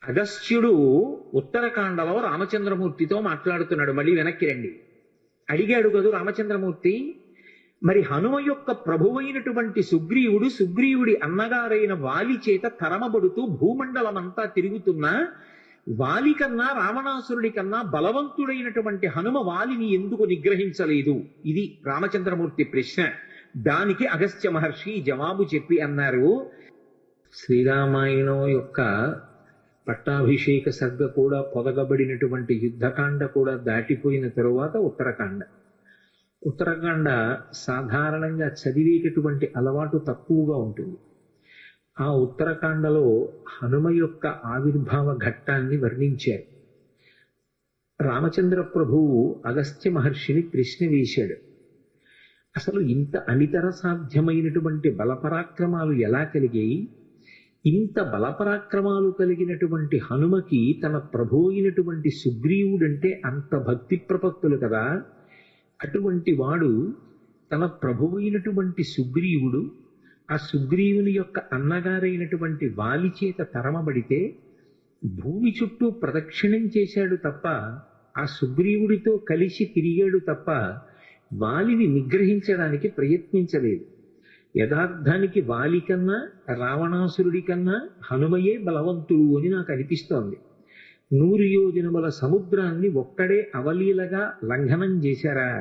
అగస్త్యుడు ఉత్తరకాండలో రామచంద్రమూర్తితో మాట్లాడుతున్నాడు. మళ్ళీ వెనక్కి రండి. అడిగాడు కదూ రామచంద్రమూర్తి, మరి హనుమ యొక్క ప్రభువైనటువంటి సుగ్రీవుడి అన్నగారైన వాలి చేత తరమబడుతూ భూమండలమంతా తిరుగుతున్నా వాలి కన్నా రావణాసురుడి కన్నా బలవంతుడైనటువంటి హనుమ వాలిని ఎందుకు నిగ్రహించలేదు? ఇది రామచంద్రమూర్తి ప్రశ్న. దానికి అగస్త్య మహర్షి జవాబు చెప్పి అన్నారు, శ్రీరామాయణం యొక్క పట్టాభిషేక సర్గ కూడా పొదగబడినటువంటి యుద్ధకాండ కూడా దాటిపోయిన తరువాత ఉత్తరకాండ సాధారణంగా చదివేటటువంటి అలవాటు తక్కువగా ఉంటుంది. ఆ ఉత్తరకాండలో హనుమ యొక్క ఆవిర్భావ ఘట్టాన్ని వర్ణించారు. రామచంద్ర ప్రభువు అగస్త్య మహర్షిని ప్రశ్న వేశాడు, అసలు ఇంత అనితర సాధ్యమైనటువంటి బలపరాక్రమాలు ఎలా కలిగాయి? ఇంత బలపరాక్రమాలు కలిగినటువంటి హనుమకి తన ప్రభు అయినటువంటి సుగ్రీవుడంటే అంత భక్తి ప్రపత్తులు కదా. అటువంటి వాడు తన ప్రభు అయినటువంటి సుగ్రీవుడు ఆ సుగ్రీవుని యొక్క అన్నగారైనటువంటి వాలి చేత తరమబడితే భూమి చుట్టూ ప్రదక్షిణం చేశాడు తప్ప, ఆ సుగ్రీవుడితో కలిసి తిరిగాడు తప్ప వాలిని నిగ్రహించడానికి ప్రయత్నించలేదు. యథార్థానికి వాలి కన్నా రావణాసురుడి కన్నా హనుమయే బలవంతుడు అని నాకు అనిపిస్తోంది. 100 యోజనముల సముద్రాన్ని ఒక్కడే అవలీలగా లంఘనం చేశారా?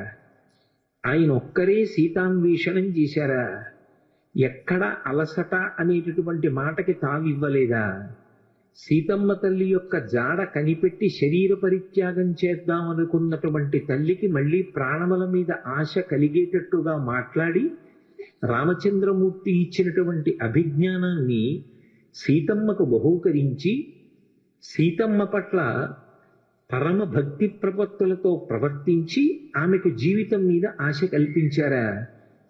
ఆయన ఒక్కరే సీతాన్వేషణం చేశారా? ఎక్కడ అలసట అనేటటువంటి మాటకి తావివ్వలేదా? సీతమ్మ తల్లి యొక్క జాడ కనిపెట్టి శరీర పరిత్యాగం చేద్దామనుకున్నటువంటి తల్లికి మళ్ళీ ప్రాణముల మీద ఆశ కలిగేటట్టుగా మాట్లాడి రామచంద్రమూర్తి ఇచ్చినటువంటి అభిజ్ఞానాన్ని సీతమ్మకు బహూకరించి సీతమ్మ పట్ల పరమ భక్తి ప్రపత్తులతో ప్రవర్తించి ఆమెకు జీవితం మీద ఆశ కల్పించారా?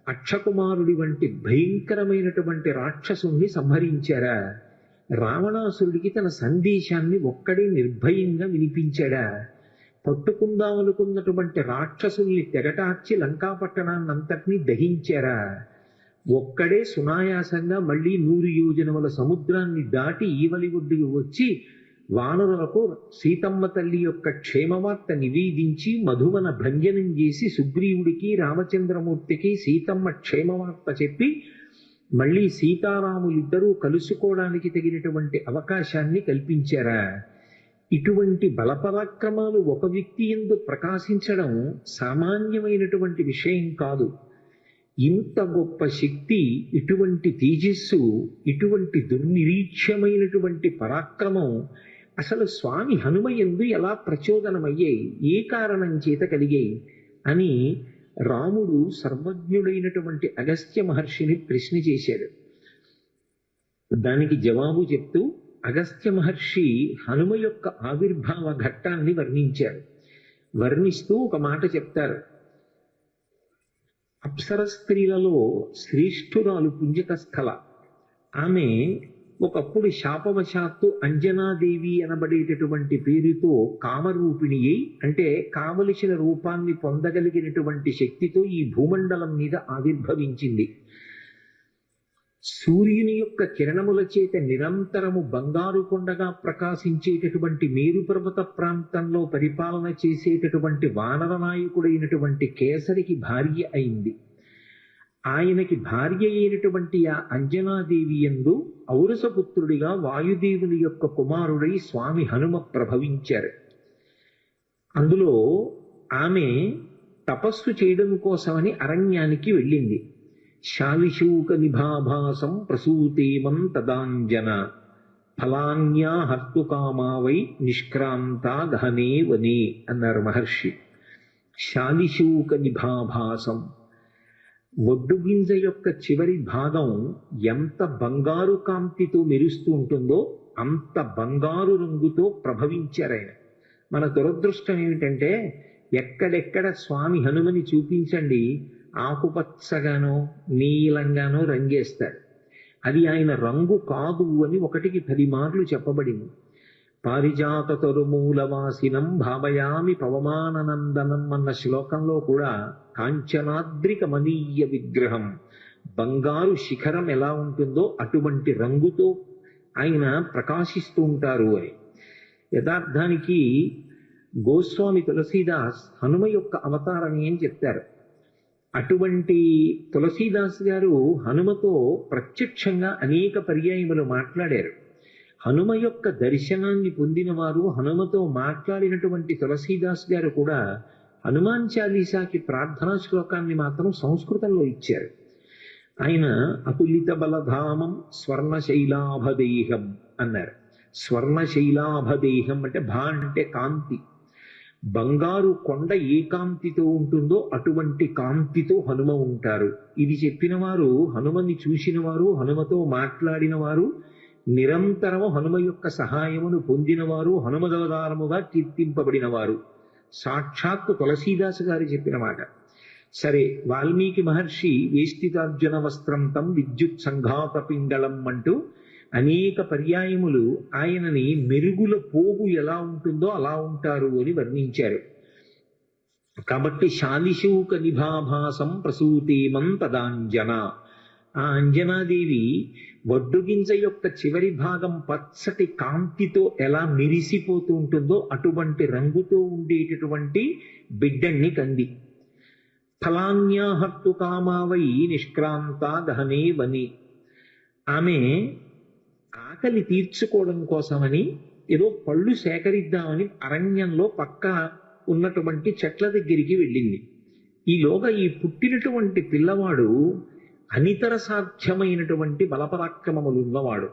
అక్షకుమారుడి వంటి భయంకరమైనటువంటి రాక్షసుణ్ణి సంహరించారా? రావణాసురుడికి తన సందేశాన్ని ఒక్కడే నిర్భయంగా వినిపించాడా? పట్టుకుందామనుకున్నటువంటి రాక్షసుల్ని తెగటార్చి లంకాపట్టణాన్నంతటినీ దహించారా? ఒక్కడే సునాయాసంగా మళ్ళీ 100 యోజనముల సముద్రాన్ని దాటి ఈవలి ఒడ్డుకు వచ్చి వానరులకు సీతమ్మ తల్లి యొక్క క్షేమవార్త నివేదించి మధువన భంజనం చేసి సుగ్రీవుడికి రామచంద్రమూర్తికి సీతమ్మ క్షేమవార్త చెప్పి మళ్ళీ సీతారాములిద్దరూ కలుసుకోవడానికి తగినటువంటి అవకాశాన్ని కల్పించారా? ఇటువంటి బలపరాక్రమాలు ఒక వ్యక్తి యందు ప్రకాశించడం సామాన్యమైనటువంటి విషయం కాదు. ఇంత గొప్ప శక్తి, ఇటువంటి తేజస్సు, ఇటువంటి దుర్నిరీక్ష్యమైనటువంటి పరాక్రమం అసలు స్వామి హనుమయందు ఎలా ప్రచోదనమయ్యాయి? ఏ కారణం చేత కలిగాయి అని రాముడు సర్వజ్ఞుడైనటువంటి అగస్త్య మహర్షిని ప్రశ్న చేశాడు. దానికి జవాబు చెప్తూ అగస్త్య మహర్షి హనుమ యొక్క ఆవిర్భావ ఘట్టాన్ని వర్ణించారు. వర్ణిస్తూ ఒక మాట చెప్తారు, అప్సర స్త్రీలలో శ్రేష్ఠురాలు పుంజకస్థల. ఆమె ఒకప్పుడు శాపవశాత్తు అంజనాదేవి అనబడేటటువంటి పేరుతో కామరూపిణి అయి, అంటే కావలసిన రూపాన్ని పొందగలిగినటువంటి శక్తితో ఈ భూమండలం మీద ఆవిర్భవించింది. సూర్యుని యొక్క కిరణముల చేత నిరంతరము బంగారు కొండగా ప్రకాశించేటటువంటి మేరు పర్వత ప్రాంతంలో పరిపాలన చేసేటటువంటి వానర నాయకుడైనటువంటి కేసరికి భార్య అయింది. ఆయనకి భార్య అయినటువంటి ఆ అంజనాదేవి యందు ఔరసపుత్రుడిగా వాయుదేవుని యొక్క కుమారుడై స్వామి హనుమ ప్రభవించారు. అందులో ఆమె తపస్సు చేయడం కోసమని అరణ్యానికి వెళ్ళింది. శాలిశూక నిభాభాసం ప్రసూతేమం తదాంజన ఫలాన్యా హర్తుకామావై నిష్క్రాంతా దహనే వనే అన్నారు మహర్షి. శాలిశూక నిభాభాసం, ఒడ్డుగింజ యొక్క చివరి భాగం ఎంత బంగారు కాంతితో మెరుస్తూ ఉంటుందో అంత బంగారు రంగుతో ప్రభవించారాయన. మన దురదృష్టం ఏమిటంటే ఎక్కడెక్కడ స్వామి హనుమని చూపించండి ఆకుపచ్చగానో నీలంగానో రంగేస్తాడు. అది ఆయన రంగు కాదు అని 1కి 10 మార్లు చెప్పబడింది. పారిజాత తరుమూలవాసినం భావయామి పవమాననందనం అన్న శ్లోకంలో కూడా కాంచనాద్రిక మనీయ విగ్రహం, బంగారు శిఖరం ఎలా ఉంటుందో అటువంటి రంగుతో ఆయన ప్రకాశిస్తూ ఉంటారు అని. యథార్థానికి గోస్వామి తులసీదాస్ హనుమ యొక్క అవతారమే అని చెప్తారు. అటువంటి తులసీదాస్ గారు హనుమతో ప్రత్యక్షంగా అనేక పర్యాయములు మాట్లాడారు. హనుమ యొక్క దర్శనాన్ని పొందినవారు, హనుమతో మాట్లాడినటువంటి తులసీదాస్ గారు కూడా హనుమాన్ చాలీసాకి ప్రార్థనా శ్లోకాన్ని మాత్రం సంస్కృతంలో ఇచ్చారు. ఆయన అతులిత బలధామం స్వర్ణశైలాభదేహం అన్నారు. స్వర్ణశైలాభదేహం అంటే భా అంటే కాంతి. బంగారు కొండ ఏ కాంతితో ఉంటుందో అటువంటి కాంతితో హనుమ ఉంటారు. ఇది చెప్పిన వారు, హనుమని చూసిన వారు, హనుమతో మాట్లాడిన వారు, నిరంతరము హనుమ యొక్క సహాయమును పొందినవారు, హనుమదవతారముగా కీర్తింపబడిన వారు. సాక్షాత్తు తులసీదాసు గారు చెప్పిన మాట. సరే, వాల్మీకి మహర్షి వేష్టితార్జున వస్త్రంతం విద్యుత్ సంఘాత పింగళం అంటూ అనేక పర్యాయములు ఆయనని మెరుగుల పోగు ఎలా ఉంటుందో అలా ఉంటారు అని వర్ణించారు. కాబట్టి శాలిశూక నిభాభాసం ప్రసూతేమం తదాంజన. ఆ అంజనాదేవి వడ్డుగింజ యొక్క చివరి భాగం పచ్చటి కాంతితో ఎలా మెరిసిపోతూ ఉంటుందో అటువంటి రంగుతో ఉండేటటువంటి బిడ్డన్ని కంది. ఫలాన్యాహర్తు కామావై నిష్క్రాంత దహనే వని. ఆమె ఆకలి తీర్చుకోవడం కోసమని ఏదో పళ్ళు సేకరిద్దామని అరణ్యంలో పక్క ఉన్నటువంటి చెట్ల దగ్గరికి వెళ్ళింది. ఈలోగా ఈ పుట్టినటువంటి పిల్లవాడు అనితర సాధ్యమైనటువంటి బలపరాక్రమములు ఉన్నవాడు.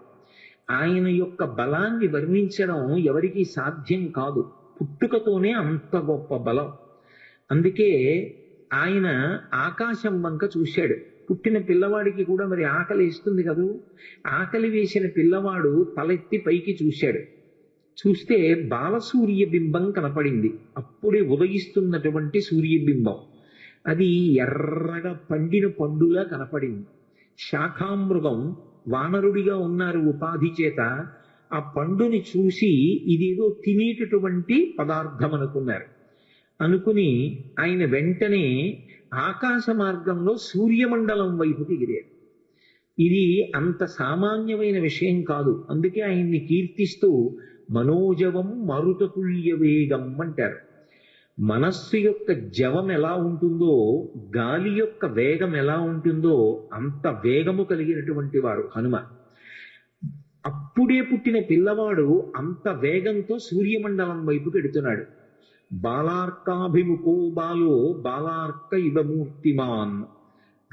ఆయన యొక్క బలాన్ని వర్ణించడం ఎవరికీ సాధ్యం కాదు. పుట్టుకతోనే అంత గొప్ప బలం. అందుకే ఆయన ఆకాశం వంక చూశాడు. పుట్టిన పిల్లవాడికి కూడా మరి ఆకలి వేస్తుంది కదూ. ఆకలి వేసిన పిల్లవాడు తలెత్తి పైకి చూశాడు. చూస్తే బాలసూర్య బింబం కనపడింది. అప్పుడే ఉదయిస్తున్నటువంటి సూర్యబింబం. అది ఎర్రగా పండిన పండులా కనపడింది. శాఖామృగం వానరుడిగా ఉన్నారు ఉపాధి చేత. ఆ పండుని చూసి ఇదేదో తినేటటువంటి పదార్థం అనుకున్నారు. అనుకుని ఆయన వెంటనే ఆకాశ మార్గంలో సూర్యమండలం వైపుకి ఎగిరారు. ఇది అంత సామాన్యమైన విషయం కాదు. అందుకే ఆయన్ని కీర్తిస్తూ మనోజవం మరుతతుల్య వేగం అంటారు. మనస్సు యొక్క జవం ఎలా ఉంటుందో, గాలి యొక్క వేగం ఎలా ఉంటుందో అంత వేగము కలిగినటువంటి వారు హనుమ. అప్పుడే పుట్టిన పిల్లవాడు అంత వేగంతో సూర్యమండలం వైపుకి ఎడుతున్నాడు. బాలార్కాభిముఖో బాలో బాలార్క ఇవ మూర్తిమాన్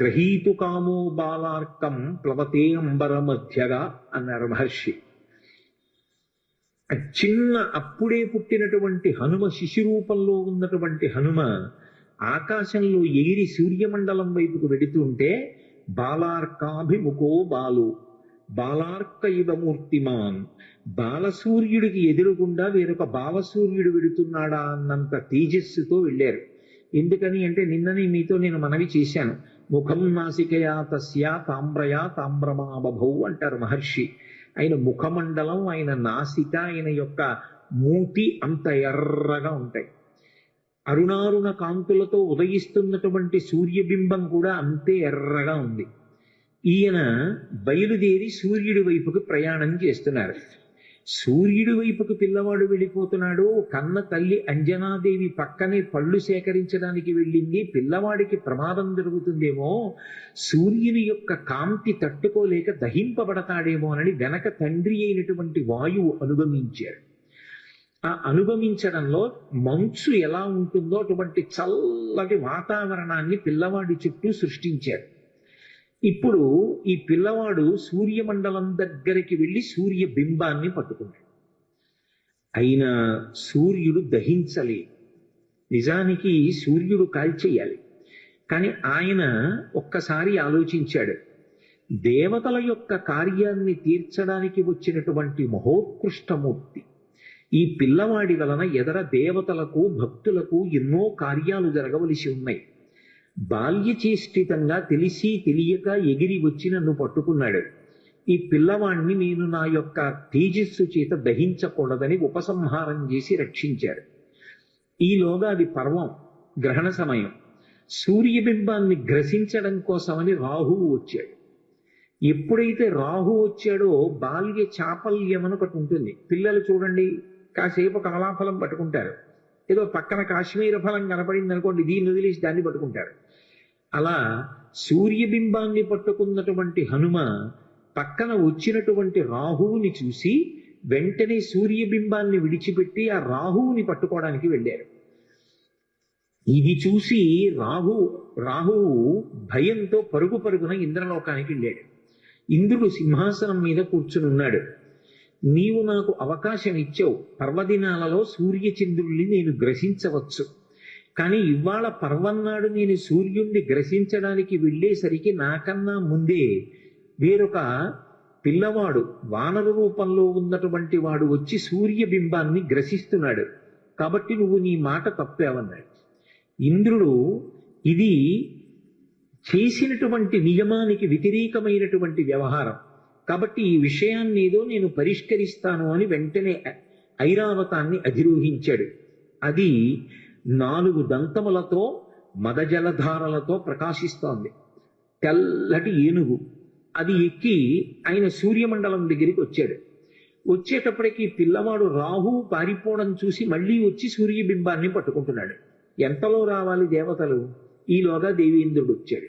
గ్రహీతు కామో బాలార్కం ప్లవతే అంబర మధ్యగా అన్నారు మహర్షి. చిన్న అప్పుడే పుట్టినటువంటి హనుమ, శిశురూపంలో ఉన్నటువంటి హనుమ ఆకాశంలో ఎగిరి సూర్యమండలం వైపుకు వెడుతుంటే బాలార్కాభిముఖో బాలు బాలార్క ఇవ మూర్తిమాన్, బాలసూర్యుడికి ఎదురుగుండా వేరొక బాలసూర్యుడు వెడుతున్నాడా అన్నంత తేజస్సుతో వెళ్ళారు. ఎందుకని అంటే నిన్ననే మీతో నేను మనవి చేశాను. ముఖం నాసికయా తస్యా తామ్రయా తామ్రమాబభౌ అంటారు మహర్షి. ఆయన ముఖమండలం, ఆయన నాసిక, ఆయన యొక్క మూతి అంత ఎర్రగా ఉంటాయి. అరుణారుణ కాంతులతో ఉదయిస్తున్నటువంటి సూర్యబింబం కూడా అంతే ఎర్రగా ఉంది. ఈయన బయలుదేరి సూర్యుడి వైపుకు ప్రయాణం చేస్తున్నారు. సూర్యుడి వైపుకు పిల్లవాడు వెళ్ళిపోతున్నాడు. కన్న తల్లి అంజనాదేవి పక్కనే పళ్ళు సేకరించడానికి వెళ్ళింది. పిల్లవాడికి ప్రమాదం జరుగుతుందేమో, సూర్యుని యొక్క కాంతి తట్టుకోలేక దహింపబడతాడేమోనని వెనక తండ్రి అయినటువంటి వాయువు అనుగమించారు. ఆ అనుగమించడంలో మంచు ఎలా ఉంటుందో అటువంటి చల్లటి వాతావరణాన్ని పిల్లవాడి చుట్టూ సృష్టించారు. ఇప్పుడు ఈ పిల్లవాడు సూర్యమండలం దగ్గరికి వెళ్ళి సూర్య బింబాన్ని పట్టుకున్నాడు. అయినా సూర్యుడు దహించలేదు. నిజానికి సూర్యుడు కాల్చేయాలి. కానీ ఆయన ఒక్కసారి ఆలోచించాడు. దేవతల యొక్క కార్యాన్ని తీర్చడానికి వచ్చినటువంటి మహోత్కృష్టమూర్తి ఈ పిల్లవాడి వలన ఎదర దేవతలకు, భక్తులకు ఎన్నో కార్యాలు జరగవలసి ఉన్నాయి. బాల్యచేష్టితంగా తెలిసి తెలియక ఎగిరి వచ్చి నన్ను పట్టుకున్నాడు. ఈ పిల్లవాణ్ణి నేను నా యొక్క తేజస్సు చేత దహించకూడదని ఉపసంహారం చేసి రక్షించారు. ఈలోగా అది పర్వం, గ్రహణ సమయం. సూర్యబింబాన్ని గ్రసించడం కోసమని రాహువు వచ్చాడు. ఎప్పుడైతే రాహు వచ్చాడో బాల్య చాపల్యం అని ఒకటి ఉంటుంది. పిల్లలు చూడండి, కాసేపు కమలాఫలం పట్టుకుంటారు. ఏదో పక్కన కాశ్మీర ఫలం కనపడింది అనుకోండి, దీన్ని వదిలేసి దాన్ని పట్టుకుంటారు. అలా సూర్యబింబాన్ని పట్టుకున్నటువంటి హనుమ పక్కన వచ్చినటువంటి రాహువుని చూసి వెంటనే సూర్యబింబాన్ని విడిచిపెట్టి ఆ రాహువుని పట్టుకోవడానికి వెళ్ళారు. ఇది చూసి రాహువు భయంతో పరుగు పరుగున ఇంద్రలోకానికి వెళ్ళాడు. ఇంద్రుడు సింహాసనం మీద కూర్చుని ఉన్నాడు. నీవు నాకు అవకాశం ఇచ్చావు, పర్వదినాలలో సూర్యచంద్రుల్ని నేను గ్రసించవచ్చు, కానీ ఇవాళ పర్వన్నాడు నేను సూర్యుణ్ణి గ్రసించడానికి వెళ్ళేసరికి నాకన్నా ముందే వేరొక పిల్లవాడు వానర రూపంలో ఉన్నటువంటి వాడు వచ్చి సూర్యబింబాన్ని గ్రసిస్తున్నాడు, కాబట్టి నువ్వు నీ మాట తప్పావన్నాడు. ఇంద్రుడు ఇది చేసినటువంటి నియమానికి వ్యతిరేకమైనటువంటి వ్యవహారం, కాబట్టి ఈ విషయాన్ని ఏదో నేను పరిష్కరిస్తాను అని వెంటనే ఐరావతాన్ని అధిరోహించాడు. అది 4 దంతములతో మదజలధారలతో ప్రకాశిస్తోంది. తెల్లటి ఏనుగు. అది ఎక్కి ఆయన సూర్యమండలం దగ్గరికి వచ్చాడు. వచ్చేటప్పటికి పిల్లవాడు రాహువు పారిపోవడం చూసి మళ్ళీ వచ్చి సూర్యబింబాన్ని పట్టుకుంటున్నాడు. ఎంతలో రావాలి దేవతలు? ఈలోగా దేవేంద్రుడు వచ్చాడు.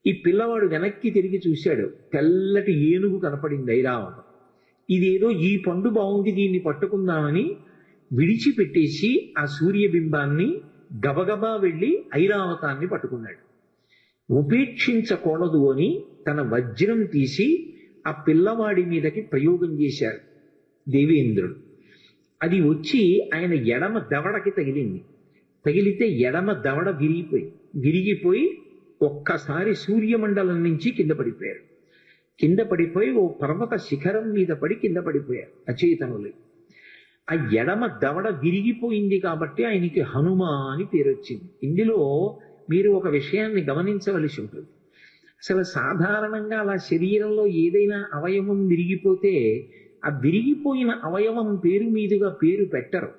ఈ పిల్లవాడు వెనక్కి తిరిగి చూశాడు. తెల్లటి ఏనుగు కనపడింది ఐరావతం. ఇదేదో ఈ పండు బాగుంది, దీన్ని పట్టుకుందామని విడిచిపెట్టేసి ఆ సూర్యబింబాన్ని గబగబా వెళ్ళి ఐరావతాన్ని పట్టుకున్నాడు. ఉపేక్షించకూడదు అని తన వజ్రం తీసి ఆ పిల్లవాడి మీదకి ప్రయోగం చేశారు దేవేంద్రుడు. అది వచ్చి ఆయన ఎడమ దవడకి తగిలింది. తగిలితే ఎడమ దవడ విరిగిపోయి ఒక్కసారి సూర్యమండలం నుంచి కింద పడిపోయారు. కింద పడిపోయి ఓ పర్వత శిఖరం మీద పడి కింద పడిపోయారు అచేతనులు. ఆ ఎడమ దవడ విరిగిపోయింది కాబట్టి ఆయనకి హనుమ అని పేరు వచ్చింది. ఇందులో మీరు ఒక విషయాన్ని గమనించవలసి ఉంటుంది. అసలు సాధారణంగా అలా శరీరంలో ఏదైనా అవయవం విరిగిపోతే ఆ విరిగిపోయిన అవయవం పేరు మీదుగా పేరు పెట్టరు.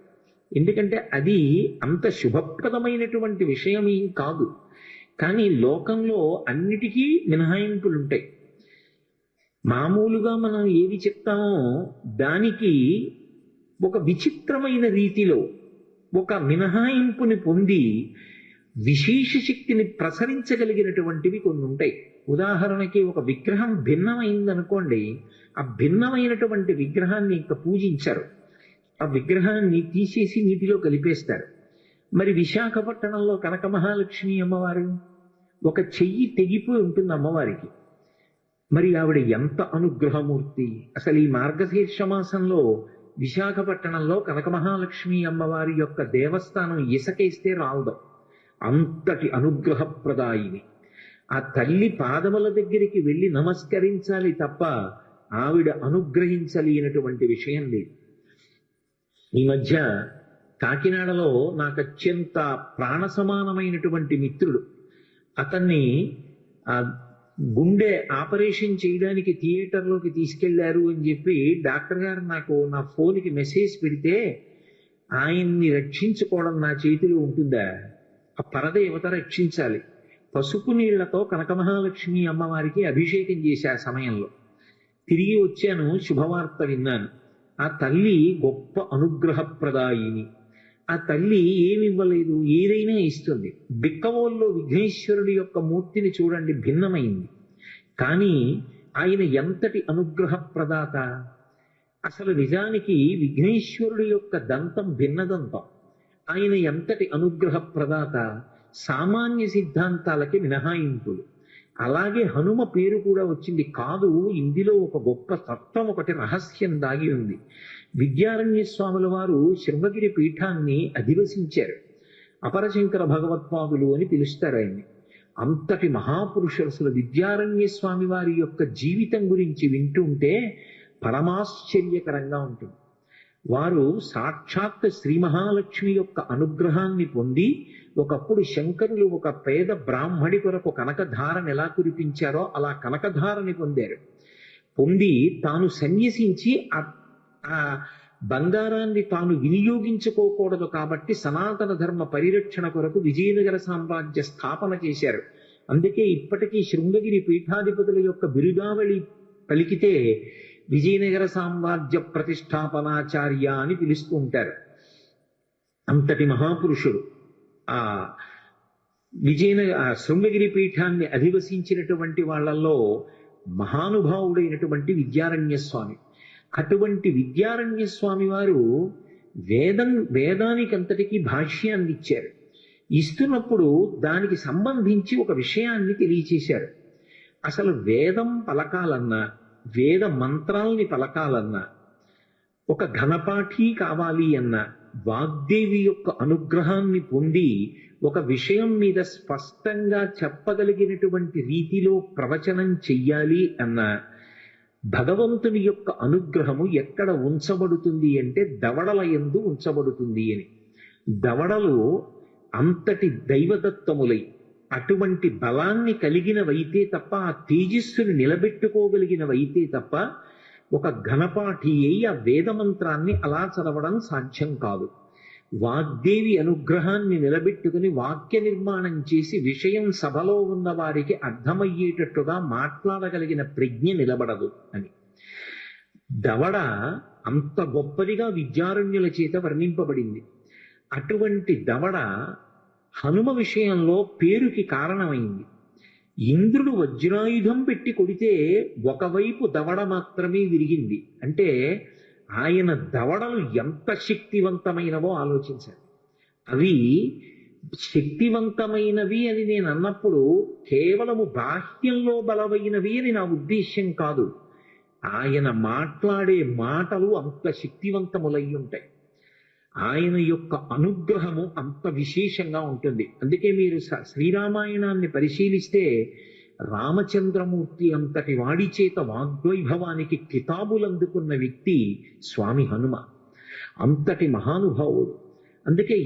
ఎందుకంటే అది అంత శుభప్రదమైనటువంటి విషయమేం కాదు. కానీ లోకంలో అన్నిటికీ మినహాయింపులు ఉంటాయి. మామూలుగా మనం ఏది చెప్తామో దానికి ఒక విచిత్రమైన రీతిలో ఒక మినహాయింపుని పొంది విశేష శక్తిని ప్రసరించగలిగినటువంటివి కొన్ని ఉంటాయి. ఉదాహరణకి ఒక విగ్రహం భిన్నమైందనుకోండి, ఆ భిన్నమైనటువంటి విగ్రహాన్ని ఇంకా పూజించరు. ఆ విగ్రహాన్ని తీసేసి నీటిలో కలిపేస్తారు. మరి విశాఖపట్నంలో కనక మహాలక్ష్మి అమ్మవారు ఒక చెయ్యి తెగిపోయి ఉంటుంది అమ్మవారికి. మరి ఆవిడ ఎంత అనుగ్రహమూర్తి! అసలు ఈ మార్గశీర్ష మాసంలో విశాఖపట్నంలో కనక మహాలక్ష్మి అమ్మవారి యొక్క దేవస్థానం ఇసకేస్తే రావడం, అంతటి అనుగ్రహప్రదాయిని. ఆ తల్లి పాదముల దగ్గరికి వెళ్ళి నమస్కరించాలి తప్ప ఆవిడ అనుగ్రహించలేనటువంటి విషయం లేదు. ఈ మధ్య కాకినాడలో నాకు అత్యంత ప్రాణ సమానమైనటువంటి మిత్రుడు, అతన్ని గుండె ఆపరేషన్ చేయడానికి థియేటర్లోకి తీసుకెళ్లారు అని చెప్పి డాక్టర్ గారు నాకు నా ఫోన్కి మెసేజ్ పెడితే, ఆయన్ని రక్షించుకోవడం నా చేతిలో ఉంటుందా? ఆ పరదేవత రక్షించాలి. పసుపు నీళ్లతో కనక మహాలక్ష్మి అమ్మవారికి అభిషేకం చేశా సమయంలో. తిరిగి వచ్చాను, శుభవార్త విన్నాను. ఆ తల్లి గొప్ప అనుగ్రహప్రదాయిని. ఆ తల్లి ఏమివ్వలేదు, ఏదైనా ఇస్తుంది. బిక్కవోల్లో విఘ్నేశ్వరుడి యొక్క మూర్తిని చూడండి, భిన్నమైంది. కానీ ఆయన ఎంతటి అనుగ్రహప్రదాత! అసలు నిజానికి విఘ్నేశ్వరుడి యొక్క దంతం భిన్నదంతం. ఆయన ఎంతటి అనుగ్రహప్రదాత! సామాన్య సిద్ధాంతాలకి మినహాయింపులు. అలాగే హనుమ పేరు కూడా వచ్చింది. కాదు, ఇందులో ఒక గొప్ప తత్వం, ఒకటి రహస్యం దాగి ఉంది. విద్యారణ్య స్వాముల వారు శృంగగిరి పీఠాన్ని అధివసించారు. అపరశంకర భగవత్పాదులు అని పిలుస్తారు ఆయన్ని. అంతటి మహాపురుషులు. అసలు విద్యారణ్య స్వామి వారి యొక్క జీవితం గురించి వింటుంటే పరమాశ్చర్యకరంగా ఉంటుంది. వారు సాక్షాత్ శ్రీ మహాలక్ష్మి యొక్క అనుగ్రహాన్ని పొంది, ఒకప్పుడు శంకరులు ఒక పేద బ్రాహ్మడి కొరకు కనకధారని ఎలా కురిపించారో అలా కనకధారని పొందారు. పొంది తాను సన్యసించి ఆ బంగారాన్ని తాను వినియోగించుకోకూడదు కాబట్టి సనాతన ధర్మ పరిరక్షణ కొరకు విజయనగర సామ్రాజ్య స్థాపన చేశారు. అందుకే ఇప్పటికీ శృంగగిరి పీఠాధిపతుల యొక్క బిరుదావళి పలికితే విజయనగర సామ్రాజ్య ప్రతిష్టాపనాచార్య అని పిలుస్తూ ఉంటారు. అంతటి మహాపురుషుడు. ఆ శృంగగిరి పీఠాన్ని అధివసించినటువంటి వాళ్ళల్లో మహానుభావుడైనటువంటి విద్యారణ్య స్వామి. అటువంటి విద్యారణ్య స్వామి వారు వేదానికంతటికీ భాష్యాన్ని ఇచ్చారు. ఇస్తున్నప్పుడు దానికి సంబంధించి ఒక విషయాన్ని తెలియచేశారు. అసలు వేదం పలకాలన్నా, వేద మంత్రాల్ని పలకాలన్నా, ఒక ఘనపాఠి కావాలి అన్నా, వాగ్దేవి యొక్క అనుగ్రహాన్ని పొంది ఒక విషయం మీద స్పష్టంగా చెప్పగలిగినటువంటి రీతిలో ప్రవచనం చెయ్యాలి అన్నా, భగవంతుని యొక్క అనుగ్రహము ఎక్కడ ఉంచబడుతుంది అంటే దవడల యందు ఉంచబడుతుంది అని. దవడలు అంతటి దైవదత్తములై అటువంటి బలాన్ని కలిగినవైతే తప్ప, ఆ తేజస్సుని నిలబెట్టుకోగలిగినవైతే తప్ప ఒక ఘనపాఠి అయి ఆ వేదమంత్రాన్ని అలా చదవడం సాధ్యం కాదు. వాగ్దేవి అనుగ్రహాన్ని నిలబెట్టుకుని వాక్య నిర్మాణం చేసి విషయం సభలో ఉన్న వారికి అర్థమయ్యేటట్టుగా మాట్లాడగలిగిన ప్రజ్ఞ నిలబడదు అని. దవడ అంత గొప్పదిగా విద్యారణ్యుల చేత వర్ణింపబడింది. అటువంటి దవడ హనుమ విషయంలో పేరుకి కారణమైంది. ఇంద్రుడు వజ్రాయుధం పెట్టి కొడితే ఒకవైపు దవడ మాత్రమే విరిగింది. అంటే ఆయన దవడలు ఎంత శక్తివంతమైనవో ఆలోచించాలి. అవి శక్తివంతమైనవి అని నేను అన్నప్పుడు కేవలము బాహ్యంలో బలమైనవి అని నా ఉద్దేశ్యం కాదు. ఆయన మాట్లాడే మాటలు అంత శక్తివంతములై ఉంటాయి. ఆయన యొక్క అనుగ్రహము అంత విశేషంగా ఉంటుంది. అందుకే మీరు శ్రీరామాయణాన్ని పరిశీలిస్తే రామచంద్రమూర్తి అంతటి వాడి చేత వాగ్వైభవానికి కితాబులు అందుకున్న వ్యక్తి స్వామి హనుమ. అంతటి మహానుభావుడు. అందుకే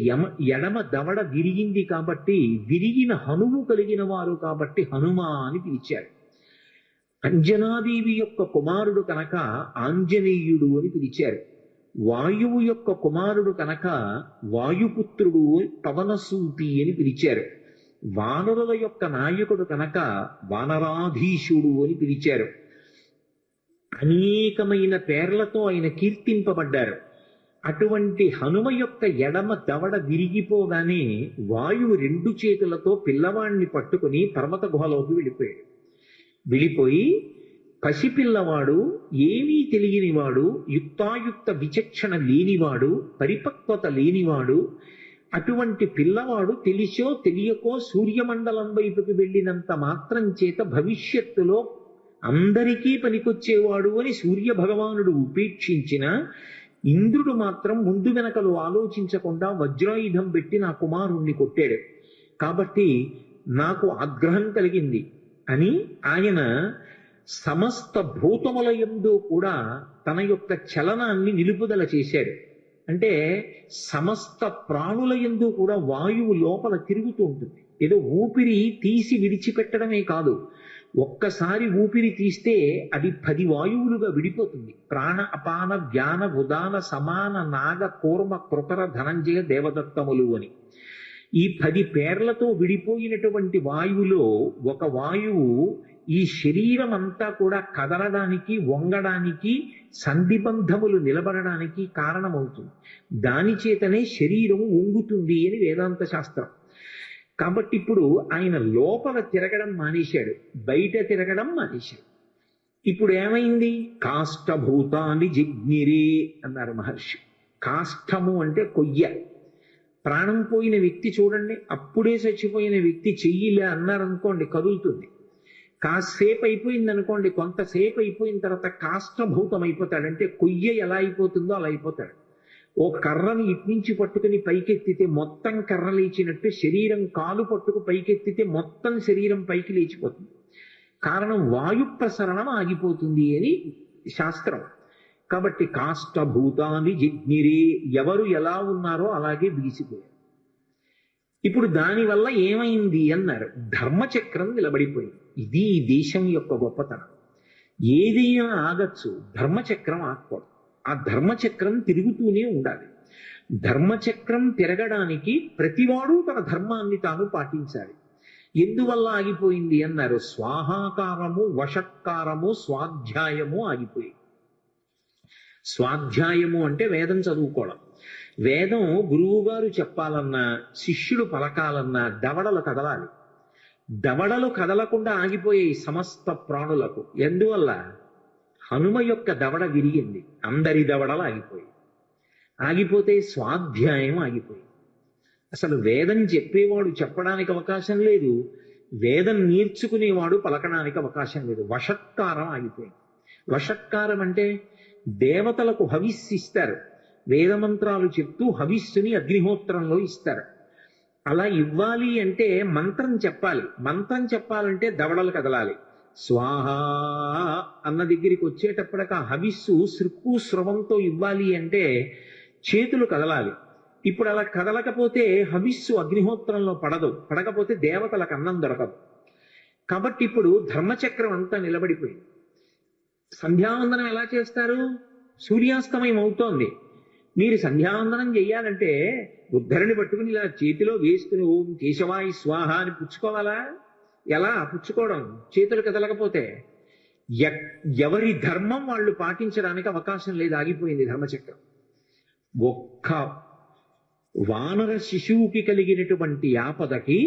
ఎడమ దవడ విరిగింది కాబట్టి, విరిగిన హనుము కలిగిన వారు కాబట్టి హనుమ అని పిలిచారు. అంజనాదేవి యొక్క కుమారుడు కనుక ఆంజనేయుడు అని పిలిచారు. వాయువు యొక్క కుమారుడు కనుక వాయుపుత్రుడు పవనసూతి అని పిలిచారు. వానరుల యొక్క నాయకుడు కనుక వానరాధీశుడు అని పిలిచారు. అనేకమైన పేర్లతో ఆయన కీర్తింపబడ్డారు. అటువంటి హనుమ యొక్క ఎడమ దవడ విరిగిపోగానే వాయువు 2 చేతులతో పిల్లవాడిని పట్టుకుని పర్వత గుహలోకి వెళ్ళిపోయి పసిపిల్లవాడు, ఏమీ తెలియనివాడు, యుక్తాయుక్త విచక్షణ లేనివాడు, పరిపక్వత లేనివాడు, అటువంటి పిల్లవాడు తెలిసో తెలియకో సూర్యమండలం వైపుకి వెళ్ళినంత మాత్రం చేత భవిష్యత్తులో అందరికీ పనికొచ్చేవాడు అని సూర్య భగవానుడు ఉపేక్షించిన ఇంద్రుడు మాత్రం ముందు వెనకలు ఆలోచించకుండా వజ్రాయుధం పెట్టి నా కుమారుణ్ణి కొట్టాడు. కాబట్టి నాకు ఆగ్రహం కలిగింది అని ఆయన సమస్త భూతముల యందు కూడా తన యొక్క చలనాన్ని నిలుపుదల చేశాడు. అంటే సమస్త ప్రాణుల యందు కూడా వాయువు లోపల తిరుగుతూ ఉంటుంది. ఏదో ఊపిరి తీసి విడిచిపెట్టడమే కాదు, ఒక్కసారి ఊపిరి తీస్తే అది 10 వాయువులుగా విడిపోతుంది. ప్రాణ అపాన వ్యాన ఉదాన సమాన నాగ కూర్మ కృతర ధనంజయ దేవదత్తములు అని ఈ 10 పేర్లతో విడిపోయినటువంటి వాయువులో ఒక వాయువు ఈ శరీరం అంతా కూడా కదలడానికి, వంగడానికి, సంధిబంధములు నిలబడడానికి కారణమవుతుంది. దాని చేతనే శరీరం వంగుతుంది అని వేదాంత శాస్త్రం. కాబట్టి ఇప్పుడు ఆయన లోపల తిరగడం మానేశాడు, బయట తిరగడం మానేశాడు. ఇప్పుడు ఏమైంది? కాష్టభూతాన్ని జిగ్నిరే అన్నారు మహర్షి. కాష్టము అంటే కొయ్య. ప్రాణం పోయిన వ్యక్తి చూడండి, అప్పుడే చచ్చిపోయిన వ్యక్తి చెయ్యిలే అన్నారనుకోండి కదులుతుంది. కాసేపు అయిపోయింది అనుకోండి, కొంతసేపు అయిపోయిన తర్వాత కాష్టభూతం అయిపోతాడంటే కొయ్య ఎలా అయిపోతుందో అలా అయిపోతాడు. ఓ కర్రని ఇట్నుంచి పట్టుకుని పైకెత్తితే మొత్తం కర్ర లేచినట్టు, శరీరం కాలు పట్టుకు పైకెత్తితే మొత్తం శరీరం పైకి లేచిపోతుంది. కారణం వాయు ప్రసరణం ఆగిపోతుంది అని శాస్త్రం. కాబట్టి కాష్టభూతాన్ని జిగ్నిరే, ఎవరు ఎలా ఉన్నారో అలాగే బిగిసిపోయారు. ఇప్పుడు దానివల్ల ఏమైంది అన్నారు, ధర్మచక్రం నిలబడిపోయింది. ఇది ఈ దేశం యొక్క గొప్పతనం. ఏదైనా ఆగచ్చు, ధర్మచక్రం ఆగకూడదు. ఆ ధర్మచక్రం తిరుగుతూనే ఉండాలి. ధర్మచక్రం తిరగడానికి ప్రతివాడు తన ధర్మాన్ని తాను పాటించాలి. ఎందువల్ల ఆగిపోయింది అన్నారు, స్వాహాకారము, వషట్కారము, స్వాధ్యాయము ఆగిపోయింది. స్వాధ్యాయము అంటే వేదం చదువుకోవడం. వేదం గురువు గారు చెప్పాలన్నా, శిష్యుడు పలకాలన్నా దవడలు కదలాలి. దవడలు కదలకుండా ఆగిపోయాయి సమస్త ప్రాణులకు. ఎందువల్ల? హనుమ యొక్క దవడ విరిగింది, అందరి దవడలు ఆగిపోయాయి. ఆగిపోతే స్వాధ్యాయం ఆగిపోయింది. అసలు వేదం చెప్పేవాడు చెప్పడానికి అవకాశం లేదు, వేదం నేర్చుకునేవాడు పలకడానికి అవకాశం లేదు. వషట్కారం ఆగిపోయింది. వషట్కారం అంటే దేవతలకు హవిస్సు ఇస్తారు, వేదమంత్రాలు చెప్తూ హవిస్సుని అగ్నిహోత్రంలో ఇస్తారు. అలా ఇవ్వాలి అంటే మంత్రం చెప్పాలి. మంత్రం చెప్పాలంటే దవడలు కదలాలి. స్వాహ అన్న దగ్గరికి వచ్చేటప్పటికి ఆ హవిస్సు సృక్కు స్రవంతో ఇవ్వాలి అంటే చేతులు కదలాలి. ఇప్పుడు అలా కదలకపోతే హవిస్సు అగ్నిహోత్రంలో పడకపోతే దేవతలకు అన్నం దొరకదు. కాబట్టి ఇప్పుడు ధర్మచక్రం అంతా నిలబడిపోయింది. సంధ్యావందనం ఎలా చేస్తారు? సూర్యాస్తమయం అవుతోంది. మీరు సంధ్యావందనం చెయ్యాలంటే ఉద్ధరణి పట్టుకుని ఇలా చేతిలో వేసుకుని ఓం కేశవాయి స్వాహ అని పుచ్చుకోవాలా? ఎలా పుచ్చుకోవడం? చేతులు కదలకపోతే. ఎవరి ధర్మం వాళ్ళు పాటించడానికి అవకాశం లేదు, ఆగిపోయింది ధర్మచక్రం. ఒక్క వానర శిశువుకి కలిగినటువంటి ఆపదకి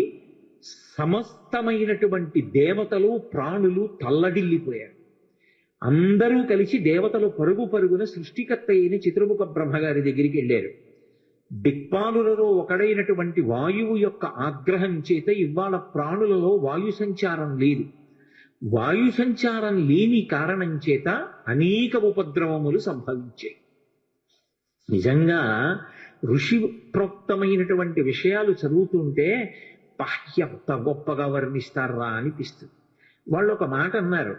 సమస్తమైనటువంటి దేవతలు ప్రాణులు తల్లడిల్లిపోయారు. అందరూ కలిసి దేవతలు పరుగు పరుగున సృష్టికర్త అయిన చిత్రముఖ బ్రహ్మగారి దగ్గరికి వెళ్ళారు. దిక్పాలులలో ఒకడైనటువంటి వాయువు యొక్క ఆగ్రహం చేత ఇవాళ ప్రాణులలో వాయు సంచారం లేదు. వాయు సంచారం లేని కారణం చేత అనేక ఉపద్రవములు సంభవించాయి. నిజంగా ఋషి ప్రోక్తమైనటువంటి విషయాలు చదువుతుంటే ఎంత గొప్పగా వర్ణిస్తారా అనిపిస్తుంది. వాళ్ళు ఒక మాట అన్నారు,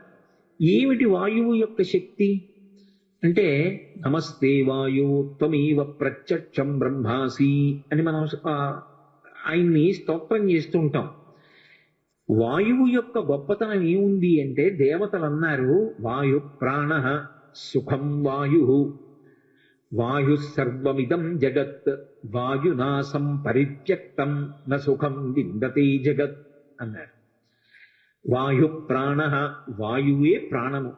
ఏమిటి వాయువు యొక్క శక్తి అంటే, నమస్తే వాయువు త్వమేవ ప్రత్యక్షం బ్రహ్మాసి అని మనం ఆయన్ని స్తోత్రం చేస్తూ ఉంటాం. వాయువు యొక్క గొప్పతనం ఏముంది అంటే, దేవతలు అన్నారు వాయు ప్రాణ సుఖం వాయు, వాయు సర్వమిదం జగత్, వాయునాసం పరిత్యక్తం న సుఖం విందతే జగత్ అన్నారు. వాయు ప్రాణ, వాయువే ప్రాణము.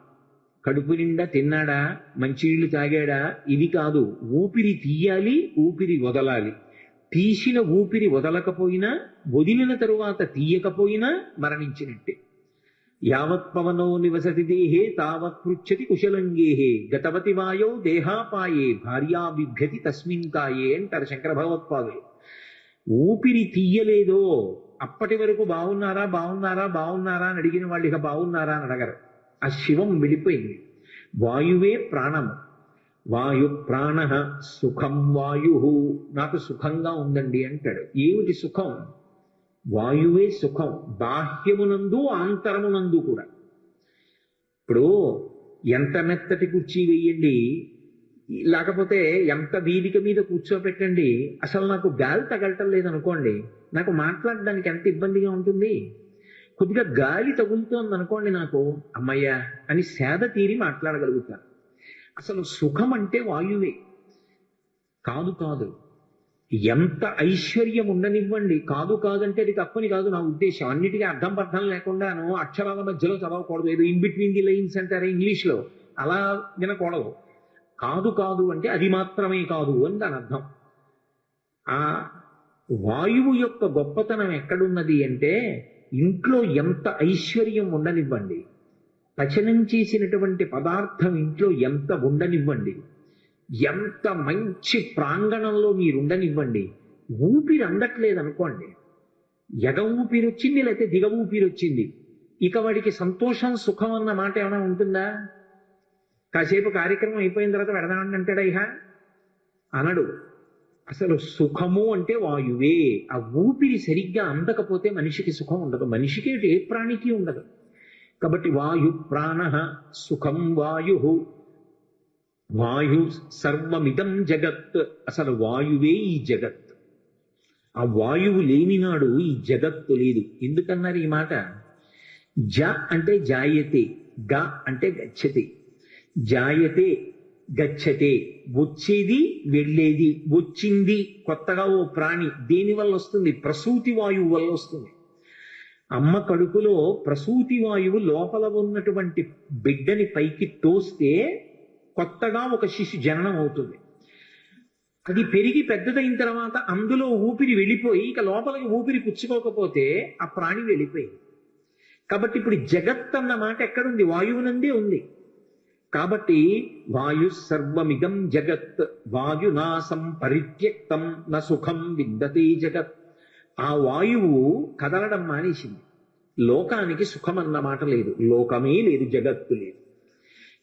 కడుపు నిండా తిన్నాడా, మంచినీళ్లు తాగాడా, ఇది కాదు. ఊపిరి తీయాలి, ఊపిరి వదలాలి. తీసిన ఊపిరి వదలకపోయినా, వదిలిన తరువాత తీయకపోయినా మరణించినట్టే. యావత్ పవనో నివసతి దేహే తావత్ పృచ్చతి కుశలంగేహే, గతవతి వాయో దేహాపాయే భార్యా బిభ్యతి తస్మిన్ కాయే అంటారు శంకర భగవత్పాదులు. ఊపిరి తీయలేదో అప్పటి వరకు బాగున్నారా బాగున్నారా బాగున్నారా అని అడిగిన వాళ్ళు ఇక బాగున్నారా అని అడగరు. ఆ శివం విడిపోయింది. వాయువే ప్రాణము. వాయు ప్రాణ సుఖం వాయు, నాకు సుఖంగా ఉందండి అంటాడు. ఏమిటి సుఖం? వాయువే సుఖం, బాహ్యమునందు ఆంతరమునందు కూడా. ఇప్పుడు ఎంత మెత్తటి కుర్చీ వేయండి, లేకపోతే ఎంత వేదిక మీద కూర్చోపెట్టండి, అసలు నాకు గాలి తగలటం లేదనుకోండి, నాకు మాట్లాడడానికి ఎంత ఇబ్బందిగా ఉంటుంది. కొద్దిగా గాలి తగులుతోంది అనుకోండి, నాకు అమ్మయ్య అని సేద తీరి మాట్లాడగలుగుతాను. అసలు సుఖం అంటే వాయువే. కాదు కాదు, ఎంత ఐశ్వర్యం ఉండనివ్వండి, కాదు కాదంటే అది తప్పని కాదు నా ఉద్దేశం. అన్నిటికీ అర్థం పర్థం లేకుండాను అక్షరాల మధ్యలో చదవకూడదు, ఏదో ఇన్ బిట్వీన్ ది లైన్స్ అంటారే ఇంగ్లీష్లో, అలా వినకూడదు. కాదు కాదు అంటే అది మాత్రమే కాదు అని దాని అర్థం. ఆ వాయువు యొక్క గొప్పతనం ఎక్కడున్నది అంటే, ఇంట్లో ఎంత ఐశ్వర్యం ఉండనివ్వండి, పచనం చేసినటువంటి పదార్థం ఇంట్లో ఎంత ఉండనివ్వండి, ఎంత మంచి ప్రాంగణంలో మీరుండనివ్వండి, ఊపిరి అందట్లేదు అనుకోండి, ఎగ ఊపిరి వచ్చింది లేకపోతే దిగ ఊపిరి వచ్చింది, ఇక వాడికి సంతోషం సుఖం అన్న మాట ఏమైనా ఉంటుందా? కాసేపు కార్యక్రమం అయిపోయిన తర్వాత పెడదామని అంటాడా? ఇహ అనడు. అసలు సుఖము అంటే వాయువే. ఆ ఊపిరి సరిగ్గా అందకపోతే మనిషికి సుఖం ఉండదు, మనిషికి ఏ ప్రాణికి ఉండదు. కాబట్టి వాయు ప్రాణ సుఖం వాయు, వాయు సర్వమిదం జగత్. అసలు వాయువే ఈ జగత్. ఆ వాయువు లేనినాడు ఈ జగత్తు లేదు. ఎందుకన్నారు ఈ మాట? జ అంటే జాయతే, గ అంటే గచ్చతే. జాయతే గచ్చతే, వచ్చేది వెళ్ళేది. వచ్చింది కొత్తగా ఓ ప్రాణి, దేని వల్ల వస్తుంది? ప్రసూతి వాయువు వల్ల వస్తుంది. అమ్మ కడుపులో ప్రసూతి వాయువు లోపల ఉన్నటువంటి బిడ్డని పైకి తోస్తే కొత్తగా ఒక శిశు జననం అవుతుంది. అది పెరిగి పెద్దదైన తర్వాత అందులో ఊపిరి వెళ్ళిపోయి ఇక లోపలికి ఊపిరి పుచ్చుకోకపోతే ఆ ప్రాణి వెళ్ళిపోయింది. కాబట్టి ఇప్పుడు జగత్ అన్న మాట ఎక్కడుంది? వాయువునందే ఉంది. కాబట్టి వాయు సర్వమిదం జగత్ వాయునాసం పరిత్యక్తం న సుఖం విద్దతే జగత్. ఆ వాయువు కదలడం మానేసింది. లోకానికి సుఖం అన్న మాట లేదు, లోకమే లేదు, జగత్తు లేదు.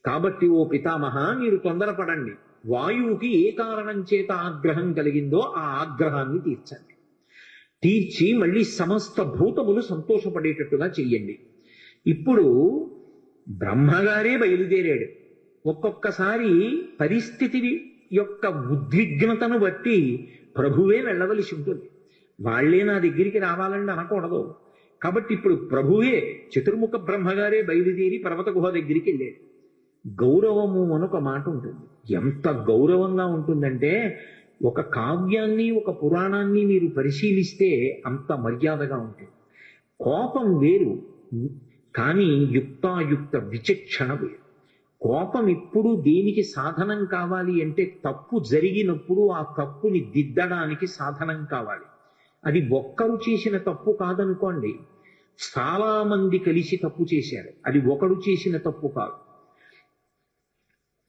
కాబట్టి ఓ పితామహ, మీరు తొందరపడండి. వాయువుకి ఏ కారణం చేత ఆగ్రహం కలిగిందో ఆ ఆగ్రహాన్ని తీర్చండి. తీర్చి మళ్ళీ సమస్త భూతములు సంతోషపడేటట్టుగా చెయ్యండి. ఇప్పుడు బ్రహ్మగారే బయలుదేరాడు. ఒక్కొక్కసారి పరిస్థితి యొక్క ఉద్విగ్నతను బట్టి ప్రభువే వెళ్ళవలసి ఉంటుంది. వాళ్లే నా దగ్గరికి రావాలని అనకూడదు. కాబట్టి ఇప్పుడు ప్రభువే చతుర్ముఖ బ్రహ్మగారే బయలుదేరి పర్వత గుహ దగ్గరికి వెళ్ళాడు. గౌరవము అనొక మాట ఉంటుంది. ఎంత గౌరవంగా ఉంటుందంటే ఒక కావ్యాన్ని ఒక పురాణాన్ని మీరు పరిశీలిస్తే అంత మర్యాదగా ఉంటుంది. కోపం వేరు, కానీ యుక్తాయుక్త విచక్షణ వేరు. కోపం ఎప్పుడు దేనికి సాధనం కావాలి అంటే తప్పు జరిగినప్పుడు ఆ తప్పుని దిద్దడానికి సాధనం కావాలి. అది ఒక్కరు చేసిన తప్పు కాదనుకోండి, చాలా మంది కలిసి తప్పు చేశారు, అది ఒకడు చేసిన తప్పు కాదు.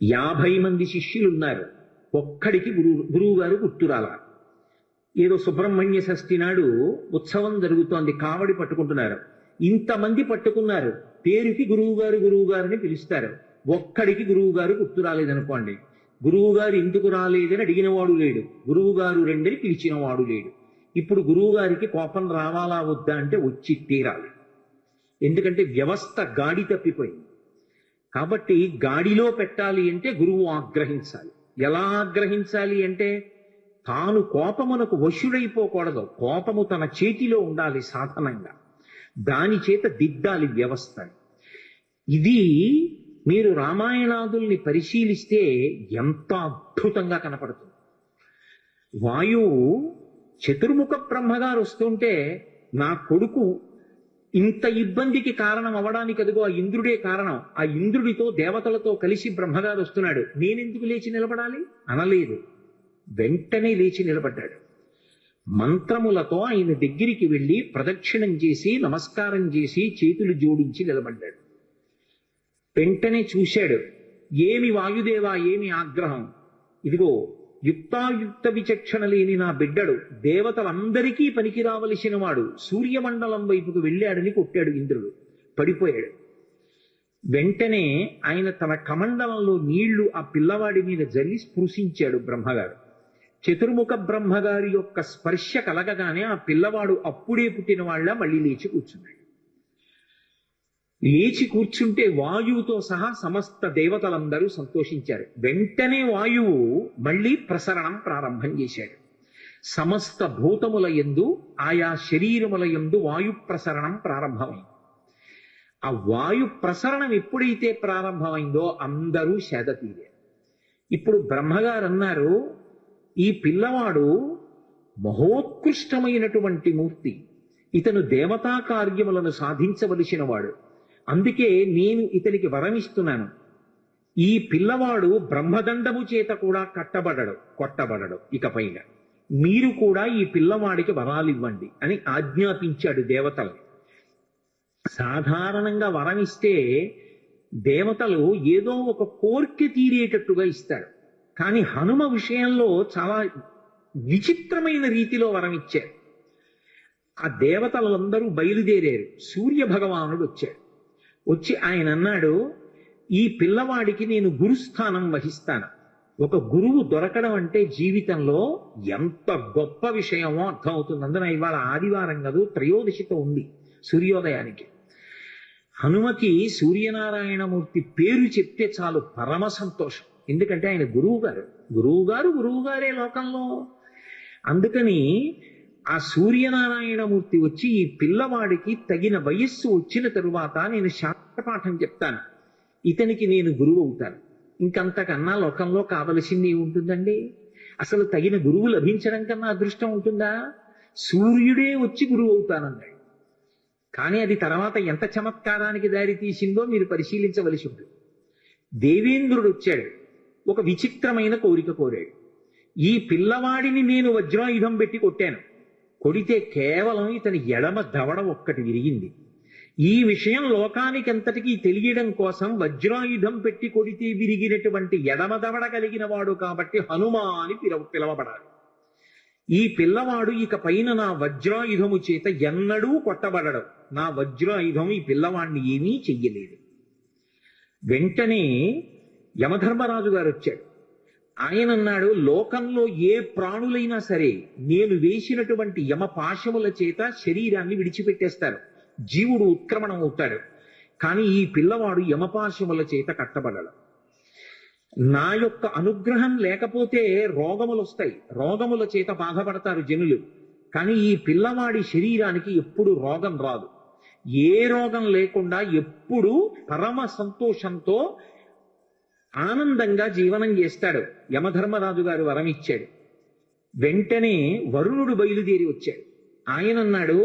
50 మంది శిష్యులు ఉన్నారు, ఒక్కడికి గురువు గారు గుర్తురాల. ఏదో సుబ్రహ్మణ్య షష్ఠి నాడు ఉత్సవం జరుగుతోంది, కావడి పట్టుకుంటున్నారు, ఇంతమంది పట్టుకున్నారు, పేరుకి గురువు గారిని పిలుస్తారు, ఒక్కడికి గురువు గారు గుర్తు రాలేదనుకోండి, గురువు గారు ఎందుకు రాలేదని అడిగినవాడు లేడు, గురువు గారు రెండని పిలిచినవాడు లేడు. ఇప్పుడు గురువు గారికి కోపం రావాలా వద్దా అంటే వచ్చి తీరాలి. ఎందుకంటే వ్యవస్థ గాడి తప్పిపోయింది. కాబట్టి గాడిలో పెట్టాలి అంటే గురువు ఆగ్రహించాలి. ఎలా ఆగ్రహించాలి అంటే తాను కోపమునకు వశుడైపోకూడదు, కోపము తన చేతిలో ఉండాలి సాధనంగా, దాని చేత దిద్దాలి వ్యవస్థని. ఇది మీరు రామాయణాదుల్ని పరిశీలిస్తే ఎంత అద్భుతంగా కనపడుతుంది. వాయువు చతుర్ముఖ బ్రహ్మగారు వస్తుంటే నా కొడుకు ఇంత ఇబ్బందికి కారణం అవడానికి అదిగో ఆ ఇంద్రుడే కారణం, ఆ ఇంద్రుడితో దేవతలతో కలిసి బ్రహ్మగారు వస్తున్నాడు, నేనెందుకు లేచి నిలబడాలి అనలేదు. వెంటనే లేచి నిలబడ్డాడు. మంత్రములతో ఆయన దగ్గరికి వెళ్ళి ప్రదక్షిణం చేసి నమస్కారం చేసి చేతులు జోడించి నిలబడ్డాడు. వెంటనే చూశాడు, ఏమి వాయుదేవా, ఏమి ఆగ్రహం, ఇదిగో యుక్తాయుక్త విచక్షణ లేని నా బిడ్డడు దేవతలందరికీ పనికి రావలసిన వాడు సూర్యమండలం వైపుకు వెళ్ళాడని కొట్టాడు ఇంద్రుడు, పడిపోయాడు. వెంటనే ఆయన తన కమండలంలో నీళ్లు ఆ పిల్లవాడి మీద జల్లి స్పృశించాడు బ్రహ్మగారు. చతుర్ముఖ బ్రహ్మగారి యొక్క స్పర్శ కలగగానే ఆ పిల్లవాడు అప్పుడే పుట్టిన వాళ్ళ మళ్ళీ లేచి కూర్చున్నాడు. లేచి కూర్చుంటే వాయువుతో సహా సమస్త దేవతలందరూ సంతోషించారు. వెంటనే వాయువు మళ్ళీ ప్రసరణం ప్రారంభం చేశాడు. సమస్త భూతముల యందు ఆయా శరీరముల యందు వాయు ప్రసరణం ప్రారంభమైంది. ఆ వాయు ప్రసరణం ఎప్పుడైతే ప్రారంభమైందో అందరూ సేద తీరారు. ఇప్పుడు బ్రహ్మగారు అన్నారు, ఈ పిల్లవాడు మహోత్కృష్టమైనటువంటి మూర్తి, ఇతను దేవతా కార్యములను సాధించవలసిన వాడు, అందుకే నేను ఇతనికి వరమిస్తున్నాను. ఈ పిల్లవాడు బ్రహ్మదండము చేత కూడా కొట్టబడడు ఇకపైన, మీరు కూడా ఈ పిల్లవాడికి వరాలివ్వండి అని ఆజ్ఞాపించాడు దేవతల్ని. సాధారణంగా వరమిస్తే దేవతలు ఏదో ఒక కోరిక తీరేటట్టుగా ఇస్తారు, కానీ హనుమ విషయంలో చాలా విచిత్రమైన రీతిలో వరమిచ్చారు. ఆ దేవతలందరూ బయలుదేరారు. సూర్య భగవానుడు వచ్చాడు. వచ్చి ఆయన అన్నాడు, ఈ పిల్లవాడికి నేను గురుస్థానం వహిస్తాను. ఒక గురువు దొరకడం అంటే జీవితంలో ఎంత గొప్ప విషయమో అర్థమవుతుంది. అందున ఇవాళ ఆదివారం కాదు, త్రయోదశితో ఉంది సూర్యోదయానికి. హనుమకి సూర్యనారాయణమూర్తి పేరు చెప్తే చాలు పరమ సంతోషం. ఎందుకంటే ఆయన గురువుగారే లోకంలో. అందుకని ఆ సూర్యనారాయణమూర్తి వచ్చి ఈ పిల్లవాడికి తగిన వయస్సు వచ్చిన తరువాత నేను శాస్త్రపాఠం చెప్తాను, ఇతనికి నేను గురువు అవుతాను. ఇంకంతకన్నా లోకంలో కావలసింది ఉంటుందండి? అసలు తగిన గురువు లభించడం కన్నా అదృష్టం ఉంటుందా? సూర్యుడే వచ్చి గురువు అవుతానన్నాడు. కానీ అది తర్వాత ఎంత చమత్కారానికి దారి తీసిందో మీరు పరిశీలించవలసి ఉంటుంది. దేవేంద్రుడు వచ్చాడు. ఒక విచిత్రమైన కోరిక కోరాడు. ఈ పిల్లవాడిని నేను వజ్రాయుధం పెట్టి కొట్టాను. కొడితే కేవలం ఇతని ఎడమ దవడ ఒక్కటి విరిగింది. ఈ విషయం లోకానికి ఎంతటికీ తెలియడం కోసం వజ్రాయుధం పెట్టి కొడితే విరిగినటువంటి ఎడమ దవడ కలిగిన వాడు కాబట్టి హనుమ అని పిలవబడాలి. ఈ పిల్లవాడు ఇక పైన నా వజ్రాయుధము చేత ఎన్నడూ కొట్టబడడం. నా వజ్రాయుధం ఈ పిల్లవాడిని ఏమీ చెయ్యలేదు. వెంటనే యమధర్మరాజు గారు వచ్చాడు. ఆయన అన్నాడు, లోకంలో ఏ ప్రాణులైనా సరే నేను వేసినటువంటి యమపాశముల చేత శరీరాన్ని విడిచిపెట్టేస్తారు, జీవుడు ఉత్క్రమణం అవుతాడు. కానీ ఈ పిల్లవాడు యమపాశముల చేత కట్టబడడు. నా యొక్క అనుగ్రహం లేకపోతే రోగములు వస్తాయి, రోగముల చేత బాధపడతారు జనులు. కానీ ఈ పిల్లవాడి శరీరానికి ఎప్పుడు రోగం రాదు. ఏ రోగం లేకుండా ఎప్పుడు పరమ సంతోషంతో ఆనందంగా జీవనం చేస్తాడు. యమధర్మరాజు గారు వరం ఇచ్చాడు. వెంటనే వరుణుడు బయలుదేరి వచ్చాడు. ఆయన అన్నాడు,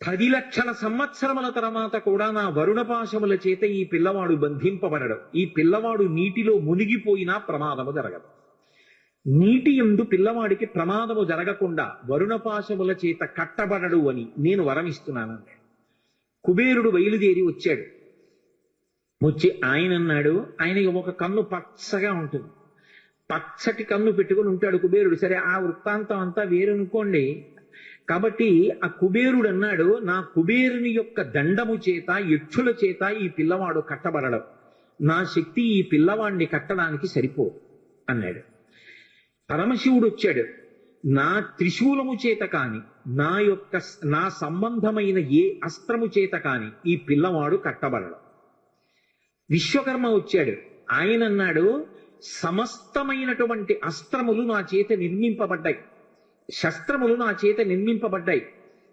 10 లక్షల సంవత్సరముల తర్వాత కూడా నా వరుణపాశముల చేత ఈ పిల్లవాడు బంధింపబడడు. ఈ పిల్లవాడు నీటిలో మునిగిపోయినా ప్రమాదము జరగదు. నీటి యందు పిల్లవాడికి ప్రమాదము జరగకుండా వరుణపాశముల చేత కట్టబడడు అని నేను వరమిస్తున్నానండి. కుబేరుడు బయలుదేరి వచ్చాడు. వచ్చి ఆయన అన్నాడు, ఆయనకి ఒక కన్ను పచ్చగా ఉంటుంది, పచ్చటి కన్ను పెట్టుకుని ఉంటాడు కుబేరుడు. సరే, ఆ వృత్తాంతం అంతా వేరనుకోండి. కాబట్టి ఆ కుబేరుడు అన్నాడు, నా కుబేరుని యొక్క దండము చేత యక్షుల చేత ఈ పిల్లవాడు కట్టబడడం, నా శక్తి ఈ పిల్లవాడిని కట్టడానికి సరిపోదు అన్నాడు. పరమశివుడు వచ్చాడు, నా త్రిశూలము చేత కాని నా సంబంధమైన ఏ అస్త్రము చేత కాని ఈ పిల్లవాడు కట్టబడడం. విశ్వకర్మ వచ్చాడు. ఆయన అన్నాడు, సమస్తమైనటువంటి అస్త్రములు నా చేత నిర్మింపబడ్డాయి, శస్త్రములు నా చేత నిర్మింపబడ్డాయి.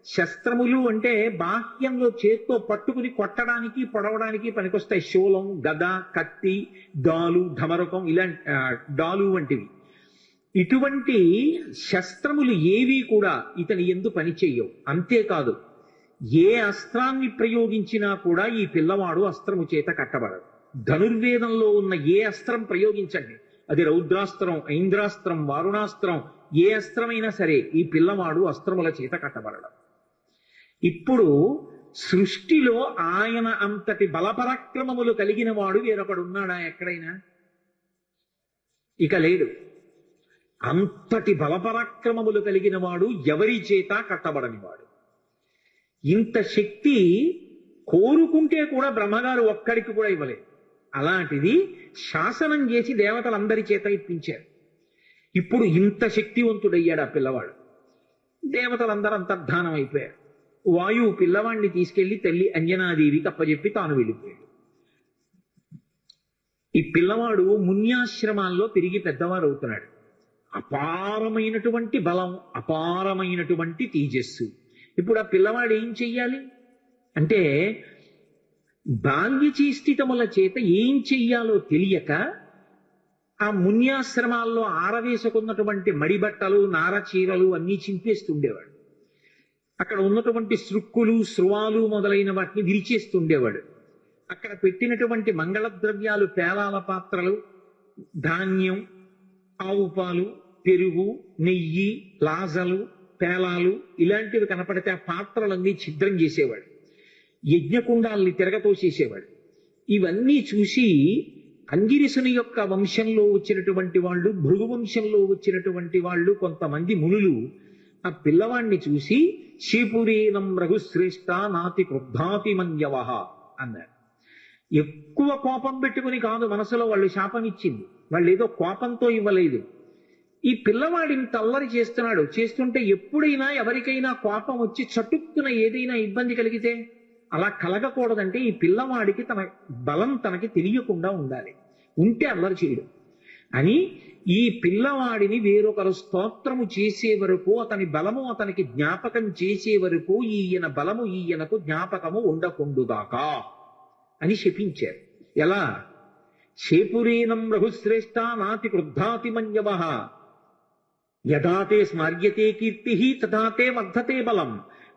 శస్త్రములు అంటే బాహ్యంలో చేత్తో పట్టుకుని కొట్టడానికి పొడవడానికి పనికొస్తాయి. శూలం, గద, కత్తి, డాలు, ఢమరకం, ఇలాంటి డాలు వంటివి. ఇటువంటి శస్త్రములు ఏవి కూడా ఇతని యందు పనిచేయవు. అంతేకాదు, ఏ అస్త్రాన్ని ప్రయోగించినా కూడా ఈ పిల్లవాడు అస్త్రము చేత కట్టబడడు. ధనుర్వేదంలో ఉన్న ఏ అస్త్రం ప్రయోగించండి, అది రౌద్రాస్త్రం, ఐంద్రాస్త్రం, వారుణాస్త్రం, ఏ అస్త్రమైనా సరే ఈ పిల్లవాడు అస్త్రముల చేత కట్టబడడం. ఇప్పుడు సృష్టిలో ఆయన అంతటి బలపరాక్రమములు కలిగిన వాడు వేరొకడున్నాడా ఎక్కడైనా? ఇక లేడు. అంతటి బలపరాక్రమములు కలిగిన వాడు ఎవరి చేత కట్టబడని వాడు. ఇంత శక్తి కోరుకుంటే కూడా బ్రహ్మగారు ఒక్కడికి కూడా ఇవ్వలేదు. అలాంటిది శాసనం చేసి దేవతలందరి చేత ఇప్పించారు. ఇప్పుడు ఇంత శక్తివంతుడయ్యాడు ఆ పిల్లవాడు. దేవతలందరూ అంతర్ధానం అయిపోయారు. వాయువు పిల్లవాడిని తీసుకెళ్లి తల్లి అంజనాదేవికి అప్పచెప్పి తాను వెళ్ళిపోయాడు. ఈ పిల్లవాడు మున్యాశ్రమాల్లో పెరిగి పెద్దవాడు అవుతున్నాడు. అపారమైనటువంటి బలం, అపారమైనటువంటి తేజస్సు. ఇప్పుడు ఆ పిల్లవాడు ఏం చెయ్యాలి అంటే, బాల్యచీస్థితముల చేత ఏం చెయ్యాలో తెలియక ఆ మున్యాశ్రమాల్లో ఆరవేసుకున్నటువంటి మడిబట్టలు, నారచీరలు అన్నీ చింపేస్తుండేవాడు. అక్కడ ఉన్నటువంటి సృక్కులు, స్రువాలు మొదలైన వాటిని విరిచేస్తుండేవాడు. అక్కడ పెట్టినటువంటి మంగళ ద్రవ్యాలు, పేలాల పాత్రలు, ధాన్యం, ఆవు పాలు, పెరుగు, నెయ్యి, లాజలు, పేలాలు ఇలాంటివి కనపడితే ఆ పాత్రలన్నీ ఛిద్రం చేసేవాడు. యజ్ఞకుండాల్ని తిరగతోసేసేవాడు. ఇవన్నీ చూసి అంగిరసుని యొక్క వంశంలో వచ్చినటువంటి వాళ్ళు, భృగు వంశంలో వచ్చినటువంటి వాళ్ళు, కొంతమంది మునులు ఆ పిల్లవాణ్ణి చూసి శీపురీనం రఘుశ్రేష్ఠ నాతి క్రుద్ధాతి మన్యవహ అన్నారు. ఎక్కువ కోపం పెట్టుకుని కాదు మనసులో వాళ్ళు శాపం ఇచ్చింది, వాళ్ళు ఏదో కోపంతో ఇవ్వలేదు. ఈ పిల్లవాడిని తల్లరి చేస్తున్నాడు. చేస్తుంటే ఎప్పుడైనా ఎవరికైనా కోపం వచ్చి చటుక్కున ఏదైనా ఇబ్బంది కలిగితే అలా కలగకూడదంటే ఈ పిల్లవాడికి తన బలం తనకి తెలియకుండా ఉండాలి. ఉంటే అల్లరి చేయడు అని ఈ పిల్లవాడిని వేరొకరు స్తోత్రము చేసే వరకు, అతని బలము అతనికి జ్ఞాపకం చేసే వరకు ఈయన బలము ఈయనకు జ్ఞాపకము ఉండకుండుగాక అని శపించారు. ఎలా? శేపురీనం రఘుశ్రేష్ఠ నాతి క్రుద్ధాతి మన్యవః యథాతే స్మర్యతే కీర్తి తథాతే వర్ధతే బలం.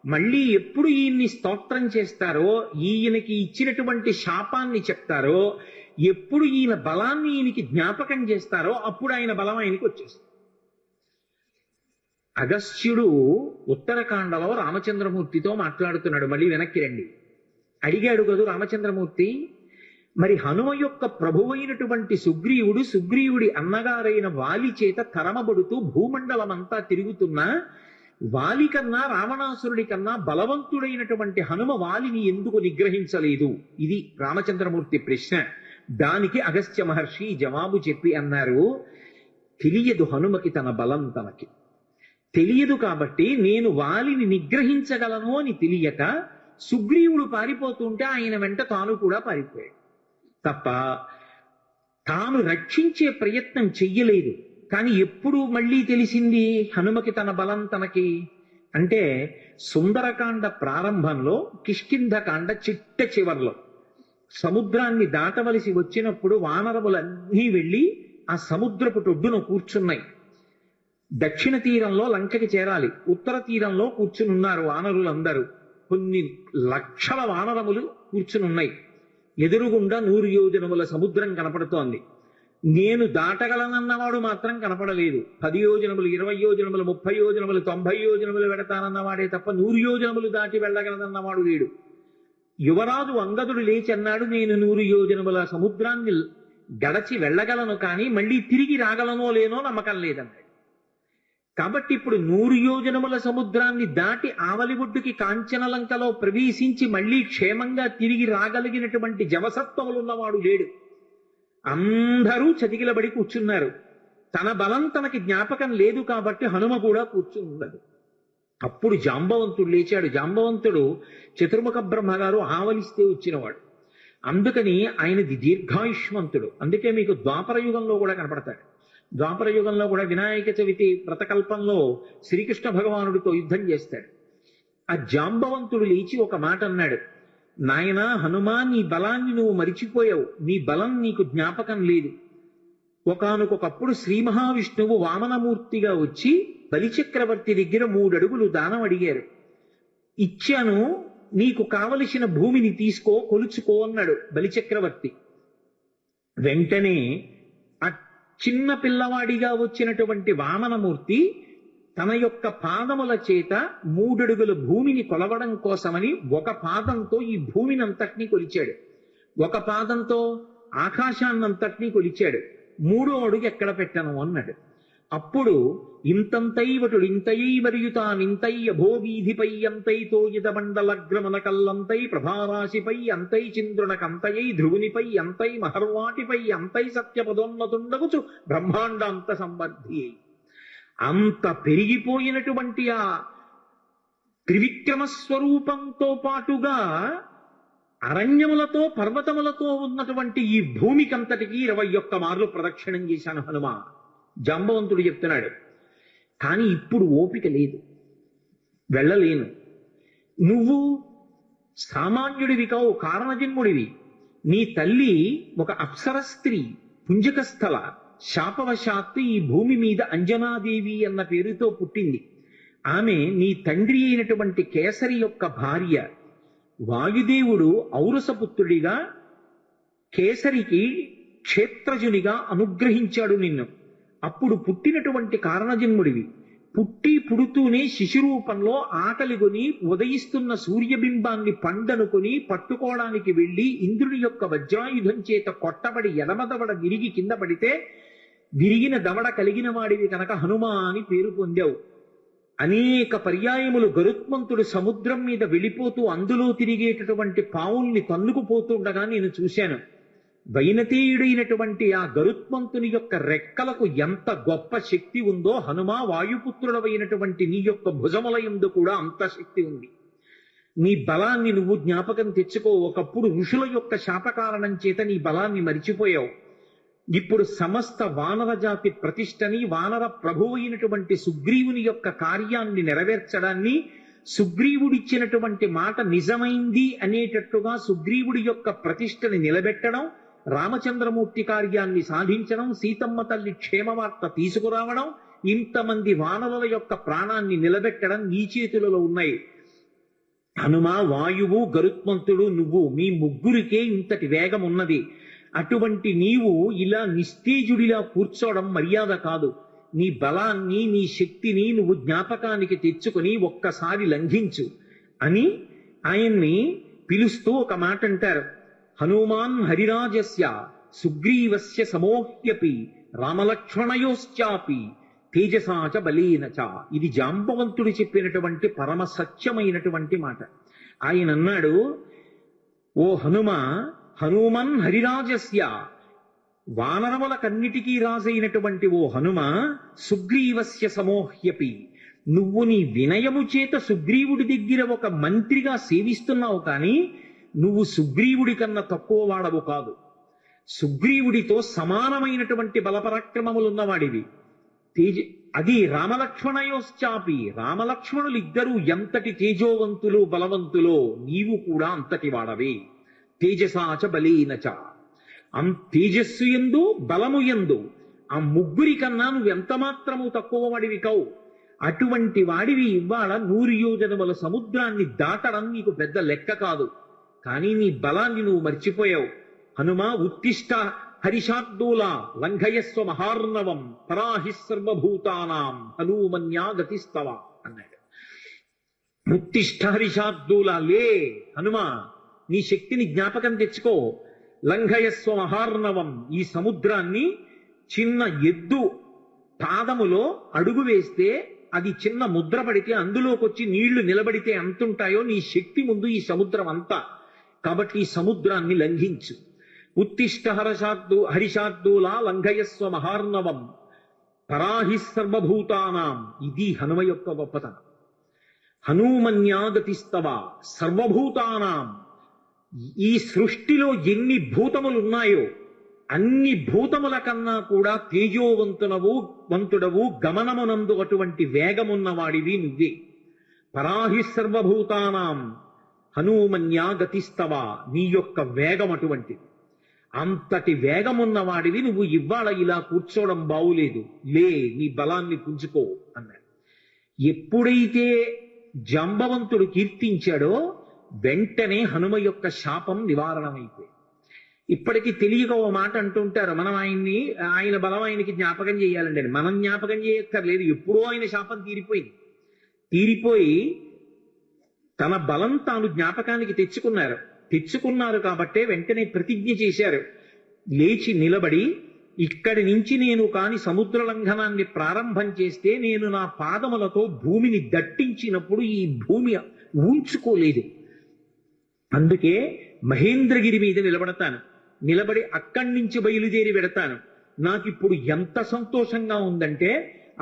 మళ్ళీ ఎప్పుడు ఈయన్ని స్తోత్రం చేస్తారో, ఈయనకి ఇచ్చినటువంటి శాపాన్ని చెప్తారో, ఎప్పుడు ఈయన బలాన్ని ఈయనకి జ్ఞాపకం చేస్తారో అప్పుడు ఆయన బలం ఆయనకి వచ్చేస్తుంది. అగస్త్యుడు ఉత్తరకాండలో రామచంద్రమూర్తితో మాట్లాడుతున్నాడు. మళ్ళీ వెనక్కి రండి. అడిగాడు కదూ రామచంద్రమూర్తి, మరి హనుమ యొక్క ప్రభువైనటువంటి సుగ్రీవుడి అన్నగారైన వాలి చేత తరమబడుతూ భూమండలమంతా తిరుగుతున్నా వాలి కన్నా రావణాసురుడి కన్నా బలవంతుడైనటువంటి హనుమ వాలిని ఎందుకు నిగ్రహించలేదు? ఇది రామచంద్రమూర్తి ప్రశ్న. దానికి అగస్త్య మహర్షి జవాబు చెప్పి అన్నారు, తెలియదు హనుమకి తన బలం తనకి తెలియదు కాబట్టి నేను వాలిని నిగ్రహించగలను అని తెలియక సుగ్రీవుడు పారిపోతుంటే ఆయన వెంట తాను కూడా పారిపోయాడు తప్ప తాను రక్షించే ప్రయత్నం చెయ్యలేదు. కానీ ఎప్పుడు మళ్ళీ తెలిసింది హనుమకి తన బలం తనకి అంటే సుందరకాండ ప్రారంభంలో, కిష్కింధకాండ చిట్ట చివర్లో సముద్రాన్ని దాటవలసి వచ్చినప్పుడు వానరములన్నీ వెళ్ళి ఆ సముద్రపు ఒడ్డున కూర్చున్నాయి. దక్షిణ తీరంలో లంకకి చేరాలి, ఉత్తర తీరంలో కూర్చుని ఉన్నారు వానరులందరూ. కొన్ని లక్షల వానరములు కూర్చునున్నాయి. ఎదురుగుండా 100 యోజనముల సముద్రం కనపడుతోంది. నేను దాటగలనన్నవాడు మాత్రం కనపడలేదు. 10 యోజనములు, 20 యోజనములు, 30 యోజనములు, 90 యోజనములు వెడతానన్నవాడే తప్ప 100 యోజనములు దాటి వెళ్ళగలనన్నవాడు లేడు. యువరాజు అంగదుడు లేచి అన్నాడు, నేను 100 యోజనముల సముద్రాన్ని గడచి వెళ్ళగలను, కానీ మళ్ళీ తిరిగి రాగలనో లేనో నమ్మకం లేదన్నాడు. కాబట్టి ఇప్పుడు 100 యోజనముల సముద్రాన్ని దాటి ఆవలి ఒడ్డుకి కాంచనలంకలో ప్రవేశించి మళ్ళీ క్షేమంగా తిరిగి రాగలిగినటువంటి జవసత్వములున్నవాడు లేడు. అందరూ చతికిలబడి కూర్చున్నారు. తన బలం తనకి జ్ఞాపకం లేదు కాబట్టి హనుమ కూడా కూర్చున్నది. అప్పుడు జాంబవంతుడు లేచాడు. జాంబవంతుడు చతుర్ముఖ బ్రహ్మగారు ఆవలిస్తే వచ్చినవాడు. అందుకని ఆయనది దీర్ఘాయుష్మంతుడు. అందుకే మీకు ద్వాపర యుగంలో కూడా కనపడతాడు. ద్వాపర యుగంలో కూడా వినాయక చవితి వ్రతకల్పంలో శ్రీకృష్ణ భగవానుడితో యుద్ధం చేస్తాడు. ఆ జాంబవంతుడు లేచి ఒక మాట అన్నాడు, నాయనా హనుమా, నీ బలాన్ని నువ్వు మరిచిపోయావు, నీ బలం నీకు జ్ఞాపకం లేదు. ఒకానొకప్పుడు శ్రీ మహావిష్ణువు వామనమూర్తిగా వచ్చి బలిచక్రవర్తి దగ్గర 3 అడుగులు దానం అడిగారు. ఇచ్చాను, నీకు కావలసిన భూమిని తీసుకో, కొలుచుకో అన్నాడు బలిచక్రవర్తి. వెంటనే ఆ చిన్న పిల్లవాడిగా వచ్చినటువంటి వామనమూర్తి తన యొక్క పాదముల చేత 3 అడుగుల భూమిని కొలవడం కోసమని ఒక పాదంతో ఈ భూమిని అంతటినీ కొలిచాడు, ఒక పాదంతో ఆకాశాన్నంతటినీ కొలిచాడు. 3వ అడుగు ఎక్కడ పెట్టను అన్నాడు. అప్పుడు ఇంతంతైవటుడు ఇంతయైవరియుతానింతై అభోవీధిపై అంతైతో ఇదమండలగ్రమణ కల్లంతై ప్రభారాశిపై అంతై చింద్రునకంతయై ధ్రువునిపై అంతై మహర్వాటిపై అంతై సత్యపదోన్నతుండగుచు బ్రహ్మాండాంత సంవర్ధి. అంత పెరిగిపోయినటువంటి ఆ త్రివిక్రమ స్వరూపంతో పాటుగా అరణ్యములతో పర్వతములతో ఉన్నటువంటి ఈ భూమికంతటికి 21 మార్లు ప్రదక్షిణం చేశాను హనుమ. జాంబవంతుడు చెప్తున్నాడు. కానీ ఇప్పుడు ఓపిక లేదు, వెళ్ళలేను. నువ్వు సామాన్యుడివి కావు, కారణజన్ముడివి. నీ తల్లి ఒక అప్సర స్త్రీ, పుంజక స్థల, శాపవశాత్తు ఈ భూమి మీద అంజనాదేవి అన్న పేరుతో పుట్టింది. ఆమె నీ తండ్రి అయినటువంటి కేసరి యొక్క భార్య. వాయుదేవుడు ఔరసపుత్రుడిగా కేసరికి క్షేత్రజునిగా అనుగ్రహించాడు నిన్ను. అప్పుడు పుట్టినటువంటి కారణజన్ముడివి. పుడుతూనే శిశురూపంలో ఆకలిగొని ఉదయిస్తున్న సూర్యబింబాన్ని పండనుకొని పట్టుకోవడానికి వెళ్లి ఇంద్రుడి యొక్క వజ్రాయుధం చేత కొట్టబడి ఎడమదవడ విరిగి కింద పడితే విరిగిన దవడ కలిగిన వాడివి కనుక హనుమా అని పేరు పొందావు. అనేక పర్యాయములు గరుత్మంతుడు సముద్రం మీద వెళ్ళిపోతూ అందులో తిరిగేటటువంటి పావుల్ని తన్నుకుపోతుండగా నేను చూశాను. వైనతేయుడైనటువంటి ఆ గరుత్మంతుని యొక్క రెక్కలకు ఎంత గొప్ప శక్తి ఉందో హనుమా వాయుపుత్రుడవైనటువంటి నీ యొక్క భుజములయందు కూడా అంత శక్తి ఉంది. నీ బలాన్ని నువ్వు జ్ఞాపకం తెచ్చుకో. ఒకప్పుడు ఋషుల యొక్క శాపకారణం చేత నీ బలాన్ని మరిచిపోయావు. ఇప్పుడు సమస్త వానర జాతి ప్రతిష్టని, వానర ప్రభువైనటువంటి సుగ్రీవుని యొక్క కార్యాన్ని నెరవేర్చడాన్ని, సుగ్రీవుడిచ్చినటువంటి మాట నిజమైంది అనేటట్టుగా సుగ్రీవుడి యొక్క ప్రతిష్టని నిలబెట్టడం, రామచంద్రమూర్తి కార్యాన్ని సాధించడం, సీతమ్మ తల్లి క్షేమవార్త తీసుకురావడం, ఇంతమంది వానరుల యొక్క ప్రాణాన్ని నిలబెట్టడం నీ చేతులలో ఉన్నాయి. హనుమ, వాయువు, గరుత్మంతుడు, నువ్వు, మీ ముగ్గురికే ఇంతటి వేగం ఉన్నది. అటువంటి నీవు ఇలా నిస్తేజుడిలా కూర్చోవడం మర్యాద కాదు. నీ బలాన్ని నీ శక్తిని నువ్వు జ్ఞాపకానికి తెచ్చుకొని ఒక్కసారి లంఘించు అని ఆయన్ని పిలుస్తూ ఒక మాట అంటారు. హనుమాన్ హరిరాజస్య సుగ్రీవస్య సమోహ్యపి రామలక్ష్మణయోశ్చాపి తేజసాచ బలేనచ. ఇది జాంబవంతుడు చెప్పినటువంటి పరమ సత్యమైనటువంటి మాట. ఆయన అన్నాడు, ఓ హనుమ, హనుమన్ హరిరాజస్య, వానరములకన్నిటికీ రాజైనటువంటి ఓ హనుమ, సుగ్రీవస్య సమోహ్యపి, నువ్వు నీ వినయము చేత సుగ్రీవుడి దగ్గర ఒక మంత్రిగా సేవిస్తున్నావు, కానీ నువ్వు సుగ్రీవుడి కన్నా తక్కువ వాడవు కాదు. సుగ్రీవుడితో సమానమైనటువంటి బలపరాక్రమములున్నవాడివి. అది రామలక్ష్మణయోశ్చాపి, రామలక్ష్మణులు ఇద్దరూ ఎంతటి తేజోవంతులు బలవంతులో నీవు కూడా అంతటి వాడవే. తేజసాచ బలేనచ, తేజస్సు యందు బలము యందు ఆ ముగ్గురి కన్నా నువ్వెంత మాత్రము తక్కువ వాడివి కావు. అటువంటి వాడివి ఇవాళ 100 యోజనముల సముద్రాన్ని దాటడం నీకు పెద్ద లెక్క కాదు. కానీ నీ బలాన్ని నువ్వు మర్చిపోయావు. హనుమా ఉత్తిష్ట హరిషార్దూలా లంఘయస్వ మహార్ణవం పరాహి సర్వభూతానాం హనుమన్యా గతిస్తవ అన్నాడు. ఉత్తిష్ట హరిషార్దూలా, లే హనుమా, నీ శక్తిని జ్ఞాపకం తెచ్చుకో. లంఘయస్వ మహార్ణవం, ఈ సముద్రాన్ని చిన్న ఎద్దు పాదములో అడుగు వేస్తే అది చిన్న ముద్ర పడితే అందులోకి వచ్చి నీళ్లు నిలబడితే ఎంతుంటాయో నీ శక్తి ముందు ఈ సముద్రం అంతా. కాబట్టి ఈ సముద్రాన్ని లంఘించు. ఉత్తిష్ట హరిషార్దూలా లంఘయస్వ మహార్ణవం పరాహి సర్వభూతానాం. ఇది హనుమ యొక్క గొప్పతనం. హనుమన్యాగతిస్తవ సర్వభూతానాం. ఈ సృష్టిలో ఎన్ని భూతములున్నాయో అన్ని భూతముల కన్నా కూడా తేజోవంతుడవు, గమనమునందు అటువంటి వేగమున్నవాడివి నువ్వే. పరాహి సర్వభూతానాం హనుమన్యా గతిస్తవ, నీ యొక్క వేగం అటువంటిది. అంతటి వేగమున్నవాడివి నువ్వు ఇవాళ ఇలా కూర్చోవడం బావులేదు, లే నీ బలాన్ని పుంజుకో అన్నాడు. ఎప్పుడైతే జాంబవంతుడు కీర్తించాడో వెంటనే హనుమ యొక్క శాపం నివారణమైపోయింది. ఇప్పటికీ తెలియక ఓ మాట అంటుంటారు, మనం ఆయన బలం ఆయనకి జ్ఞాపకం చేయాలండి అని. మనం జ్ఞాపకం చేయక్కర్లేదు, ఎప్పుడో ఆయన శాపం తీరిపోయి తన బలం తాను జ్ఞాపకానికి తెచ్చుకున్నారు కాబట్టే వెంటనే ప్రతిజ్ఞ చేశారు. లేచి నిలబడి, ఇక్కడి నుంచి నేను కాని సముద్ర లంఘనాన్ని ప్రారంభం చేస్తే నేను నా పాదములతో భూమిని దట్టించినప్పుడు ఈ భూమి ఊంచుకోలేదు. అందుకే మహేంద్రగిరి మీద నిలబడి అక్కడి నుంచి బయలుదేరి వెడతాను. నాకిప్పుడు ఎంత సంతోషంగా ఉందంటే,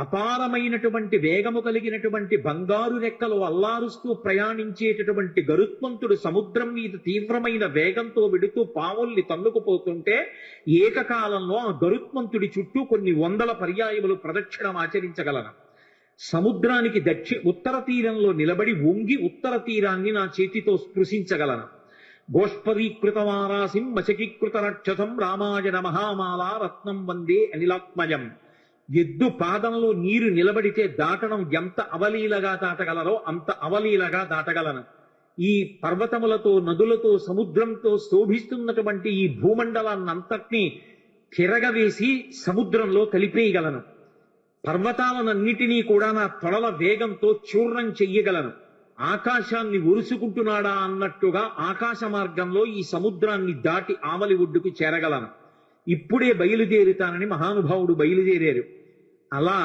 అపారమైనటువంటి వేగము కలిగినటువంటి బంగారు రెక్కలు అల్లారుస్తూ ప్రయాణించేటటువంటి గరుత్మంతుడు సముద్రం మీద తీవ్రమైన వేగంతో వెడుతూ పావుల్ని తన్నుకుపోతుంటే ఏకకాలంలో ఆ గరుత్మంతుడి చుట్టూ కొన్ని 100 పర్యాయములు ప్రదక్షిణం ఆచరించగలను. సముద్రానికి ఉత్తర తీరంలో నిలబడి వంగి ఉత్తర తీరాన్ని నా చేతితో స్పృశించగలను. గోష్పదీకృతమారాసిం మచకీకృత రక్షసం రామాయణ మహామాలా రత్నం వందే అనిలాత్మజం. ఎద్దు పాదంలో నీరు నిలబడితే దాటడం ఎంత అవలీలగా దాటగలరో అంత అవలీలగా దాటగలను. ఈ పర్వతములతో, నదులతో, సముద్రంతో శోభిస్తున్నటువంటి ఈ భూమండలాన్నంతటినీ తిరగవేసి సముద్రంలో కలిపేయగలను. పర్వతాలనన్నిటినీ కూడా నా తొడల వేగంతో చూర్ణం చెయ్యగలను. ఆకాశాన్ని ఒరుసుకుంటున్నాడా అన్నట్టుగా ఆకాశ మార్గంలో ఈ సముద్రాన్ని దాటి ఆవలి ఒడ్డుకు చేరగలను. ఇప్పుడే బయలుదేరుతానని మహానుభావుడు బయలుదేరారు. అలా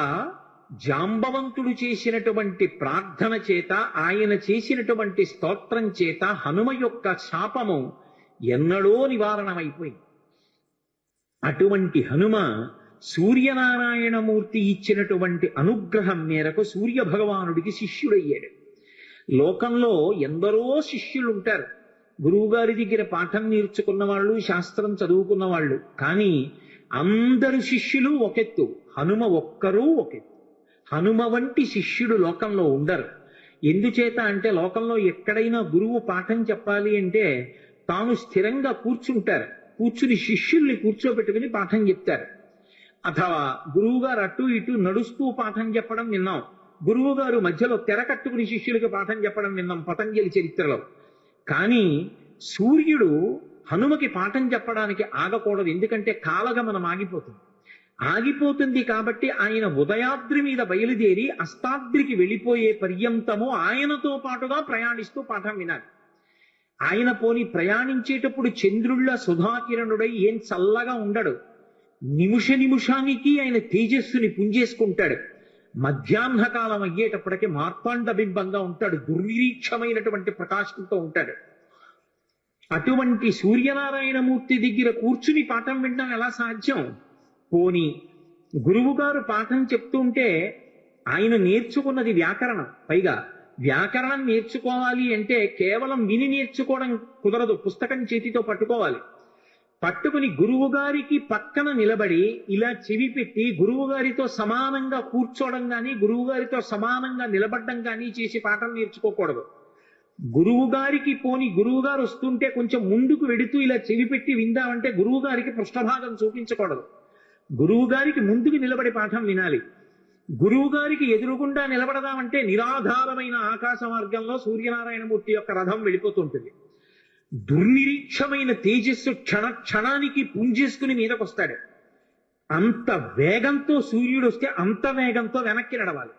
జాంబవంతుడు చేసినటువంటి ప్రార్థన చేత, ఆయన చేసినటువంటి స్తోత్రం చేత హనుమ యొక్క శాపము ఎన్నడో నివారణమైపోయింది. అటువంటి హనుమ సూర్యనారాయణమూర్తి ఇచ్చినటువంటి అనుగ్రహం మేరకు సూర్య భగవానుడికి శిష్యుడయ్యాడు. లోకంలో ఎందరో శిష్యులుంటారు. గురువుగారి దగ్గర పాఠం నేర్చుకున్న వాళ్ళు, శాస్త్రం చదువుకున్న వాళ్ళు. కానీ అందరు శిష్యులు ఒకెత్తు, హనుమ ఒక్కరూ ఒకెత్తు. హనుమ వంటి శిష్యుడు లోకంలో ఉండరు. ఎందుచేత అంటే లోకంలో ఎక్కడైనా గురువు పాఠం చెప్పాలి అంటే తాను స్థిరంగా కూర్చుని శిష్యుల్ని కూర్చోబెట్టుకుని పాఠం చెప్తారు. అథవా గురువుగారు అటు ఇటు నడుస్తూ పాఠం చెప్పడం విన్నాం. గురువుగారు మధ్యలో తెర కట్టుకుని శిష్యులకి పాఠం చెప్పడం విన్నాం పతంజలి చరిత్రలో. కానీ సూర్యుడు హనుమకి పాఠం చెప్పడానికి ఆగకూడదు, ఎందుకంటే కాలగమనం ఆగిపోతుంది కాబట్టి ఆయన ఉదయాద్రి మీద బయలుదేరి అస్తాద్రికి వెళ్ళిపోయే పర్యంతము ఆయనతో పాటుగా ప్రయాణిస్తూ పాఠం వినాలి. ఆయన పోని ప్రయాణించేటప్పుడు చంద్రుళ్ళ సుధాకిరణుడై ఏం చల్లగా ఉండడు, నిమిషానికి ఆయన తేజస్సుని పుంజేసుకుంటాడు. మధ్యాహ్న కాలం అయ్యేటప్పటికి మార్తాండ బింబంగా ఉంటాడు, దుర్నిరీక్షమైనటువంటి ప్రకాశంతో ఉంటాడు. అటువంటి సూర్యనారాయణమూర్తి దగ్గర కూర్చుని పాఠం వినడం ఎలా సాధ్యం? పోని గురువు గారు పాఠం చెప్తుంటే ఆయన నేర్చుకున్నది వ్యాకరణం, పైగా వ్యాకరణం నేర్చుకోవాలి అంటే కేవలం విని నేర్చుకోవడం కుదరదు, పుస్తకం చేతితో పట్టుకోవాలి. పట్టుకుని గురువు గారికి పక్కన నిలబడి ఇలా చెవి పెట్టి గురువు గారితో సమానంగా కూర్చోవడం కానీ గురువు గారితో సమానంగా నిలబడడం కానీ చేసి పాఠం నేర్చుకోకూడదు. గురువు గారికి పోని గురువు గారు వస్తుంటే కొంచెం ముందుకు వెడుతూ ఇలా చెవి పెట్టి విందామంటే గురువు గారికి పృష్ఠభాగం చూపించకూడదు. గురువు గారికి ముందుకు నిలబడి పాఠం వినాలి. గురువు గారికి ఎదురుగుండా నిలబడదామంటే నిరాధారమైన ఆకాశ మార్గంలో సూర్యనారాయణమూర్తి యొక్క రథం వెళ్ళిపోతుంటుంది. దుర్నిరీక్షమైన తేజస్సు క్షణానికి పుంజేసుకుని మీదకొస్తాడు. అంత వేగంతో సూర్యుడు వస్తే అంత వేగంతో వెనక్కి నడవాలి.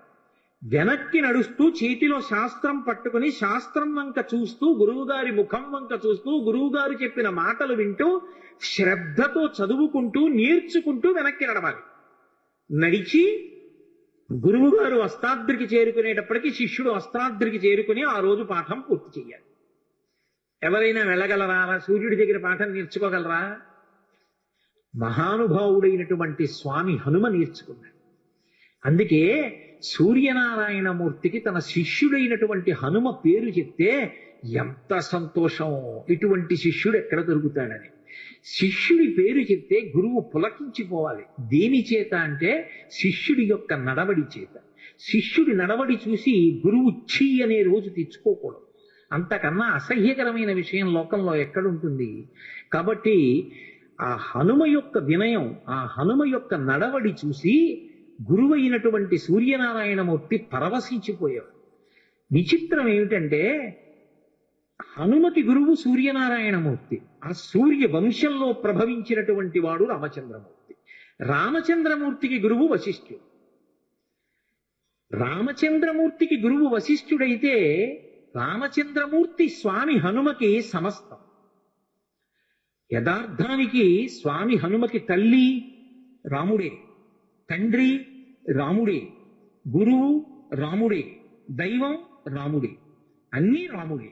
వెనక్కి నడుస్తూ చేతిలో శాస్త్రం పట్టుకుని శాస్త్రం వంక చూస్తూ గురువుగారి ముఖం వంక చూస్తూ గురువుగారు చెప్పిన మాటలు వింటూ శ్రద్ధతో చదువుకుంటూ నేర్చుకుంటూ వెనక్కి నడవాలి. నడిచి గురువుగారు అష్టాద్రికి చేరుకునేటప్పటికీ శిష్యుడు అష్టాద్రికి చేరుకుని ఆ రోజు పాఠం పూర్తి చెయ్యాలి. ఎవరైనా వెళ్ళగలరా? సూర్యుడి దగ్గర పాఠం నేర్చుకోగలరా? మహానుభావుడైనటువంటి స్వామి హనుమ నేర్చుకున్నాడు. అందుకే సూర్యనారాయణమూర్తికి తన శిష్యుడైనటువంటి హనుమ పేరు చెప్తే ఎంత సంతోషం, ఇటువంటి శిష్యుడు ఎక్కడ దొరుకుతాడని. శిష్యుడి పేరు చెప్తే గురువు పులకించిపోవాలి. దేని చేత అంటే శిష్యుడి యొక్క నడవడి చేత. శిష్యుడి నడవడి చూసి గురువు ఛీ అనే రోజు తెచ్చుకోకూడదు. అంతకన్నా అసహ్యకరమైన విషయం లోకంలో ఎక్కడుంటుంది? కాబట్టి ఆ హనుమ యొక్క వినయం, ఆ హనుమ యొక్క నడవడి చూసి గురువు అయినటువంటి సూర్యనారాయణమూర్తి పరవశించిపోయాడు. విచిత్రం ఏమిటంటే హనుమకి గురువు సూర్యనారాయణమూర్తి, ఆ సూర్య వంశంలో ప్రభవించినటువంటి వాడు రామచంద్రమూర్తి. రామచంద్రమూర్తికి గురువు వశిష్ఠుడు. రామచంద్రమూర్తికి గురువు వశిష్ఠుడైతే రామచంద్రమూర్తి స్వామి హనుమకి సమస్తం. యథార్థానికి స్వామి హనుమకి తల్లి రాముడే, తండ్రి రాముడే, గురువు రాముడే, దైవం రాముడే, అన్నీ రాముడే.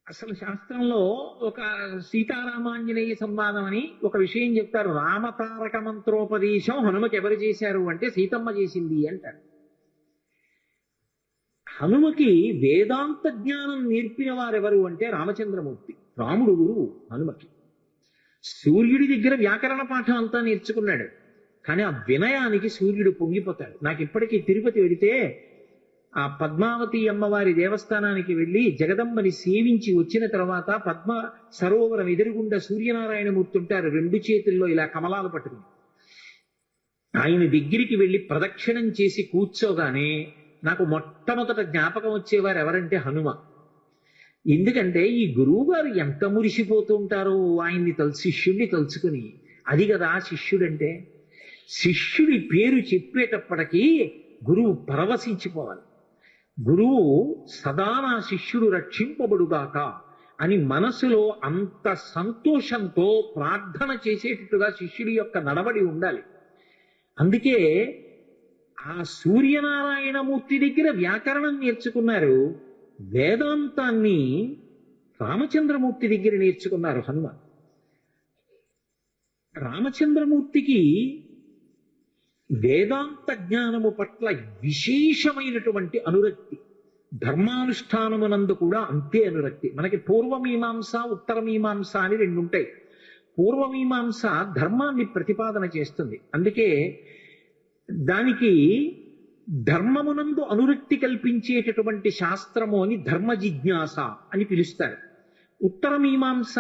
అసలు శాస్త్రంలో ఒక సీతారామాంజనేయ సంవాదం అని ఒక విషయం చెప్తారు. రామతారక మంత్రోపదేశం హనుమకి ఎవరు చేశారు అంటే సీతమ్మ చేసింది అంటారు. హనుమకి వేదాంత జ్ఞానం నేర్పిన వారెవరు అంటే రామచంద్రమూర్తి, రాముడు గురువు హనుమకి. సూర్యుడి దగ్గర వ్యాకరణ పాఠం అంతా నేర్చుకున్నాడు, కానీ ఆ వినయానికి సూర్యుడు పొంగిపోతాడు. నాకు ఇప్పటికీ తిరుపతి వెడితే ఆ పద్మావతి అమ్మవారి దేవస్థానానికి వెళ్ళి జగదంబని సేవించి వచ్చిన తర్వాత పద్మ సరోవరం ఎదురుగుండా సూర్యనారాయణమూర్తి ఉంటారు, రెండు చేతుల్లో ఇలా కమలాలు పట్టుకుని. ఆయన దగ్గరికి వెళ్ళి ప్రదక్షిణం చేసి కూర్చోగానే నాకు మొట్టమొదట జ్ఞాపకం వచ్చేవారు ఎవరంటే హనుమ. ఎందుకంటే ఈ గురువు గారు ఎంత మురిసిపోతూ ఉంటారో ఆయన్ని శిష్యుడిని తలుచుకుని. అది కదా శిష్యుడంటే. శిష్యుడి పేరు చెప్పేటప్పటికీ గురువు పరవశించిపోవాలి. గురువు సదా నా శిష్యుడు రక్షింపబడుగాక అని మనసులో అంత సంతోషంతో ప్రార్థన చేసేటట్టుగా శిష్యుడి యొక్క నడవడి ఉండాలి. అందుకే ఆ సూర్యనారాయణమూర్తి దగ్గర వ్యాకరణం నేర్చుకున్నారు, వేదాంతాన్ని రామచంద్రమూర్తి దగ్గర నేర్చుకున్నారు హనుమ. రామచంద్రమూర్తికి వేదాంత జ్ఞానము పట్ల విశేషమైనటువంటి అనురక్తి, ధర్మానుష్ఠానమునందు కూడా అంతే అనురక్తి. మనకి పూర్వమీమాంస ఉత్తరమీమాంస అని రెండు ఉంటాయి. పూర్వమీమాంస ధర్మాన్ని ప్రతిపాదన చేస్తుంది, అందుకే దానికి ధర్మమునందు అనురక్తి కల్పించేటటువంటి శాస్త్రము అని ధర్మ జిజ్ఞాస అని పిలుస్తారు. ఉత్తరమీమాంస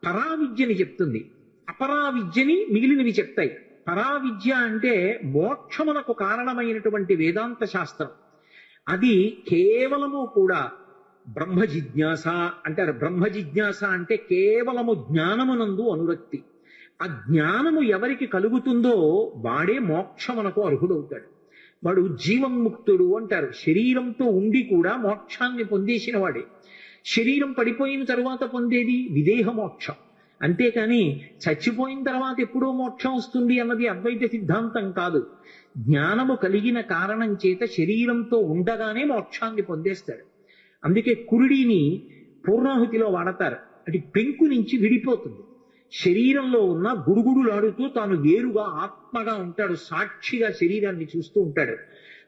పరావిద్యని చెప్తుంది, అపరావిద్యని మిగిలినవి చెప్తాయి. పరావిద్య అంటే మోక్షమునకు కారణమైనటువంటి వేదాంత శాస్త్రం. అది కేవలము కూడా బ్రహ్మ జిజ్ఞాస అంటారు. బ్రహ్మ జిజ్ఞాస అంటే కేవలము జ్ఞానమునందు అనురక్తి. ఆ జ్ఞానము ఎవరికి కలుగుతుందో వాడే మోక్షమునకు అర్హుడవుతాడు. వాడు జీవన్ముక్తుడు అంటారు. శరీరంతో ఉండి కూడా మోక్షాన్ని పొందేసిన వాడే. శరీరం పడిపోయిన తరువాత పొందేది విదేహ మోక్షం. అంతేకాని చచ్చిపోయిన తర్వాత ఎప్పుడో మోక్షం వస్తుంది అన్నది అద్వైత సిద్ధాంతం కాదు. జ్ఞానము కలిగిన కారణం చేత శరీరంతో ఉండగానే మోక్షాన్ని పొందేస్తాడు. అందుకే కురుడిని పూర్ణాహుతిలో వాడతారు. అది పెంకు నుంచి విడిపోతుంది. శరీరంలో ఉన్న గుడుగుడులాడుతూ తాను వేరుగా ఆత్మగా ఉంటాడు. సాక్షిగా శరీరాన్ని చూస్తూ ఉంటాడు.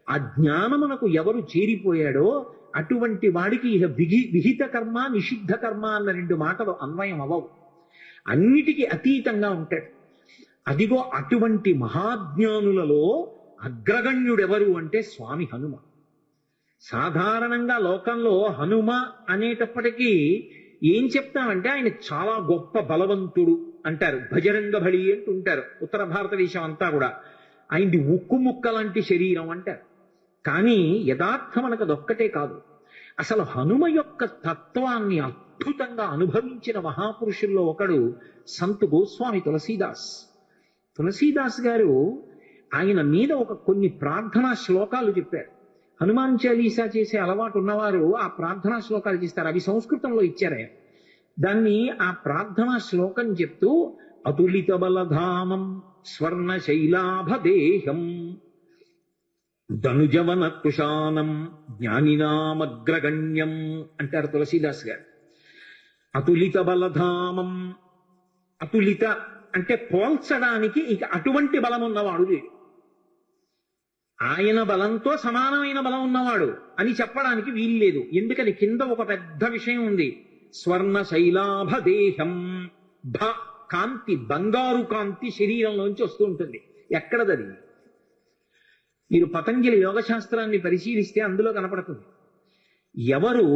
ఆ జ్ఞానమునకు ఎవరు చేరిపోయాడో అటువంటి వాడికి ఇక విహిత కర్మ నిషిద్ధ కర్మ అన్న 2 మాటలు అన్వయం అవ్వవు. అన్నిటికీ అతీతంగా ఉంటాడు. అదిగో అటువంటి మహాజ్ఞానులలో అగ్రగణ్యుడెవరు అంటే స్వామి హనుమ. సాధారణంగా లోకంలో హనుమ అనేటప్పటికీ ఏం చెప్తామంటే ఆయన చాలా గొప్ప బలవంతుడు అంటారు. భజరంగ బలి అంటుంటారు. ఉత్తర భారతదేశం అంతా కూడా ఆయనది ఉక్కు ముక్క లాంటి శరీరం అంటారు. కానీ యథార్థం మనకు అదొక్కటే కాదు. అసలు హనుమ యొక్క తత్వాన్ని అద్భుతంగా అనుభవించిన మహాపురుషుల్లో ఒకడు సంత్ గోస్వామి తులసీదాస్. తులసీదాస్ గారు ఆయన మీద కొన్ని ప్రార్థనా శ్లోకాలు చెప్పారు. హనుమాన్ చాలీసా చేసే అలవాటు ఉన్నవారు ఆ ప్రార్థనా శ్లోకాలు చేస్తారు. అవి సంస్కృతంలో ఇచ్చారు ఆయన. దాన్ని ఆ ప్రార్థనా శ్లోకం చెప్తూ అతులిత బలధామం స్వర్ణ శైలాభదేహం ధనుజవన కుశానం జ్ఞానినామగ్రగణ్యం అంటారు తులసీదాస్ గారు. అతులిత బలధామం, అతులిత అంటే పోల్చడానికి ఇక అటువంటి బలం ఉన్నవాడు లేడు. ఆయన బలంతో సమానమైన బలం ఉన్నవాడు అని చెప్పడానికి వీల్లేదు. ఎందుకని కింద ఒక పెద్ద విషయం ఉంది. స్వర్ణ శైలాభదేహం. భ కాంతి, బంగారు కాంతి శరీరంలోంచి వస్తూ ఉంటుంది. ఎక్కడదది? మీరు పతంజలి యోగశాస్త్రాన్ని పరిశీలిస్తే అందులో కనపడుతుంది. ఎవరు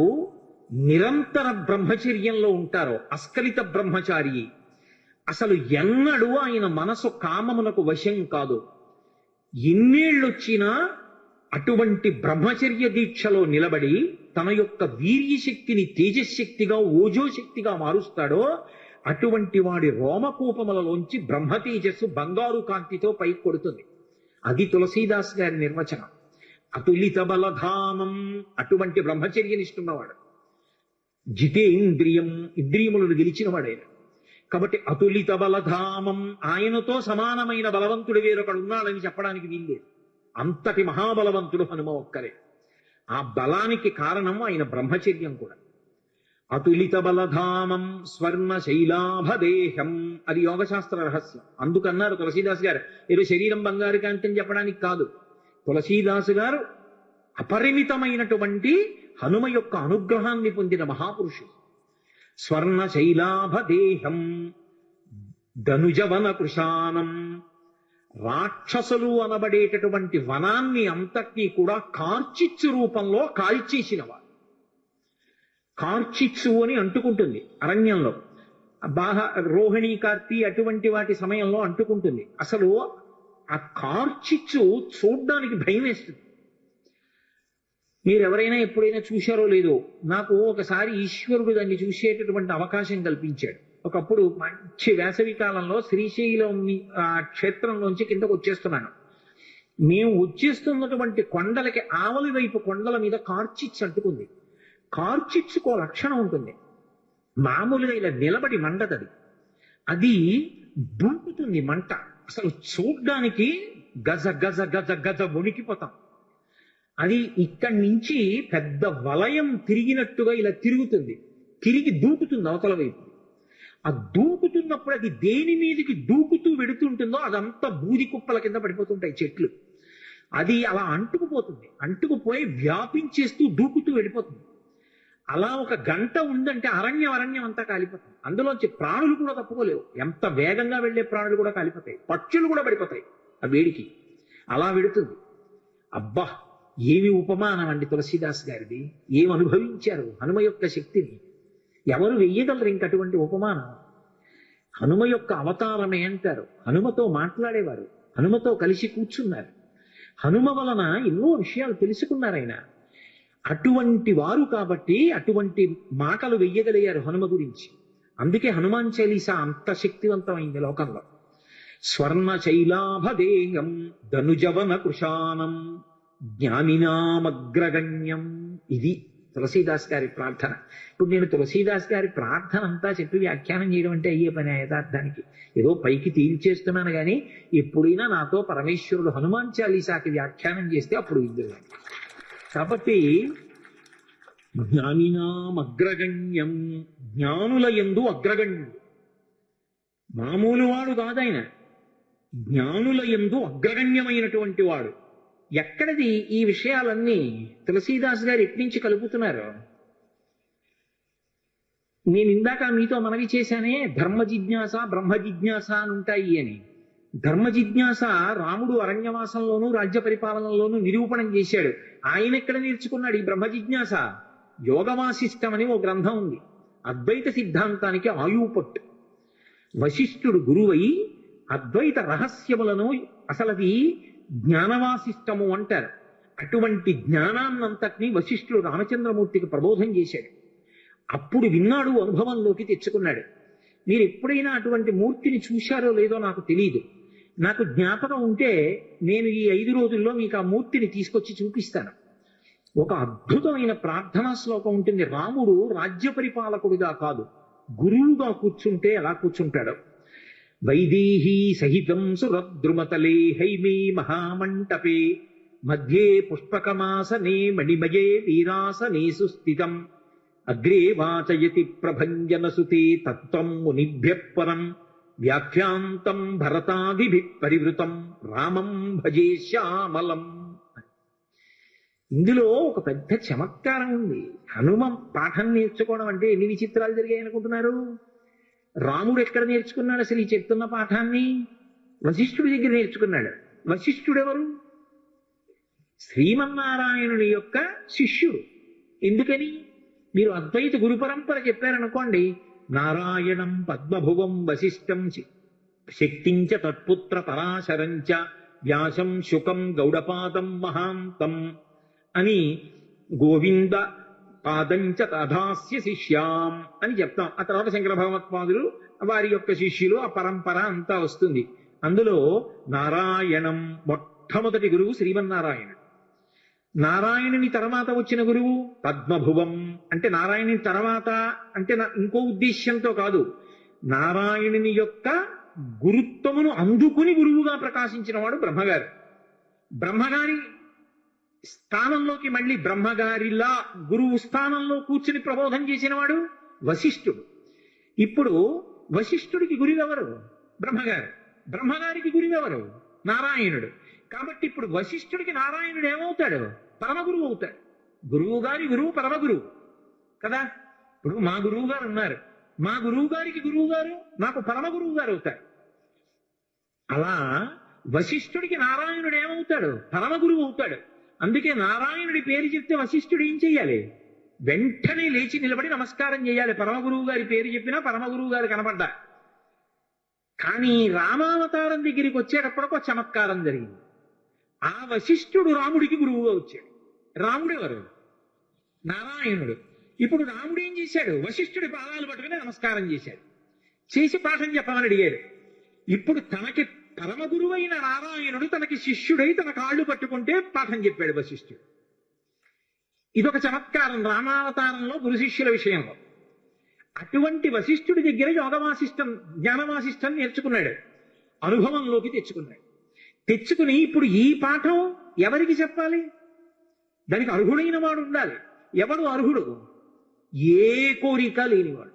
నిరంతర బ్రహ్మచర్యంలో ఉంటారో, అస్ఖలిత బ్రహ్మచారి, అసలు ఎన్నడూ ఆయన మనసు కామమునకు వశం కాదు. ఎన్నేళ్ళొచ్చినా అటువంటి బ్రహ్మచర్య దీక్షలో నిలబడి తన యొక్క వీర్యశక్తిని తేజశక్తిగా, ఓజోశక్తిగా మారుస్తాడో అటువంటి వాడి రోమకూపములలోంచి బ్రహ్మ తేజస్సు బంగారు కాంతితో పైకి కొడుతుంది. అది తులసీదాస్ గారి నిర్వచనం. అతులిత బలధామం, అటువంటి బ్రహ్మచర్యనిస్తున్నవాడు. జితేంద్రియం, ఇంద్రియములను గెలిచిన వాడైన. కాబట్టి అతులిత బలధామం, ఆయనతో సమానమైన బలవంతుడు వేరొకడు ఉన్నాడని చెప్పడానికి వీల్లేదు. అంతటి మహాబలవంతుడు హనుమ ఒక్కరే. ఆ బలానికి కారణం ఆయన బ్రహ్మచర్యం కూడా. అతులిత బలధామం స్వర్ణ శైలాభదేహం, అది యోగశాస్త్ర రహస్యం. అందుకన్నారు తులసీదాస్ గారు, ఏదో శరీరం బంగారు కాంతి అని చెప్పడానికి కాదు. తులసీదాసు గారు అపరిమితమైనటువంటి హనుమ యొక్క అనుగ్రహాన్ని పొందిన మహాపురుషుడు. స్వర్ణ శైలాభదేహం ధనుజవన కృశానం, రాక్షసులు అనబడేటటువంటి వనాన్ని అంతటినీ కూడా కార్చిచ్చు రూపంలో కాల్చేసినవాడు. కార్చిచ్చు అని అంటుకుంటుంది అరణ్యంలో. రోహిణీ కార్తీ అటువంటి వాటి సమయంలో అంటుకుంటుంది. అసలు ఆ కార్చిచ్చు చూడ్డానికి భయం వేస్తుంది. మీరెవరైనా ఎప్పుడైనా చూశారో లేదో, నాకు ఒకసారి ఈశ్వరుడు దాన్ని చూసేటటువంటి అవకాశం కల్పించాడు. ఒకప్పుడు మంచి వేసవి కాలంలో శ్రీశైలం క్షేత్రంలోంచి కిందకు వచ్చేస్తున్నాను. మేము వచ్చేస్తున్నటువంటి కొండలకి ఆవలి వైపు కొండల మీద కార్చిచ్చు అంటుకుంది. కార్చిచ్చుకో లక్షణం ఉంటుంది. మామూలుగా ఇలా నిలబడి మండదది, అది దూకుతుంది మంట. అసలు చూడ్డానికి గజ గజ గజ గజ వణికిపోతాం. అది ఇక్కడి నుంచి పెద్ద వలయం తిరిగినట్టుగా ఇలా తిరుగుతుంది, తిరిగి దూకుతుంది అవతల వైపు. ఆ దూకుతున్నప్పుడు అది దేని మీదకి దూకుతూ వెడుతుంటుందో అదంతా బూది కుప్పల కింద పడిపోతుంటాయి చెట్లు. అది అలా అంటుకుపోతుంది, అంటుకుపోయి వ్యాపించేస్తూ దూకుతూ వెళ్ళిపోతుంది. అలా ఒక గంట ఉందంటే అరణ్యం అంతా కాలిపోతుంది. అందులోంచి ప్రాణులు కూడా తప్పుకోలేవు. ఎంత వేగంగా వెళ్లే ప్రాణులు కూడా కాలిపోతాయి, పక్షులు కూడా పడిపోతాయి ఆ వేడికి. అలా వెడుతుంది. అబ్బా, ఏమి ఉపమానం అండి తులసీదాస్ గారిది! ఏం అనుభవించారు హనుమ యొక్క శక్తిని! ఎవరు వెయ్యగలరు ఇంకటువంటి ఉపమానం? హనుమ యొక్క అవతారమే అంటారు. హనుమతో మాట్లాడేవారు, హనుమతో కలిసి కూర్చున్నారు. హనుమ వలన ఎన్నో విషయాలు తెలుసుకున్నారాయన. అటువంటి వారు కాబట్టి అటువంటి మాటలు వెయ్యగలిగారు హనుమ గురించి. అందుకే హనుమాన్ చాలీసా అంత శక్తివంతమైంది లోకంలో. స్వర్ణ శైలాభదేయం ధనుజవన కృషానం జ్ఞానినామగ్రగణ్యం. ఇది తులసీదాస్ గారి ప్రార్థన. ఇప్పుడు నేను తులసీదాస్ గారి ప్రార్థన అంతా చెప్పి వ్యాఖ్యానం చేయడం అంటే అయ్యే పని యథార్థానికి. ఏదో పైకి తీర్చేస్తున్నాను కానీ ఎప్పుడైనా నాతో పరమేశ్వరుడు హనుమాన్ చాలీసాకి వ్యాఖ్యానం చేస్తే అప్పుడు ఇద్దరు. కాబట్టి జ్ఞానినామగ్రగణ్యం, జ్ఞానుల యందు అగ్రగణ్యుడు. మామూలు వాడు కాదాయన, జ్ఞానుల యందు అగ్రగణ్యమైనటువంటి వాడు. ఎక్కడిది ఈ విషయాలన్నీ తులసీదాస్ గారు ఎట్నుంచి కలుపుతున్నారు? నేను ఇందాక మీతో మనవి చేశానే, ధర్మ జిజ్ఞాస బ్రహ్మ జిజ్ఞాస అని ఉంటాయి అని. ధర్మ జిజ్ఞాస రాముడు అరణ్యవాసంలోనూ రాజ్య పరిపాలనలోనూ నిరూపణం చేశాడు. ఆయన ఎక్కడ నేర్చుకున్నాడు ఈ బ్రహ్మ జిజ్ఞాస? యోగవాసిష్టం అని ఓ గ్రంథం ఉంది, అద్వైత సిద్ధాంతానికి ఆయుపట్టు. వశిష్ఠుడు గురువై అద్వైత రహస్యములను, అసలు అది జ్ఞానవాసిష్టము అంటారు. అటువంటి జ్ఞానాన్నంతటినీ వశిష్ఠుడు రామచంద్రమూర్తికి ప్రబోధం చేశాడు. అప్పుడు విన్నాడు, అనుభవంలోకి తెచ్చుకున్నాడు. మీరు ఎప్పుడైనా అటువంటి మూర్తిని చూశారో లేదో నాకు తెలియదు. నాకు జ్ఞాపకం ఉంటే నేను ఈ 5 రోజుల్లో మీకు ఆ మూర్తిని తీసుకొచ్చి చూపిస్తాను. ఒక అద్భుతమైన ప్రార్థనా శ్లోకం ఉంటుంది. రాముడు రాజ్య పరిపాలకుడిగా కాదు, గురువుగా కూర్చుంటే ఎలా కూర్చుంటాడో. వైదేహీ సహితం సురద్రుమతలే హైమే మహామంటపే మధ్యే పుష్పకమాసనే మణిమయే వీరాసనే సుస్థితం అగ్రే వాచయతి ప్రభంజనసుతే తత్వం మునిభ్యః పరం వ్యాఖ్యాంతం భరతాదిభిః పరివృతం రామం భజే శ్యామలం. ఇందులో ఒక పెద్ద చమత్కారం ఉంది. హనుమ పాఠం నేర్చుకోవడం అంటే ఎన్ని విచిత్రాలు జరిగాయి అనుకుంటున్నారు? రాముడు ఎక్కడ నేర్చుకున్నాడు అసలు ఈ చెప్తున్న పాఠాన్ని? వశిష్ఠుడి దగ్గర నేర్చుకున్నాడు. వశిష్ఠుడు ఎవరు? శ్రీమన్నారాయణుని యొక్క శిష్యుడు. ఎందుకని? మీరు అద్వైత గురు పరంపర చెప్పారనుకోండి, నారాయణం పద్మభువం వశిష్ఠం శక్తించ తత్పుత్ర పరాశరంచ వ్యాసం శుకం గౌడపాదం మహాంతం అని గోవింద పాదంచ తధాస్య శిష్యాం అని చెప్తాం. ఆ తర్వాత శంకర భగవత్పాదులు వారి యొక్క శిష్యులు, ఆ పరంపర అంతా వస్తుంది. అందులో నారాయణం మొట్టమొదటి గురువు శ్రీమన్నారాయణుడు. నారాయణుని తర్వాత వచ్చిన గురువు పద్మభువం. అంటే నారాయణుని తర్వాత అంటే ఇంకో ఉద్దేశ్యంతో కాదు, నారాయణుని యొక్క గురుత్వమును అందుకుని గురువుగా ప్రకాశించిన వాడు బ్రహ్మగారు. బ్రహ్మగారి స్థానంలోకి మళ్ళీ బ్రహ్మగారిలా గురువు స్థానంలో కూర్చుని ప్రబోధం చేసిన వాడు వశిష్ఠుడు. ఇప్పుడు వశిష్ఠుడికి గురువెవరు? బ్రహ్మగారు. బ్రహ్మగారికి గురువెవరు? నారాయణుడు. కాబట్టి ఇప్పుడు వశిష్ఠుడికి నారాయణుడు ఏమవుతాడు? పరమగురువు అవుతాడు. గురువు గారి గురువు పరమగురువు కదా. ఇప్పుడు మా గురువు గారు ఉన్నారు, మా గురువు గారికి గురువు గారు నాకు పరమగురువు గారు అవుతాడు. అలా వశిష్ఠుడికి నారాయణుడు ఏమవుతాడు? పరమగురువు అవుతాడు. అందుకే నారాయణుడి పేరు చెప్తే వశిష్ఠుడు ఏం చెయ్యాలి? వెంటనే లేచి నిలబడి నమస్కారం చేయాలి. పరమగురువు గారి పేరు చెప్పినా పరమగురువు గారు కనపడ్డా. కానీ రామావతారం దగ్గరికి వచ్చేటప్పటికి ఒక చమత్కారం జరిగింది. ఆ వశిష్ఠుడు రాముడికి గురువుగా వచ్చాడు. రాముడు ఎవరు? నారాయణుడు. ఇప్పుడు రాముడు ఏం చేశాడు? వశిష్ఠుడి పాదాలు పట్టుకుని నమస్కారం చేశాడు, చేసి పాఠం చెప్పమని అడిగాడు. ఇప్పుడు తనకి పరమగురువైన నారాయణుడు తనకి శిష్యుడై తన కాళ్ళు పట్టుకుంటే పాఠం చెప్పాడు వశిష్ఠుడు. ఇదొక చమత్కారం రామావతారంలో గురు శిష్యుల విషయంలో. అటువంటి వశిష్ఠుడి దగ్గర యోగవాసిష్టం జ్ఞానవాసిష్టం నేర్చుకున్నాడు, అనుభవంలోకి తెచ్చుకున్నాడు. తెచ్చుకుని ఇప్పుడు ఈ పాఠం ఎవరికి చెప్పాలి? దానికి అర్హుడైన వాడు ఉండాలి. ఎవడు అర్హుడు? ఏ కోరిక లేనివాడు.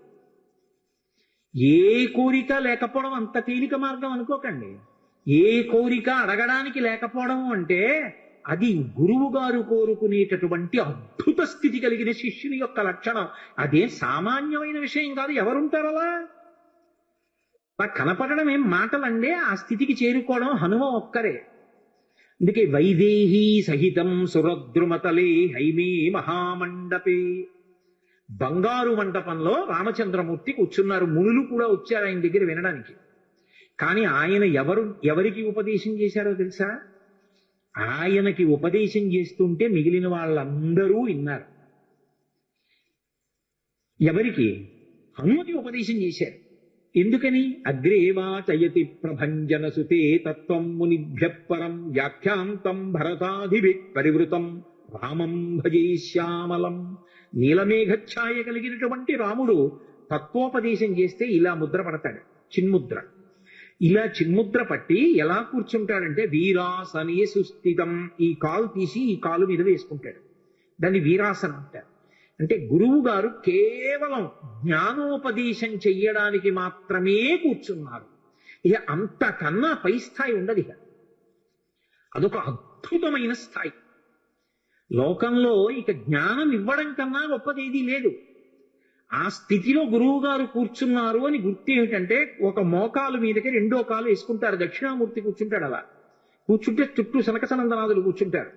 ఏ కోరిక లేకపోవడం అంత తేలిక మార్గం అనుకోకండి. ఏ కోరిక అడగడానికి లేకపోవడం అంటే అది గురువు గారు కోరుకునేటటువంటి అద్భుత స్థితి కలిగిన శిష్యుని యొక్క లక్షణం. అదే సామాన్యమైన విషయం కాదు. ఎవరుంటారు అలా? కనపడడం ఏం మాటలండే, ఆ స్థితికి చేరుకోవడం హనుమ ఒక్కరే. అందుకే వైదేహీ సహితం సురద్రుమతలే హైమే మహామండపే. బంగారు మండపంలో రామచంద్రమూర్తి కూర్చున్నారు. మునులు కూడా వచ్చారు ఆయన దగ్గర వినడానికి. కానీ ఆయన ఎవరికి ఉపదేశం చేశారో తెలుసా? ఆయనకి ఉపదేశం చేస్తుంటే మిగిలిన వాళ్ళందరూ విన్నారు. ఎవరికి? హనుమతి ఉపదేశం చేశారు. ఎందుకని? అగ్రేవాచయతి ప్రభంజన సుతే తత్వం మునిభ్య పరం వ్యాఖ్యాంతం భరతాధిభి పరివృతం రామం భజే శ్యామలం. నీలమేఘఛాయ కలిగినటువంటి రాముడు తత్వోపదేశం చేస్తే ఇలా ముద్ర పడతాడు, చిన్ముద్ర. ఇలా చిన్ముద్ర పట్టి ఎలా కూర్చుంటాడంటే వీరాసనే సుస్థితం. ఈ కాలు తీసి ఈ కాలు మీద వేసుకుంటాడు. దాన్ని వీరాసనం అంటారు. అంటే గురువు గారు కేవలం జ్ఞానోపదేశం చెయ్యడానికి మాత్రమే కూర్చున్నారు. ఇక అంతకన్నా పై స్థాయి ఉండదు. ఇక అదొక అద్భుతమైన స్థాయి. లోకంలో ఇక జ్ఞానం ఇవ్వడం కన్నా గొప్పదేదీ లేదు. ఆ స్థితిలో గురువు గారు కూర్చున్నారు అని గుర్తు ఏమిటంటే, ఒక మోకాలు మీదకి రెండో కాలు వేసుకుంటారు. దక్షిణామూర్తి కూర్చుంటాడు. అలా కూర్చుంటే చుట్టూ సనకసనందనాథులు కూర్చుంటారు.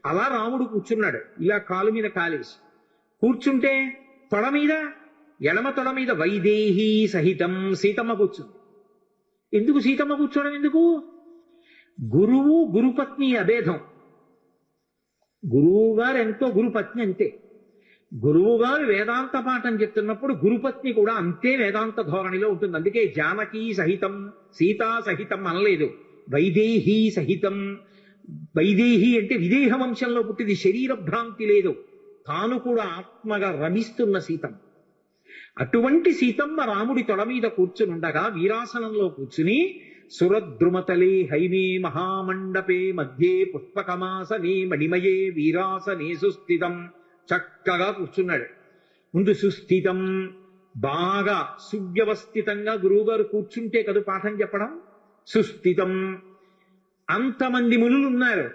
అలా రాముడు కూర్చున్నాడు, ఇలా కాలు మీద కాలేసి. కూర్చుంటే తొడ మీద, ఎడమ తొడ మీద వైదేహీ సహితం సీతమ్మ కూర్చుంది. ఎందుకు సీతమ్మ కూర్చోవడం? ఎందుకు? గురువు గురుపత్ని అభేదం. గురువు గారు ఎంతో గురుపత్ని అంతే. గురువు గారు వేదాంత పాఠం చెప్తున్నప్పుడు గురుపత్ని కూడా అంతే వేదాంత ధోరణిలో ఉంటుంది. అందుకే జానకీ సహితం సీతా సహితం అనలేదు, వైదేహీ సహితం. వైదేహి అంటే విదేహ వంశంలో పుట్టింది, శరీర భ్రాంతి లేదు, తాను కూడా ఆత్మగా రమిస్తున్న సీతమ్మ. అటువంటి సీతమ్మ రాముడి తొడ మీద కూర్చునుండగా వీరాసనంలో కూర్చుని సురద్రుమతలే హైమే మహామండపే మధ్యే పుష్పకమాసనే మణిమయే వీరాసనే సుస్థితం. చక్కగా కూర్చున్నాడు. ముందు సుస్థితం, బాగా సువ్యవస్థితంగా గురువుగారు కూర్చుంటే కదా పాఠం చెప్పడం. సుస్థితం. అంతమంది మునులున్నారు,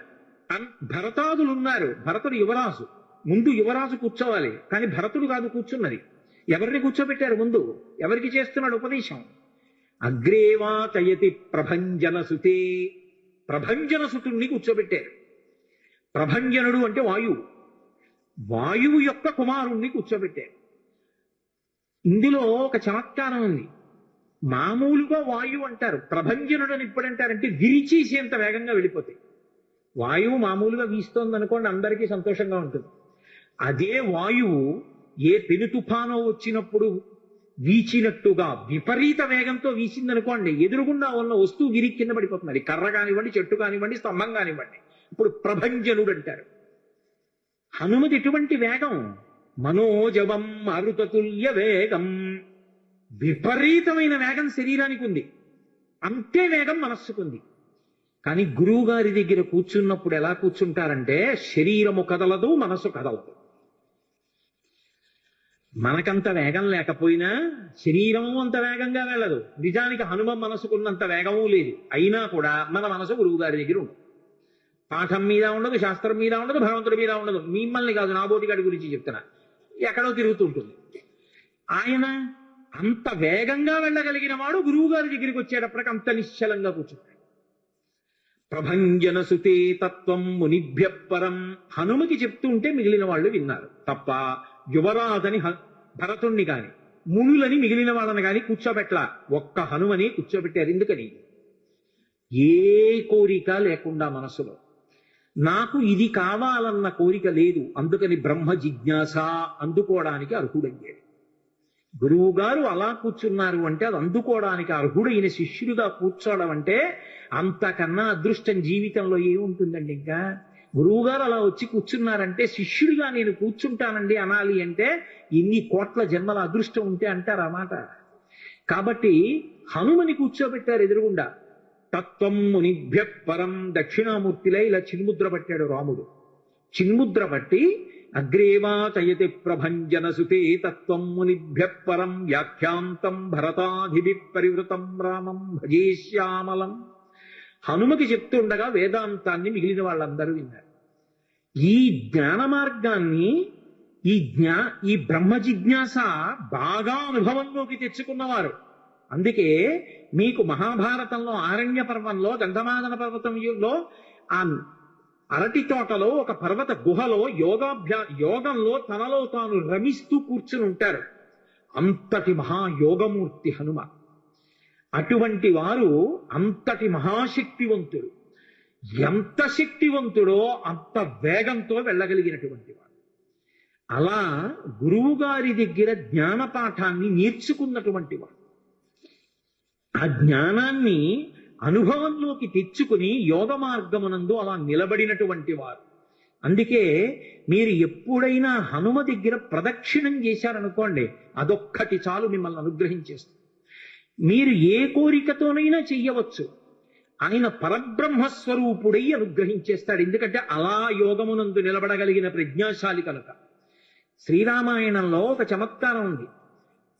భరతాదులున్నారు. భరతుడు యువరాజు, ముందు యువరాజు కూర్చోవాలి. కానీ భరతుడు కాదు కూర్చున్నది. ఎవరిని కూర్చోబెట్టారు ముందు? ఎవరికి చేస్తున్నాడు ఉపదేశం? అగ్రేవాచయతి ప్రభంజన సుతే. ప్రభంజన సుతుణ్ణి కూర్చోబెట్టారు. ప్రభంజనుడు అంటే వాయువు. వాయువు యొక్క కుమారుణ్ణి కూర్చోబెట్టారు. ఇందులో ఒక చమత్కారం ఉంది. మామూలుగా వాయువు అంటారు, ప్రభంజనుడు అని ఇప్పుడంటారంటే విరిచేసేంత వేగంగా వెళ్ళిపోతాయి. వాయువు మామూలుగా వీస్తోంది అనుకోండి, అందరికీ సంతోషంగా ఉంటుంది. అదే వాయువు ఏ పెను తుఫానో వచ్చినప్పుడు వీచినట్టుగా విపరీత వేగంతో వీచిందనుకోండి, ఎదురుగుండా ఉన్న వస్తువు గిరి కింద పడిపోతుంది. కర్ర కానివ్వండి, చెట్టు కానివ్వండి, స్తంభం కానివ్వండి. ఇప్పుడు ప్రభంజనుడు అంటారు. హనుమతి ఎటువంటి వేగం? మనోజవం మారుతతుల్య వేగం. విపరీతమైన వేగం శరీరానికి ఉంది, అంతే వేగం మనస్సుకుంది. కానీ గురువు గారి దగ్గర కూర్చున్నప్పుడు ఎలా కూర్చుంటారంటే శరీరము కదలదు, మనసు కదలదు. మనకంత వేగం లేకపోయినా శరీరము అంత వేగంగా వెళ్ళదు. నిజానికి హనుమ మనసుకున్నంత వేగము లేదు. అయినా కూడా మన మనసు గురువు గారి దగ్గర ఉండదు. పాఠం మీద ఉండదు, శాస్త్రం మీద ఉండదు, భగవంతుడి మీద ఉండదు. మిమ్మల్ని కాదు, నాబోటిగాడి గురించి చెప్తున్నా. ఎక్కడో తిరుగుతుంటుంది. ఆయన అంత వేగంగా వెళ్ళగలిగిన వాడు గురువు గారి దగ్గరికి వచ్చేటప్పటికి అంత నిశ్చలంగా కూర్చుంటాడు. ప్రభంజన సుతే తత్వం మునిభ్య పరం. హనుమతి చెప్తుంటే మిగిలిన వాళ్ళు విన్నారు తప్ప యువరాజని భరతుణ్ణి కాని మునులని మిగిలిన వాళ్ళని కాని కూర్చోబెట్లా. ఒక్క హనుమని కూర్చోబెట్టారు. ఎందుకని? ఏ కోరిక లేకుండా మనసులో. నాకు ఇది కావాలన్న కోరిక లేదు, అందుకని బ్రహ్మ జిజ్ఞాస అందుకోవడానికి అర్హుడయ్యాడు. గురువు గారు అలా కూర్చున్నారు అంటే అది అందుకోవడానికి అర్హుడైన శిష్యుడిగా కూర్చోవడం అంటే అంతకన్నా అదృష్టం జీవితంలో ఏముంటుందండి. ఇంకా గురువు గారు అలా వచ్చి కూర్చున్నారంటే శిష్యుడిగా నేను కూర్చుంటానండి అనాలి అంటే ఇన్ని కోట్ల జన్మల అదృష్టం ఉంటే అంటారు ఆ మాట. కాబట్టి హనుమని కూర్చోబెట్టారు ఎదురుగుండా. తత్వం మునిభ్య పరం. దక్షిణామూర్తిలో ఇలా చిన్ముద్ర పట్టాడు రాముడు. చిన్ముద్ర పట్టి అగ్రేవాచయతి ప్రభంజన సుతే తత్వం మునిభ్య పరం వ్యాఖ్యాంతం భరతాధిభి పరివృతం రామం భజే శ్యామలం. హనుమతి చెప్తుండగా వేదాంతాన్ని మిగిలిన వాళ్ళందరూ విన్నారు. ఈ జ్ఞాన మార్గాన్ని, ఈ బ్రహ్మ జిజ్ఞాస బాగా అనుభవంలోకి తెచ్చుకున్నవారు. అందుకే మీకు మహాభారతంలో ఆరణ్య పర్వంలో గంధమాదన పర్వతంలో ఆ అరటి తోటలో ఒక పర్వత గుహలో యోగంలో తనలో తాను రమిస్తూ కూర్చుని ఉంటారు. అంతటి మహాయోగమూర్తి హనుమ. అటువంటి వారు అంతటి మహాశక్తివంతుడు. ఎంత శక్తివంతుడో అంత వేగంతో వెళ్ళగలిగినటువంటి వాడు. అలా గురువు గారి దగ్గర జ్ఞానపాఠాన్ని నేర్చుకున్నటువంటి వాడు. ఆ జ్ఞానాన్ని అనుభవంలోకి తెచ్చుకుని యోగ మార్గమునందు అలా నిలబడినటువంటి వారు. అందుకే మీరు ఎప్పుడైనా హనుమ దగ్గర ప్రదక్షిణం చేశారనుకోండి, అదొక్కటి చాలు మిమ్మల్ని అనుగ్రహించేస్తుంది. మీరు ఏ కోరికతోనైనా చెయ్యవచ్చు, ఆయన పరబ్రహ్మస్వరూపుడై అనుగ్రహించేస్తాడు. ఎందుకంటే అలా యోగమునందు నిలబడగలిగిన ప్రజ్ఞాశాలి కనుక. శ్రీరామాయణంలో ఒక చమత్కారం ఉంది,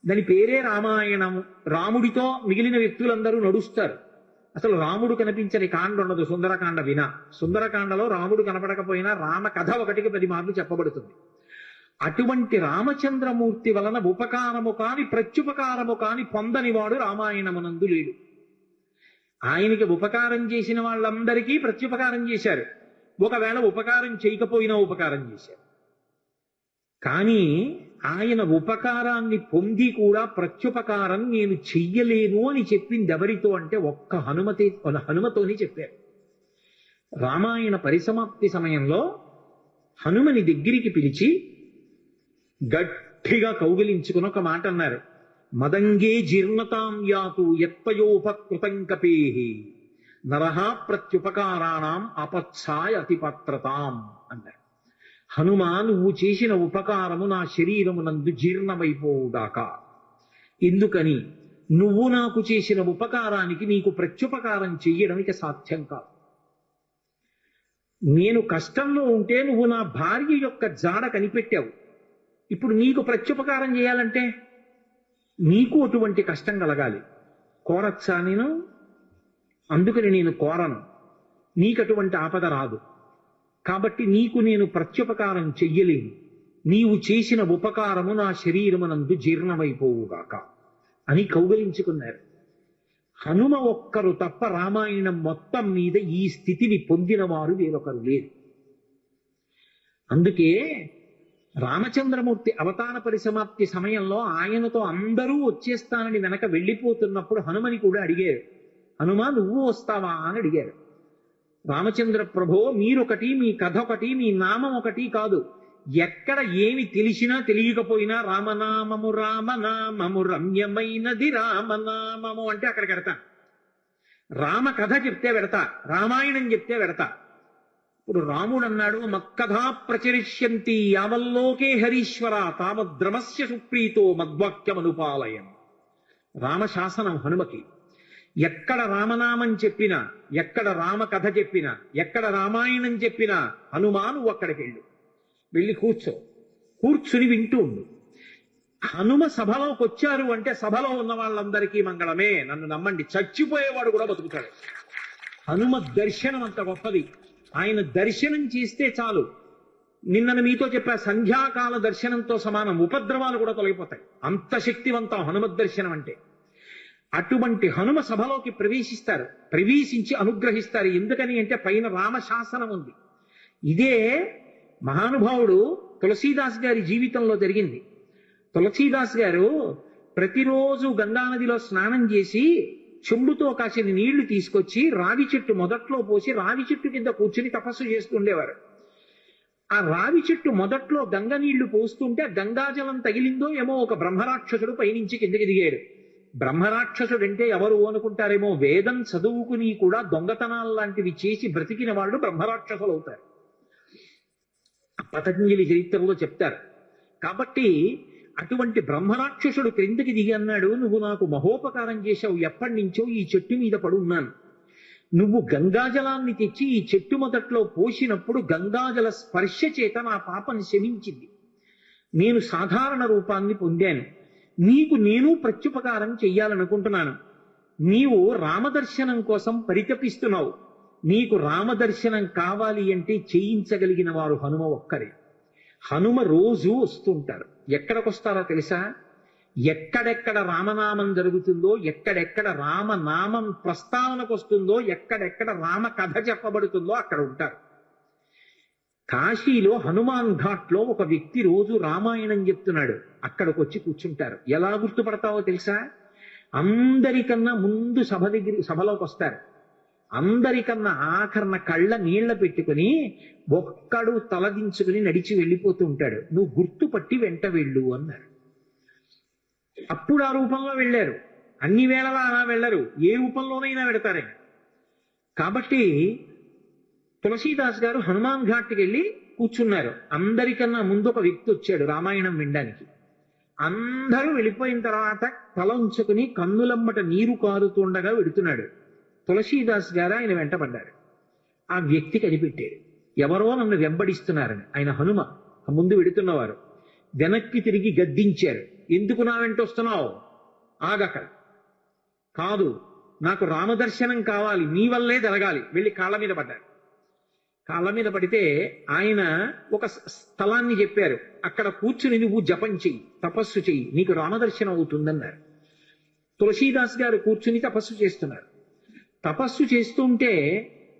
దాని పేరే రామాయణం. రాముడితో మిగిలిన వ్యక్తులందరూ నడుస్తారు. అసలు రాముడు కనిపించని కాండ ఉండదు సుందరకాండ వినా. సుందరకాండలో రాముడు కనపడకపోయినా రామ కథ 1కి 10 మార్లు చెప్పబడుతుంది. అటువంటి రామచంద్రమూర్తి వలన ఉపకారము కాని ప్రత్యుపకారము కాని పొందనివాడు రామాయణమునందు లేడు. ఆయనకి ఉపకారం చేసిన వాళ్ళందరికీ ప్రత్యుపకారం చేశారు. ఒకవేళ ఉపకారం చేయకపోయినా ఉపకారం చేశారు. కానీ ఆయన ఉపకారాన్ని పొంది కూడా ప్రత్యుపకారం నేను చెయ్యలేను అని చెప్పింది ఎవరితో అంటే ఒక్క హనుమతోని చెప్పారు. రామాయణ పరిసమాప్తి సమయంలో హనుమని దగ్గరికి పిలిచి గట్టిగా కౌగిలించుకుని ఒక మాట అన్నారు. మదంగే జీర్ణతాం యాతు యత్పయోపకృతం కపేహి నరహ ప్రత్యుపకారాణం అపత్సాయ అతిపత్రతాం అన్నారు. హనుమా, నువ్వు చేసిన ఉపకారము నా శరీరమునందు జీర్ణమైపోవుగాక. ఎందుకని? నువ్వు నాకు చేసిన ఉపకారానికి నీకు ప్రత్యుపకారం చెయ్యడం ఇక సాధ్యం కాదు. నేను కష్టంలో ఉంటే నువ్వు నా భార్య యొక్క జాడ కనిపెట్టావు. ఇప్పుడు నీకు ప్రత్యుపకారం చేయాలంటే నీకు అటువంటి కష్టం కలగాలి. కోరచ్చా నేను? అందుకని నేను కోరను. నీకు అటువంటి ఆపద రాదు. కాబట్టి నీకు నేను ప్రత్యుపకారం చెయ్యలేను. నీవు చేసిన ఉపకారము నా శరీరమునందు జీర్ణమైపోవుగాక అని కౌగలించుకున్నారు. హనుమ ఒక్కరు తప్ప రామాయణం మొత్తం మీద ఈ స్థితిని పొందిన వారు వేరొకరు లేరు. అందుకే రామచంద్రమూర్తి అవతార పరిసమాప్తి సమయంలో ఆయనతో అందరూ వచ్చేస్తానని వెనక వెళ్ళిపోతున్నప్పుడు హనుమని కూడా అడిగారు. హనుమా, నువ్వు వస్తావా అని అడిగారు. రామచంద్ర ప్రభో, మీరొకటి, మీ కథ ఒకటి, మీ నామం ఒకటి కాదు. ఎక్కడ ఏమి తెలిసినా తెలియకపోయినా రామనామము రామనామము రమ్యమైనది రామనామము అంటే అక్కడికి వెడతా. రామ కథ చెప్తే వెడతా, రామాయణం చెప్తే వెడతా. ఇప్పుడు రాముడు అన్నాడు, మక్కథా ప్రచరిష్యంతి యావల్లోకే హరీశ్వర తావద్రమస్య సుప్రీతో మద్వాక్యమనుపాలయం. రామశాసనం హనుమకి. ఎక్కడ రామనామం చెప్పినా, ఎక్కడ రామ కథ చెప్పినా, ఎక్కడ రామాయణం చెప్పినా హనుమా నువ్వు అక్కడికి వెళ్ళి కూర్చుని వింటూ ఉండు. హనుమ సభలోకి వచ్చారు అంటే సభలో ఉన్న వాళ్ళందరికీ మంగళమే. నన్ను నమ్మండి, చచ్చిపోయేవాడు కూడా బతుకుతాడు. హనుమ దర్శనం అంత గొప్పది. ఆయన దర్శనం చేస్తే చాలు. నిన్న మీతో చెప్పా, సంధ్యాకాల దర్శనంతో సమానం. ఉపద్రవాలు కూడా తొలగిపోతాయి. అంత శక్తివంతం హనుమద్ దర్శనం అంటే. అటువంటి హనుమ సభలోకి ప్రవేశిస్తారు, ప్రవేశించి అనుగ్రహిస్తారు. ఎందుకని అంటే పైన రామశాసనం ఉంది. ఇదే మహానుభావుడు తులసీదాస్ గారి జీవితంలో జరిగింది. తులసీదాస్ గారు ప్రతిరోజు గంగానదిలో స్నానం చేసి చెంబుతో కాసిన నీళ్లు తీసుకొచ్చి రావి చెట్టు మొదట్లో పోసి రావి చెట్టు కింద కూర్చుని తపస్సు చేస్తుండేవారు. ఆ రావి చెట్టు మొదట్లో గంగ నీళ్లు పోస్తుంటే గంగాజలం తగిలిందో ఏమో ఒక బ్రహ్మరాక్షసుడు పైనుంచి కిందకి దిగాడు. బ్రహ్మరాక్షసుడంటే ఎవరు అనుకుంటారేమో, వేదం చదువుకుని కూడా దొంగతనాలు లాంటివి చేసి బ్రతికిన వాళ్ళు బ్రహ్మరాక్షసులు అవుతారు. పతంజలి చరిత్రలో చెప్తారు. కాబట్టి అటువంటి బ్రహ్మరాక్షసుడు క్రిందకి దిగి అన్నాడు, నువ్వు నాకు మహోపకారం చేశావు. ఎప్పటి నుంచో ఈ చెట్టు మీద పడున్నాను. నువ్వు గంగాజలాన్ని తెచ్చి ఈ చెట్టు మొదట్లో పోసినప్పుడు గంగాజల స్పర్శ చేత నా పాపం శమించింది. నేను సాధారణ రూపాన్ని పొందాను. నీకు నేను ప్రత్యుపకారం చెయ్యాలనుకుంటున్నాను. నీవు రామదర్శనం కోసం పరితపిస్తున్నావు. నీకు రామదర్శనం కావాలి అంటే చేయించగలిగిన వారు హనుమ ఒక్కరే. హనుమ రోజు వస్తుంటారు. ఎక్కడికి వస్తారో తెలుసా? ఎక్కడెక్కడ రామనామం జరుగుతుందో, ఎక్కడెక్కడ రామనామం ప్రస్తావనకు వస్తుందో, ఎక్కడెక్కడ రామ కథ చెప్పబడుతుందో అక్కడ ఉంటారు. కాశీలో హనుమాన్ ఘాట్లో ఒక వ్యక్తి రోజు రామాయణం చెప్తున్నాడు. అక్కడికి వచ్చి కూర్చుంటారు. ఎలా గుర్తుపడతావో తెలుసా? అందరికన్నా ముందు సభలోకి వస్తారు. అందరికన్నా ఆఖరణ కళ్ళ నీళ్ల పెట్టుకుని ఒక్కడు తలదించుకుని నడిచి వెళ్ళిపోతూ ఉంటాడు. నువ్వు గుర్తుపట్టి వెంట వెళ్ళు అన్నారు. అప్పుడు ఆ రూపంలో వెళ్ళారు. అన్ని వేళలా అలా వెళ్ళరు, ఏ రూపంలోనైనా వెడతారే. కాబట్టి తులసీదాస్ గారు హనుమాన్ ఘాట్కి వెళ్ళి కూర్చున్నారు. అందరికన్నా ముందు ఒక వ్యక్తి వచ్చాడు రామాయణం వినడానికి. అందరూ వెళ్ళిపోయిన తర్వాత తల ఉంచుకుని కన్నులమ్మట నీరు కారుతుండగా వెడుతున్నాడు. తులసీదాస్ గారు ఆయన వెంటపడ్డారు. ఆ వ్యక్తి కనిపెట్టాడు, ఎవరో నన్ను వెంబడిస్తున్నారని. ఆయన హనుమ, ముందు వెడుతున్నవారు. వెనక్కి తిరిగి గద్దించారు, ఎందుకు నా వెంట వస్తున్నావు, ఆగక. కాదు, నాకు రామదర్శనం కావాలి, నీ వల్లే జరగాలి. వెళ్ళి కాళ్ళ మీద పడ్డారు. కాళ్ళ మీద పడితే ఆయన ఒక స్థలాన్ని చెప్పారు, అక్కడ కూర్చుని నువ్వు జపం చెయ్యి, తపస్సు చెయ్యి, నీకు రామదర్శనం అవుతుందన్నారు. తులసీదాస్ గారు కూర్చుని తపస్సు చేస్తున్నారు. తపస్సు చేస్తుంటే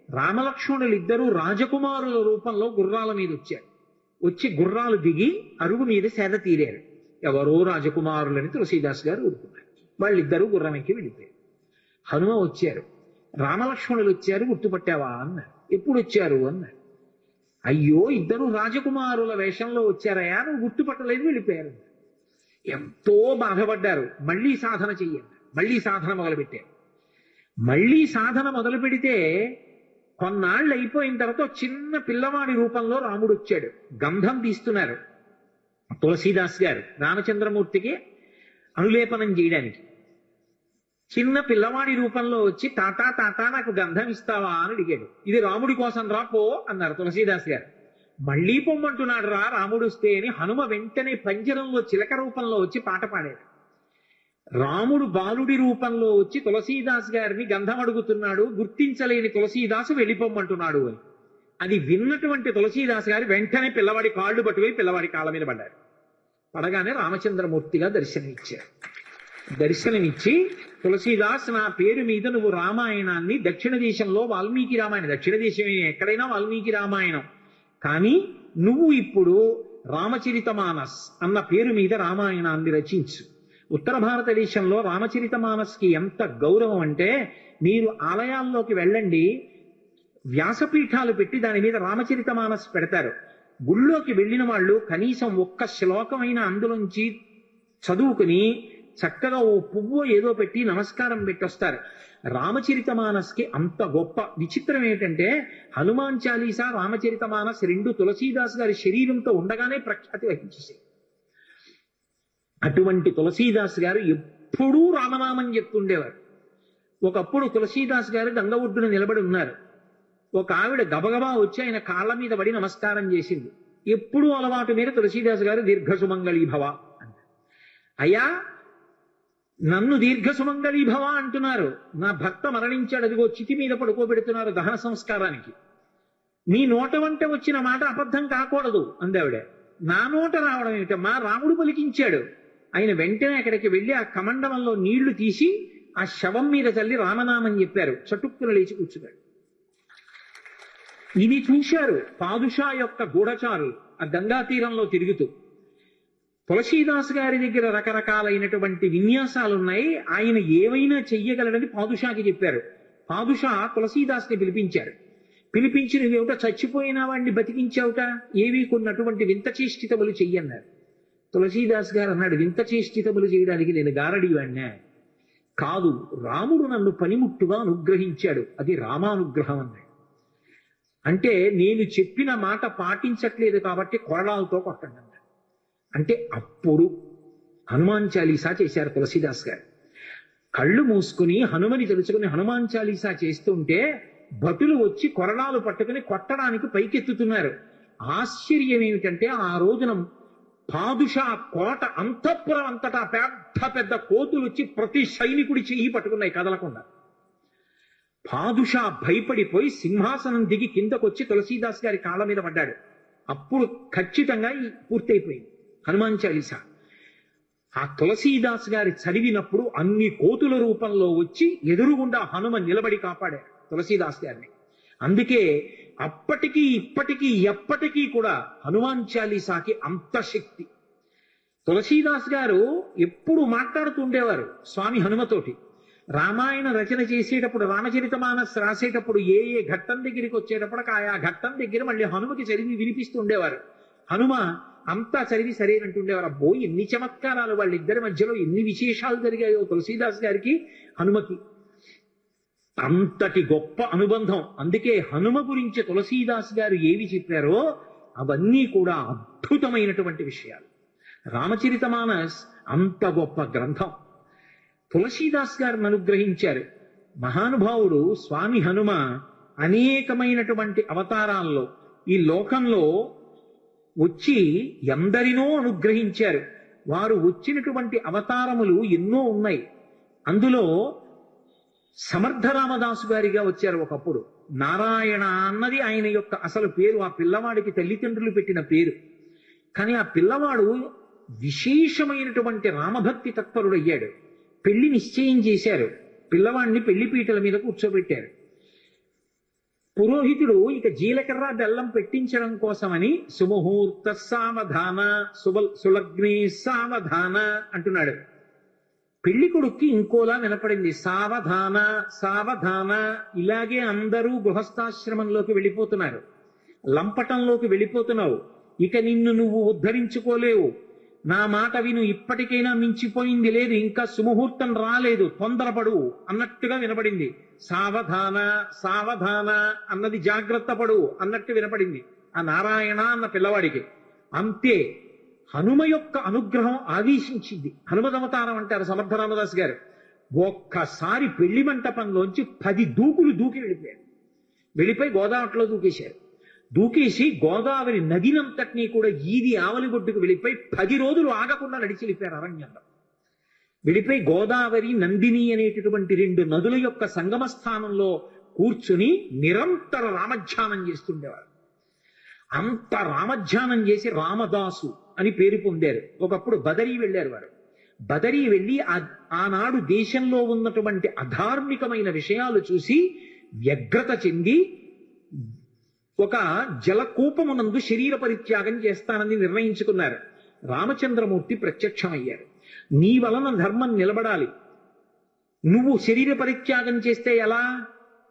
రామలక్ష్మణులు ఇద్దరూ రాజకుమారుల రూపంలో గుర్రాల మీద వచ్చారు. వచ్చి గుర్రాలు దిగి అరుగు మీద సేద తీరారు. ఎవరో రాజకుమారులని తులసీదాస్ గారు ఊరుకున్నారు. వాళ్ళిద్దరూ గుర్రం ఎక్కి వెళ్ళిపోయారు. హనుమ వచ్చారు, రామలక్ష్మణులు వచ్చారు, గుర్తుపట్టావా అన్నారు. ఎప్పుడు వచ్చారు అన్నారు. అయ్యో, ఇద్దరు రాజకుమారుల వేషంలో వచ్చారయా, నువ్వు గుర్తుపట్టలేదు, వెళ్ళిపోయారు. ఎంతో బాధపడ్డారు. మళ్ళీ సాధన చెయ్యండి. మళ్ళీ సాధన మొదలుపెట్టారు. మళ్ళీ సాధన మొదలు పెడితే కొన్నాళ్ళు అయిపోయిన తర్వాత చిన్న పిల్లవాడి రూపంలో రాముడు వచ్చాడు. గంధం తీస్తున్నారు తులసీదాస్ గారు రామచంద్రమూర్తికి అనులేపనం చేయడానికి. చిన్న పిల్లవాడి రూపంలో వచ్చి, తాతా తాతా నాకు గంధం ఇస్తావా అని అడిగాడు. ఇది రాముడి కోసం రా, పో అన్నారు తులసీదాస్ గారు. మళ్ళీ పొమ్మంటున్నాడు రా రాముడు వస్తే అని హనుమ వెంటనే పంజరంలో చిలక రూపంలో వచ్చి పాట పాడాడు. రాముడు బాలుడి రూపంలో వచ్చి తులసీదాస్ గారిని గంధం అడుగుతున్నాడు, గుర్తించలేని తులసీదాసు వెళ్ళిపోమ్మంటున్నాడు అని. అది విన్నటువంటి తులసీదాస్ గారు వెంటనే పిల్లవాడి కాళ్ళు పట్టుకుని పిల్లవాడి కాళ్ళ మీద పడ్డారు. పడగానే రామచంద్రమూర్తిగా దర్శనమిచ్చారు. దర్శనమిచ్చి, తులసీదాస్, నా పేరు మీద నువ్వు రామాయణాన్ని, దక్షిణ దేశంలో వాల్మీకి రామాయణం, దక్షిణ దేశం ఎక్కడైనా వాల్మీకి రామాయణం, కానీ నువ్వు ఇప్పుడు రామచరితమానస్ అన్న పేరు మీద రామాయణాన్ని రచించు. ఉత్తర భారతదేశంలో రామచరితమానస్కి ఎంత గౌరవం అంటే, మీరు ఆలయాల్లోకి వెళ్ళండి, వ్యాసపీఠాలు పెట్టి దాని మీద రామచరితమానస్ పెడతారు. గుళ్ళోకి వెళ్ళిన వాళ్ళు కనీసం ఒక్క శ్లోకమైన అందులోంచి చదువుకుని చక్కగా ఓ పువ్వు ఏదో పెట్టి నమస్కారం పెట్టొస్తారు. రామచరితమానస్కి అంత గొప్ప. విచిత్రం ఏంటంటే హనుమాన్ చాలీసా, రామచరితమానస్ రెండు తులసీదాస్ గారి శరీరంతో ఉండగానే ప్రఖ్యాతి వహించేసాయి. అటువంటి తులసీదాస్ గారు ఎప్పుడూ రామనామం చెప్తుండేవారు. ఒకప్పుడు తులసీదాస్ గారు గంగ ఒడ్డున నిలబడి ఉన్నారు. ఒక ఆవిడ గబగబా వచ్చి ఆయన కాళ్ళ మీద పడి నమస్కారం చేసింది. ఎప్పుడూ అలవాటు మీద తులసీదాస్ గారు దీర్ఘసుమంగళీభవ అన్నారు. అయ్యా, నన్ను దీర్ఘసుమంగళీభవ అంటున్నారు, నా భర్త మరణించాడు, అదిగో చితి మీద పడుకోబెడుతున్నారు దహన సంస్కారానికి, నీ నోట వంట వచ్చిన మాట అబద్ధం కాకూడదు అందావిడ. నా నోట రావడం ఏమిటమ్మా, రాముడు పలికించాడు. ఆయన వెంటనే అక్కడికి వెళ్ళి ఆ కమండలంలో నీళ్లు తీసి ఆ శవం మీద తల్లి రామనామం చెప్పారు. చటుక్కున లేచి కూర్చున్నాడు. ఇది చూశారు పాదుషా యొక్క గూఢచారులు ఆ గంగా తీరంలో తిరుగుతూ. తులసీదాస్ గారి దగ్గర రకరకాలైనటువంటి విన్యాసాలున్నాయి, ఆయన ఏమైనా చెయ్యగలడని పాదుషాకి చెప్పారు. పాదుషా తులసీదాస్ని పిలిపించారు. పిలిపించి, నువ్వేమిటో చచ్చిపోయిన వాడిని బతికించావుట, ఏవి కొన్నటువంటి వింత చేష్టితములు చెయ్యన్నారు. తులసీదాస్ గారు అన్నాడు, వింత చేష్టితములు చేయడానికి నేను గారడి వాడినా? కాదు, రాముడు నన్ను పనిముట్టుగా అనుగ్రహించాడు, అది రామానుగ్రహం అన్నాడు. అంటే నేను చెప్పిన మాట పాటించట్లేదు కాబట్టి కొరడాలతో కొట్టండి అన్నాడు. అంటే అప్పుడు హనుమాన్ చాలీసా చేశారు తులసీదాస్ గారు. కళ్ళు మూసుకుని హనుమని తెలుసుకుని హనుమాన్ చాలీసా చేస్తుంటే భటులు వచ్చి కొరడాలు పట్టుకుని కొట్టడానికి పైకెత్తుతున్నారు. ఆశ్చర్యం ఏమిటంటే ఆ రోజున పాదుషా కోట అంతఃపురం అంతటా పెద్ద పెద్ద కోతులు వచ్చి ప్రతి సైనికుడి చెయ్యి పట్టుకున్నాయి కదలకుండా. పాదుషా భయపడిపోయి సింహాసనం దిగి కిందకొచ్చి తులసీదాస్ గారి కాళ్ళ మీద పడ్డాడు. అప్పుడు ఖచ్చితంగా పూర్తయిపోయింది హనుమాన్ చాలీసా. ఆ తులసీదాస్ గారి చదివినప్పుడు అన్ని కోతుల రూపంలో వచ్చి ఎదురుగుండా హనుమ నిలబడి కాపాడారు తులసీదాస్ గారిని. అందుకే అప్పటికీ ఇప్పటికీ ఎప్పటికీ కూడా హనుమాన్ చాలీసాకి అంత శక్తి. తులసీదాస్ గారు ఎప్పుడు మాట్లాడుతూ ఉండేవారు స్వామి హనుమతోటి. రామాయణ రచన చేసేటప్పుడు రామచరితమానస్ రాసేటప్పుడు ఏ ఏ ఘట్టం దగ్గరికి వచ్చేటప్పుడు ఆయా ఘట్టం దగ్గర మళ్ళీ హనుమకి చదివి వినిపిస్తూ ఉండేవారు. హనుమ అంతా చదివి సరేనంటుండేవారు. అబ్బో ఎన్ని చమత్కారాలు వాళ్ళిద్దరి మధ్యలో, ఎన్ని విశేషాలు జరిగాయో తులసీదాస్ గారికి హనుమకి. అంతటి గొప్ప అనుబంధం. అందుకే హనుమ గురించి తులసీదాస్ గారు ఏవి చెప్పారో అవన్నీ కూడా అద్భుతమైనటువంటి విషయాలు. రామచరితమానస్ అంత గొప్ప గ్రంథం. తులసీదాస్ గారిని అనుగ్రహించారు మహానుభావుడు. స్వామి హనుమ అనేకమైనటువంటి అవతారాల్లో ఈ లోకంలో వచ్చి ఎందరినో అనుగ్రహించారు. వారు వచ్చినటువంటి అవతారములు ఎన్నో ఉన్నాయి. అందులో సమర్థ రామదాసు గారిగా వచ్చారు ఒకప్పుడు. నారాయణ అన్నది ఆయన యొక్క అసలు పేరు. ఆ పిల్లవాడికి తల్లిదండ్రులు పెట్టిన పేరు. కానీ ఆ పిల్లవాడు విశేషమైనటువంటి రామభక్తి తత్పరుడు అయ్యాడు. పెళ్లి నిశ్చయం చేశారు. పిల్లవాడిని పెళ్లిపీటల మీద కూర్చోబెట్టారు. పురోహితుడు ఇక జీలకర్ర బెల్లం పెట్టించడం కోసమని సుముహూర్త సావధాన సులగ్నే సావధాన అంటున్నాడు. పెళ్లి కొడుక్కి ఇంకోలా వినపడింది, సావధాన సావధాన. ఇలాగే అందరూ గృహస్థాశ్రమంలోకి వెళ్ళిపోతున్నారు, లంపటంలోకి వెళ్ళిపోతున్నావు. ఇక నిన్ను నువ్వు ఉద్ధరించుకోలేవు. నా మాట విను, ఇప్పటికైనా మించిపోయింది లేదు, ఇంకా సుముహూర్తం రాలేదు, తొందరపడు అన్నట్టుగా వినపడింది. సావధాన సావధాన అన్నది జాగ్రత్త పడు అన్నట్టు వినపడింది ఆ నారాయణ అన్న పిల్లవాడికి. అంతే హనుమ యొక్క అనుగ్రహం ఆవేశించింది. హనుమదవతారం అంటారు సమర్థ రామదాస్ గారు. ఒక్కసారి పెళ్లి మంటపంలోంచి 10 దూకులు దూకి వెళ్ళిపోయారు. వెళ్ళిపోయి గోదావరిలో దూకేశారు. దూకేసి గోదావరి నదినంతటినీ కూడా ఈది ఆవలిగొడ్డుకు వెళ్ళిపోయి 10 రోజులు ఆగకుండా నడిచి వెళ్ళిపోయారు అరణ్యంలో. వెళ్ళిపోయి గోదావరి నందిని అనేటటువంటి 2 నదుల యొక్క సంగమ స్థానంలో కూర్చుని నిరంతర రామధ్యానం చేస్తుండేవారు. అంత రామధ్యానం చేసి రామదాసు అని పేరు పొందారు. ఒకప్పుడు బదరీ వెళ్ళారు వారు. బదరీ వెళ్ళి ఆనాడు దేశంలో ఉన్నటువంటి అధార్మికమైన విషయాలు చూసి వ్యగ్రత చెంది ఒక జలకూపమునందు శరీర పరిత్యాగం చేస్తానని నిర్ణయించుకున్నారు. రామచంద్రమూర్తి ప్రత్యక్షమయ్యారు. నీ వలన ధర్మం నిలబడాలి, నువ్వు శరీర పరిత్యాగం చేస్తే ఎలా?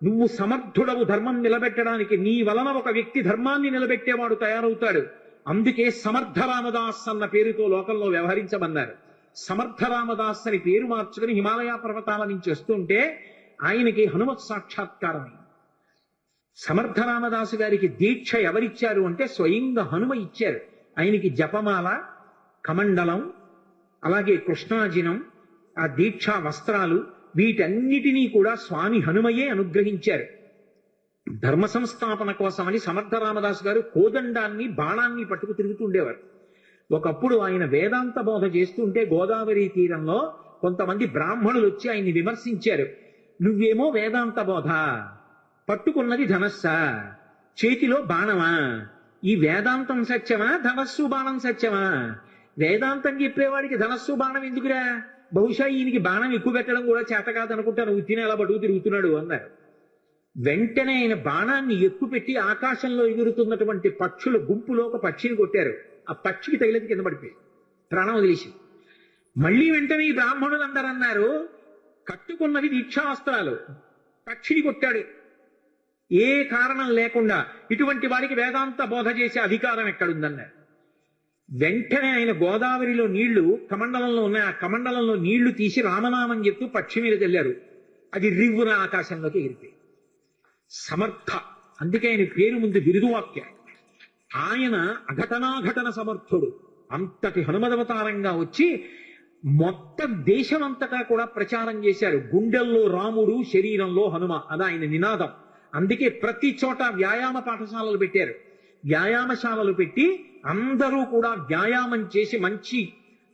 నువ్వు సమర్థుడవు ధర్మం నిలబెట్టడానికి. నీ వలన ఒక వ్యక్తి ధర్మాన్ని నిలబెట్టేవాడు తయారవుతాడు. అందుకే సమర్థ రామదాస్ అన్న పేరుతో లోకంలో వ్యవహరించమన్నారు. సమర్థ రామదాస్ అని పేరు మార్చుకుని హిమాలయ పర్వతాల నుంచి వస్తుంటే ఆయనకి హనుమత్ సాక్షాత్కారమైంది. సమర్థ రామదాసు గారికి దీక్ష ఎవరిచ్చారు అంటే స్వయంగా హనుమ ఇచ్చారు. ఆయనకి జపమాల, కమండలం, అలాగే కృష్ణాజినం, ఆ దీక్షా వస్త్రాలు, వీటన్నిటినీ కూడా స్వామి హనుమయే అనుగ్రహించారు. ధర్మ సంస్థాపన కోసమని సమర్థ రామదాసు గారు కోదండాన్ని బాణాన్ని పట్టుకు తిరుగుతుండేవారు. ఒకప్పుడు ఆయన వేదాంత బోధ చేస్తుంటే గోదావరి తీరంలో కొంతమంది బ్రాహ్మణులు వచ్చి ఆయన్ని విమర్శించారు. నువ్వేమో వేదాంత బోధ, పట్టుకున్నది ధనస్సా, చేతిలో బాణమా, ఈ వేదాంతం సత్యమా, ధనస్సు బాణం సత్యమా? వేదాంతం చెప్పేవాడికి ధనస్సు బాణం ఎందుకురా? బహుశా ఈయనకి బాణం ఎక్కువ పెట్టడం కూడా చేత కాదనుకుంటాను, ఉత్తిన ఎలా పట్టుకు తిరుగుతున్నాడు అన్నారు. వెంటనే ఆయన బాణాన్ని ఎక్కువ పెట్టి ఆకాశంలో ఎగురుతున్నటువంటి పక్షుల గుంపులో ఒక పక్షిని కొట్టారు. ఆ పక్షికి తగిలింది, కింద పడిపోయి ప్రాణం వదిలేసి. మళ్ళీ వెంటనే ఈ బ్రాహ్మణులందరూ అన్నారు, కట్టుకున్నది దీక్షావస్త్రాలు, పక్షిని కొట్టాడు ఏ కారణం లేకుండా, ఇటువంటి వాడికి వేదాంత బోధ చేసే అధికారం ఎక్కడుందన్నారు. వెంటనే ఆయన గోదావరిలో నీళ్లు కమండలంలో ఉన్నాయి, ఆ కమండలంలో నీళ్లు తీసి రామనామం చెప్తూ పక్షి మీద చల్లారు. అది రివ్వున ఆకాశంలోకి ఎగిరిపోయి. సమర్థ, అందుకే ఆయన పేరు ముందు బిరుదువాక్య. ఆయన అఘటనాఘటన సమర్థుడు. అంతటి హనుమదవతారంగా వచ్చి మొత్తం దేశమంతటా కూడా ప్రచారం చేశారు. గుండెల్లో రాముడు, శరీరంలో హనుమ, అది ఆయన నినాదం. అందుకే ప్రతి చోట వ్యాయామ పాఠశాలలు పెట్టారు. వ్యాయామశాలలు పెట్టి అందరూ కూడా వ్యాయామం చేసి మంచి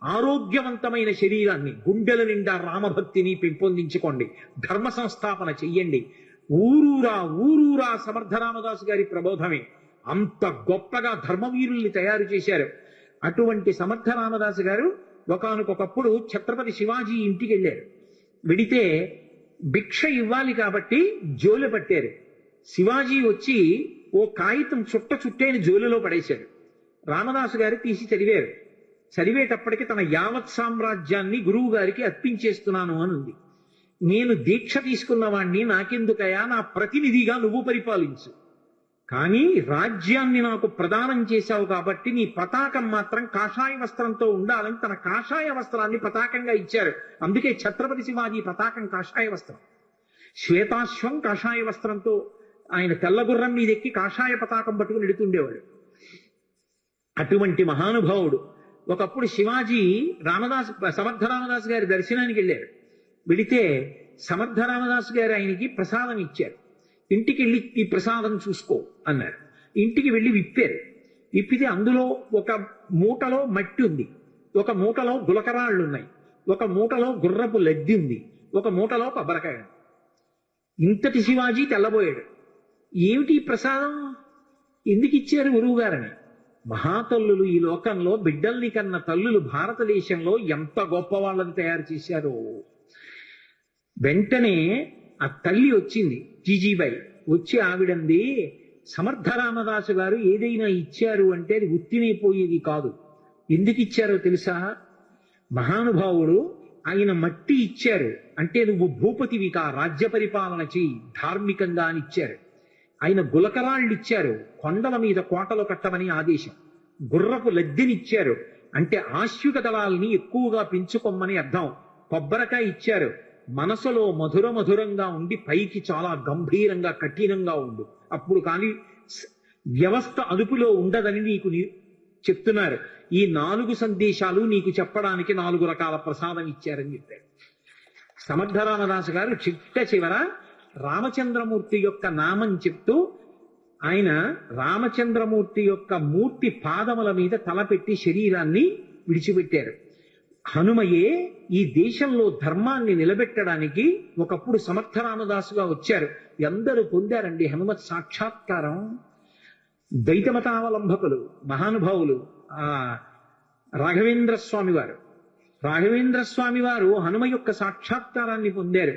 ఆరోగ్యవంతమైన శరీరాన్ని, గుండెల నిండా రామభక్తిని పెంపొందించుకోండి, ధర్మ సంస్థాపన చెయ్యండి. ఊరూరా సమర్థ రామదాసు గారి ప్రబోధమే. అంత గొప్పగా ధర్మవీరుల్ని తయారు చేశారు. అటువంటి సమర్థ రామదాసు గారు ఒకానొకప్పుడు ఛత్రపతి శివాజీ ఇంటికి వెళ్ళారు. వెడితే భిక్ష ఇవ్వాలి కాబట్టి జోలె పట్టారు. శివాజీ వచ్చి ఓ కాగితం చుట్టైన జోలెలో పడేశాడు. రామదాసు గారు తీసి చదివారు. చదివేటప్పటికి తన యావత్ సామ్రాజ్యాన్ని గురువు గారికి అర్పించేస్తున్నాను అని ఉంది. నేను దీక్ష తీసుకున్నవాణ్ణి, నాకెందుకయా, నా ప్రతినిధిగా నువ్వు పరిపాలించు, కానీ రాజ్యాన్ని నాకు ప్రదానం చేశావు కాబట్టి నీ పతాకం మాత్రం కాషాయ వస్త్రంతో ఉండాలని తన కాషాయ వస్త్రాన్ని పతాకంగా ఇచ్చారు. అందుకే ఛత్రపతి శివాజీ పతాకం కాషాయ వస్త్రం. శ్వేతాశ్వం కాషాయ వస్త్రంతో ఆయన తెల్లగుర్రం మీద ఎక్కి కాషాయ పతాకం పట్టుకుని ఎడుతుండేవాడు. అటువంటి మహానుభావుడు. ఒకప్పుడు శివాజీ సమర్థ రామదాసు గారి దర్శనానికి వెళ్ళారు. వెళితే సమర్థ రామదాసు గారు ఆయనకి ప్రసాదం ఇచ్చారు. ఇంటికి వెళ్ళి ఈ ప్రసాదం చూసుకో అన్నారు. ఇంటికి వెళ్ళి విప్పారు. విప్పితే అందులో ఒక మూటలో మట్టి ఉంది, ఒక మూటలో గులకరాళ్ళు ఉన్నాయి, ఒక మూటలో గుర్రపు లద్ది ఉంది, ఒక మూటలో కొబ్బరికాయ. ఇంతటి శివాజీ తెల్లబోయాడు. ఏమిటి ప్రసాదం, ఎందుకు ఇచ్చారు గురువు గారని. మహాతల్లులు ఈ లోకంలో బిడ్డల్ని కన్న తల్లులు భారతదేశంలో ఎంత గొప్ప వాళ్ళని తయారు చేశారో. వెంటనే ఆ తల్లి వచ్చింది, జీజీబాయి వచ్చి ఆవిడంది, సమర్థ రామదాసు గారు ఏదైనా ఇచ్చారు అంటే అది ఉత్తినైపోయేది కాదు. ఎందుకు ఇచ్చారో తెలుసా? మహానుభావుడు ఆయన మట్టి ఇచ్చారు అంటే నువ్వు భూపతివిగా రాజ్య పరిపాలన చెయ్యి ధార్మికంగా అని ఇచ్చారు. ఆయన గులకరాళ్ళు ఇచ్చారు, కొండల మీద కోటలు కట్టమని ఆదేశం. గుర్రపు లద్దెనిచ్చారు అంటే ఆశ్విక దళాలని ఎక్కువగా పెంచుకోమని అర్థం. కొబ్బరికాయ ఇచ్చారు, మనసులో మధుర మధురంగా ఉండి పైకి చాలా గంభీరంగా కఠినంగా ఉండు, అప్పుడు కానీ వ్యవస్థ అదుపులో ఉండదని నీకు చెప్తున్నారు. ఈ 4 సందేశాలు నీకు చెప్పడానికి 4 రకాల ప్రసాదం ఇచ్చారని చెప్పారు. సమర్థ రామదాసు గారు చిట్ట చివర రామచంద్రమూర్తి యొక్క నామం చెప్తూ ఆయన రామచంద్రమూర్తి యొక్క మూర్తి పాదముల మీద తలపెట్టి శరీరాన్ని విడిచిపెట్టారు. హనుమయే ఈ దేశంలో ధర్మాన్ని నిలబెట్టడానికి ఒకప్పుడు సమర్థ రామదాసుగా వచ్చారు. ఎందరూ పొందారండి హనుమత్ సాక్షాత్కారం. ద్వైతమతావలంబకులు మహానుభావులు రాఘవేంద్ర స్వామి వారు హనుమ యొక్క సాక్షాత్కారాన్ని పొందారు.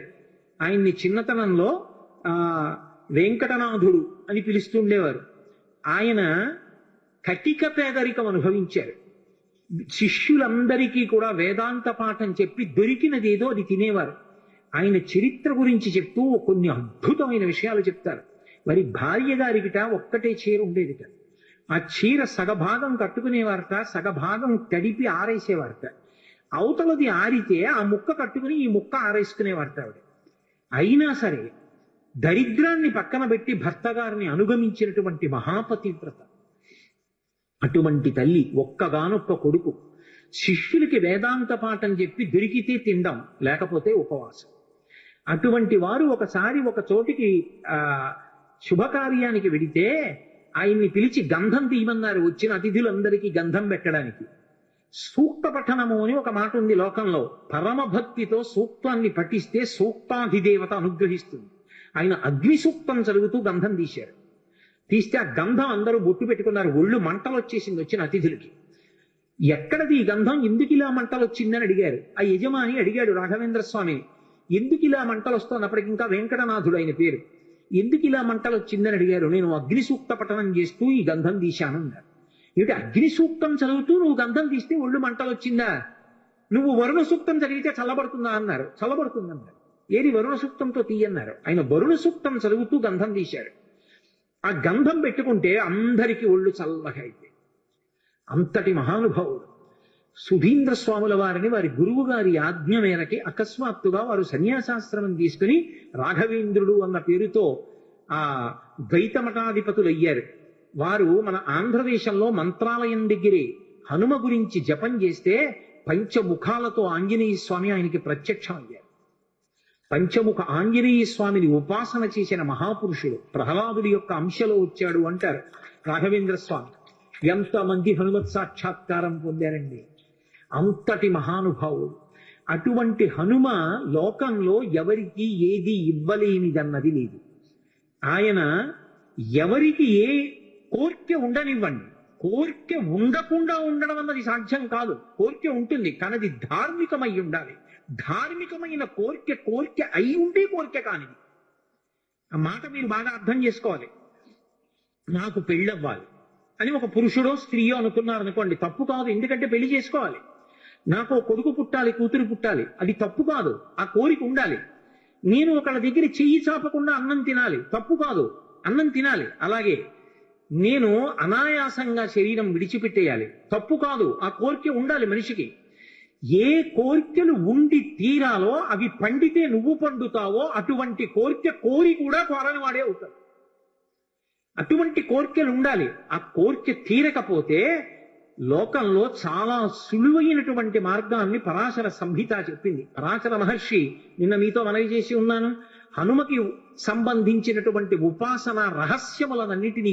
ఆయన్ని చిన్నతనంలో వెంకటనాథుడు అని పిలుస్తుండేవారు. ఆయన కటిక పేదరికం అనుభవించారు. శిష్యులందరికీ కూడా వేదాంత పాఠం చెప్పి దొరికినదేదో అది తినేవారు. ఆయన చరిత్ర గురించి చెప్తూ కొన్ని అద్భుతమైన విషయాలు చెప్తారు. మరి భార్య గారికిట ఒక్కటే చీర ఉండేదిట. ఆ చీర సగభాగం కట్టుకునేవారట, సగభాగం తడిపి ఆరేసేవారట. అవతలది ఆరితే ఆ ముక్క కట్టుకుని ఈ ముక్క ఆరేసుకునేవారట ఆవిడ. అయినా సరే దరిద్రాన్ని పక్కన పెట్టి భర్త గారిని అనుగమించినటువంటి మహాపతివ్రత. అటువంటి తల్లి, ఒక్కగానొక్క కొడుకు. శిష్యులకి వేదాంత పాఠం చెప్పి దొరికితే తిందాం, లేకపోతే ఉపవాసం. అటువంటి వారు ఒకసారి ఒక చోటికి శుభకార్యానికి వెడితే ఆయన్ని పిలిచి గంధం తీయమన్నారు వచ్చిన అతిథులందరికీ గంధం పెట్టడానికి. సూక్త పఠనము అని ఒక మాట ఉంది లోకంలో. పరమభక్తితో సూక్తాన్ని పఠిస్తే సూక్తాధిదేవత అనుగ్రహిస్తుంది. ఆయన అగ్ని సూక్తం చదువుతూ గంధం తీశారు. తీస్తే ఆ గంధం అందరూ బొట్టు పెట్టుకున్నారు. ఒళ్ళు మంటలు వచ్చేసింది వచ్చిన అతిథులకి. ఎక్కడది ఈ గంధం, ఎందుకు ఇలా మంటలు వచ్చిందని అడిగారు. ఆ యజమాని అడిగాడు రాఘవేంద్ర స్వామి, ఎందుకు ఇలా మంటలు వస్తున్నప్పటికి ఇంకా వెంకటనాథుడు ఆయన పేరు, ఎందుకు ఇలా మంటలు వచ్చిందని అడిగారు. నేను అగ్ని సూక్త పఠనం చేస్తూ ఈ గంధం తీశాను అన్నారు. ఏమిటి అగ్ని సూక్తం చదువుతూ నువ్వు గంధం తీస్తే ఒళ్ళు మంటలు వచ్చిందా? నువ్వు వరుణ సూక్తం చదివితే చల్లబడుతుందా అన్నారు. చల్లబడుతుందన్నారు. ఏది వరుణ సూక్తంతో తీయన్నారు. ఆయన వరుణ సూక్తం చదువుతూ గంధం తీశారు. ఆ గంధం పెట్టుకుంటే అందరికీ ఒళ్ళు చల్లగా అయితే. అంతటి మహానుభావుడు సుధీంద్ర స్వాముల వారిని వారి గురువు గారి ఆజ్ఞ మేరకి అకస్మాత్తుగా వారు సన్యాసాశ్రమం తీసుకుని రాఘవేంద్రుడు అన్న పేరుతో ఆ ద్వైత మఠాధిపతులు అయ్యారు. వారు మన ఆంధ్రదేశంలో మంత్రాలయం దగ్గరే హనుమ గురించి జపం చేస్తే పంచముఖాలతో ఆంజనేయ స్వామి ఆయనకి ప్రత్యక్షం అయ్యారు. పంచముఖ ఆంజనేయ స్వామిని ఉపాసన చేసిన మహాపురుషుడు. ప్రహ్లాదుడి యొక్క అంశలో వచ్చాడు అంటారు రాఘవేంద్ర స్వామి. ఎంతమంది హనుమత్ సాక్షాత్కారం పొందారండి. అంతటి మహానుభావుడు. అటువంటి హనుమ లోకంలో ఎవరికి ఏది ఇవ్వలేనిదన్నది లేదు. ఆయన ఎవరికి ఏ కోర్కె ఉండనివ్వండి, కోర్కె ఉండకుండా ఉండడం అన్నది సాధ్యం కాదు. కోర్కె ఉంటుంది కానీ అది ధార్మికమై ఉండాలి. ధార్మికమైన కోర్కె అయి ఉంటే కోర్కె కానిది. ఆ మాట మీరు బాగా అర్థం చేసుకోవాలి. నాకు పెళ్ళవ్వాలి అని ఒక పురుషుడో స్త్రీయో అనుకున్నారు అనుకోండి, తప్పు కాదు. ఎందుకంటే పెళ్లి చేసుకోవాలి. నాకు కొడుకు పుట్టాలి, కూతురు పుట్టాలి, అది తప్పు కాదు. ఆ కోరిక ఉండాలి. నేను ఒకళ్ళ దగ్గర చెయ్యి చాపకుండా అన్నం తినాలి, తప్పు కాదు, అన్నం తినాలి. అలాగే నేను అనాయాసంగా శరీరం విడిచిపెట్టేయాలి, తప్పు కాదు, ఆ కోరిక ఉండాలి మనిషికి. ఏ కోరికలు ఉండి తీరాలో అవి పండితే నువ్వు పండుతావో అటువంటి కోరి కూడా కోరని వాడే అవుతాడు. అటువంటి కోరికలు ఉండాలి. ఆ కోరిక తీరకపోతే లోకంలో చాలా సులువైనటువంటి మార్గాన్ని పరాశర సంహిత చెప్పింది. పరాశర మహర్షి నిన్న మీతో మనవి చేసి ఉన్నాను, హనుమకి సంబంధించినటువంటి ఉపాసన రహస్యములనన్నిటినీ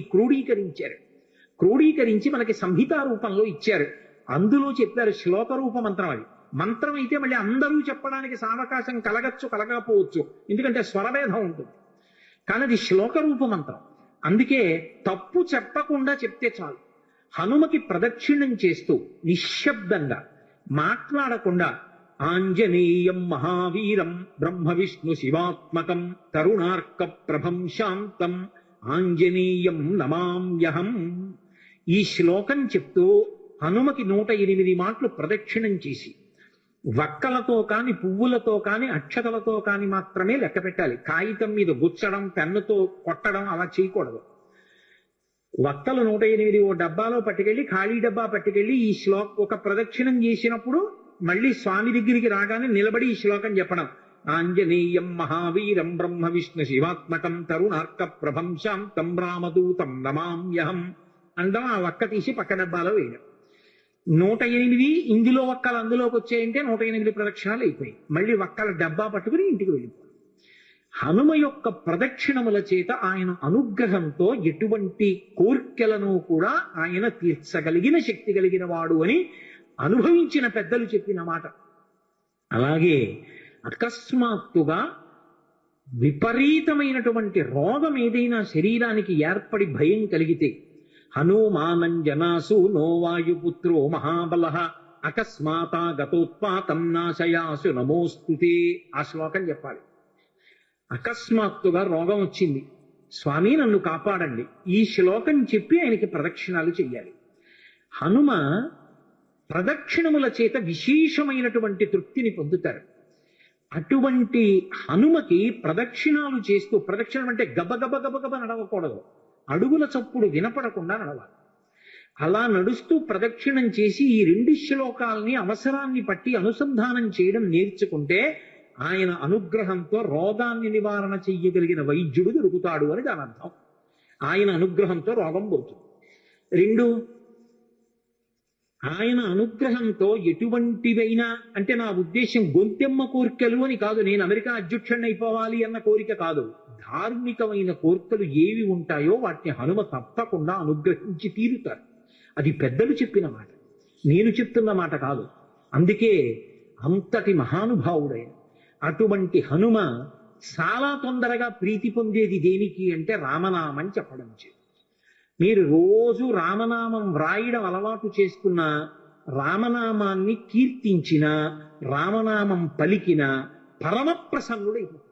క్రోడీకరించి మనకి సంహితా రూపంలో ఇచ్చారు. అందులో చెప్పారు శ్లోక రూప మంత్రం. అది మంత్రం అయితే మళ్ళీ అందరూ చెప్పడానికి సావకాశం కలగచ్చు, కలగకపోవచ్చు, ఎందుకంటే స్వరభేదం ఉంటుంది. కానీ అది శ్లోక రూప మంత్రం. అందుకే తప్పు చెప్పకుండా చెప్తే చాలు. హనుమకి ప్రదక్షిణం చేస్తూ నిశ్శబ్దంగా మాట్లాడకుండా ఆంజనేయం మహావీరం బ్రహ్మ విష్ణు శివాత్మకం తరుణార్క ప్రభం శాంతం ఆంజనేయం నమామ్యహం, ఈ శ్లోకం చెప్తూ హనుమకి 108 మాటలు ప్రదక్షిణం చేసి వక్కలతో కాని, పువ్వులతో కాని, అక్షతలతో కాని మాత్రమే లెక్క పెట్టాలి. కాగితం మీద గుచ్చడం, పెన్నుతో కొట్టడం అలా చేయకూడదు. వక్కలు 108 ఓ డబ్బాలో పట్టుకెళ్ళి, ఖాళీ డబ్బా పట్టుకెళ్ళి ఈ ఒక ప్రదక్షిణం చేసినప్పుడు మళ్ళీ స్వామి దగ్గరికి రాగానే నిలబడి ఈ శ్లోకం చెప్పడం. ఆంజనేయం మహావీరం బ్రహ్మ విష్ణు శివాత్మకం తరుణార్క ప్రభం శాంతం రామదూతం నమామ్యహం అండం. ఆ వక్క తీసి పక్క డబ్బాలో వేయడం. 108 ఇందులో వక్కలు అందులోకి వచ్చాయంటే 108 ప్రదక్షిణాలు అయిపోయాయి. మళ్ళీ వక్కల డబ్బా పట్టుకుని ఇంటికి వెళ్ళిపోయి హనుమ యొక్క ప్రదక్షిణముల చేత ఆయన అనుగ్రహంతో ఎటువంటి కోర్కెలను కూడా ఆయన తీర్చగలిగిన శక్తి కలిగిన వాడు అని అనుభవించిన పెద్దలు చెప్పిన మాట. అలాగే అకస్మాత్తుగా విపరీతమైనటువంటి రోగం ఏదైనా శరీరానికి ఏర్పడి భయం కలిగితే హనుమానంజనాసు నో వాయుపుత్రో మహాబల అకస్మాతా గతోత్పాతం నాశయాసు నమోస్తుతే, ఆ శ్లోకం చెప్పాలి. అకస్మాత్తుగా రోగం వచ్చింది, స్వామి నన్ను కాపాడండి, ఈ శ్లోకం చెప్పి ఆయనకి ప్రదక్షిణాలు చెయ్యాలి. హనుమ ప్రదక్షిణముల చేత విశేషమైనటువంటి తృప్తిని పొందుతారు. అటువంటి హనుమకి ప్రదక్షిణాలు చేస్తూ, ప్రదక్షిణం అంటే గబగబ నడవకూడదు, అడుగుల చప్పుడు వినపడకుండా నడవాలి. అలా నడుస్తూ ప్రదక్షిణం చేసి ఈ 2 శ్లోకాలని అవసరాన్ని పట్టి అనుసంధానం చేయడం నేర్చుకుంటే ఆయన అనుగ్రహంతో రోగాన్ని నివారణ చెయ్యగలిగిన వైద్యుడు దొరుకుతాడు అని దాని అర్థం. ఆయన అనుగ్రహంతో రోగం పోతుంది. 2, ఆయన అనుగ్రహంతో ఎటువంటివైనా, అంటే నా ఉద్దేశం గొంతెమ్మ కోరికలు అని కాదు, నేను అమెరికా అధ్యక్షుడిని అయిపోవాలి అన్న కోరిక కాదు. ధార్మికమైన కోరికలు ఏవి ఉంటాయో వాటిని హనుమ తప్పకుండా అనుగ్రహించి తీరుతారు. అది పెద్దలు చెప్పిన మాట, నేను చెప్తున్న మాట కాదు. అందుకే అంతటి మహానుభావుడైన అటువంటి హనుమ చాలా తొందరగా ప్రీతి పొందేది దేనికి అంటే రామనామం చెప్పడం చేత. మీరు రోజు రామనామం వ్రాయడం అలవాటు చేసుకున్న, రామనామాన్ని కీర్తించిన, రామనామం పలికిన పరమ ప్రసన్నుడైపోతాడు.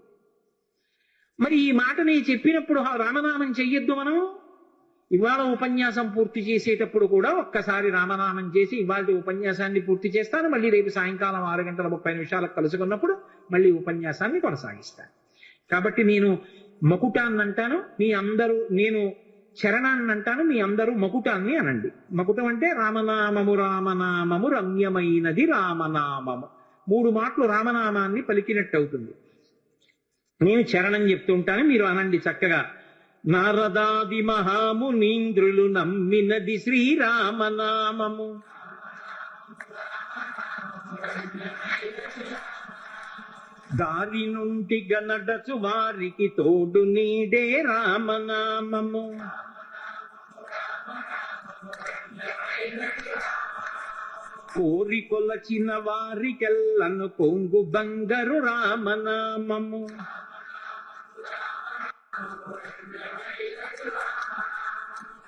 మరి ఈ మాట నేను చెప్పినప్పుడు రామనామం చెయ్యొద్దు మనం? ఇవాళ ఉపన్యాసం పూర్తి చేసేటప్పుడు కూడా ఒక్కసారి రామనామం చేసి ఇవాళ ఉపన్యాసాన్ని పూర్తి చేస్తాను, మళ్ళీ రేపు సాయంకాలం 6:30 కలుసుకున్నప్పుడు మళ్ళీ ఉపన్యాసాన్ని కొనసాగిస్తాను. కాబట్టి నేను మకుటాన్ని అంటాను, మీ అందరూ, నేను చరణాన్ని అంటాను, మీ అందరూ మకుటాన్ని అనండి. మకుటం అంటే రామనామము రామనామము రమ్యమైనది రామనామము, 3 మాటలు రామనామాన్ని పలికినట్టు అవుతుంది. నేను చరణం చెప్తుంటాను, మీరు అనండి చక్కగా. నారదాది మహామునీంద్రులు నమ్మినది శ్రీరామనామము, దారి నుండి గనడచు వారికి తోడు నీడే రామనామము, కోరి కొలచిన వారికెల్లను కొంగు బంగారు రామనామము,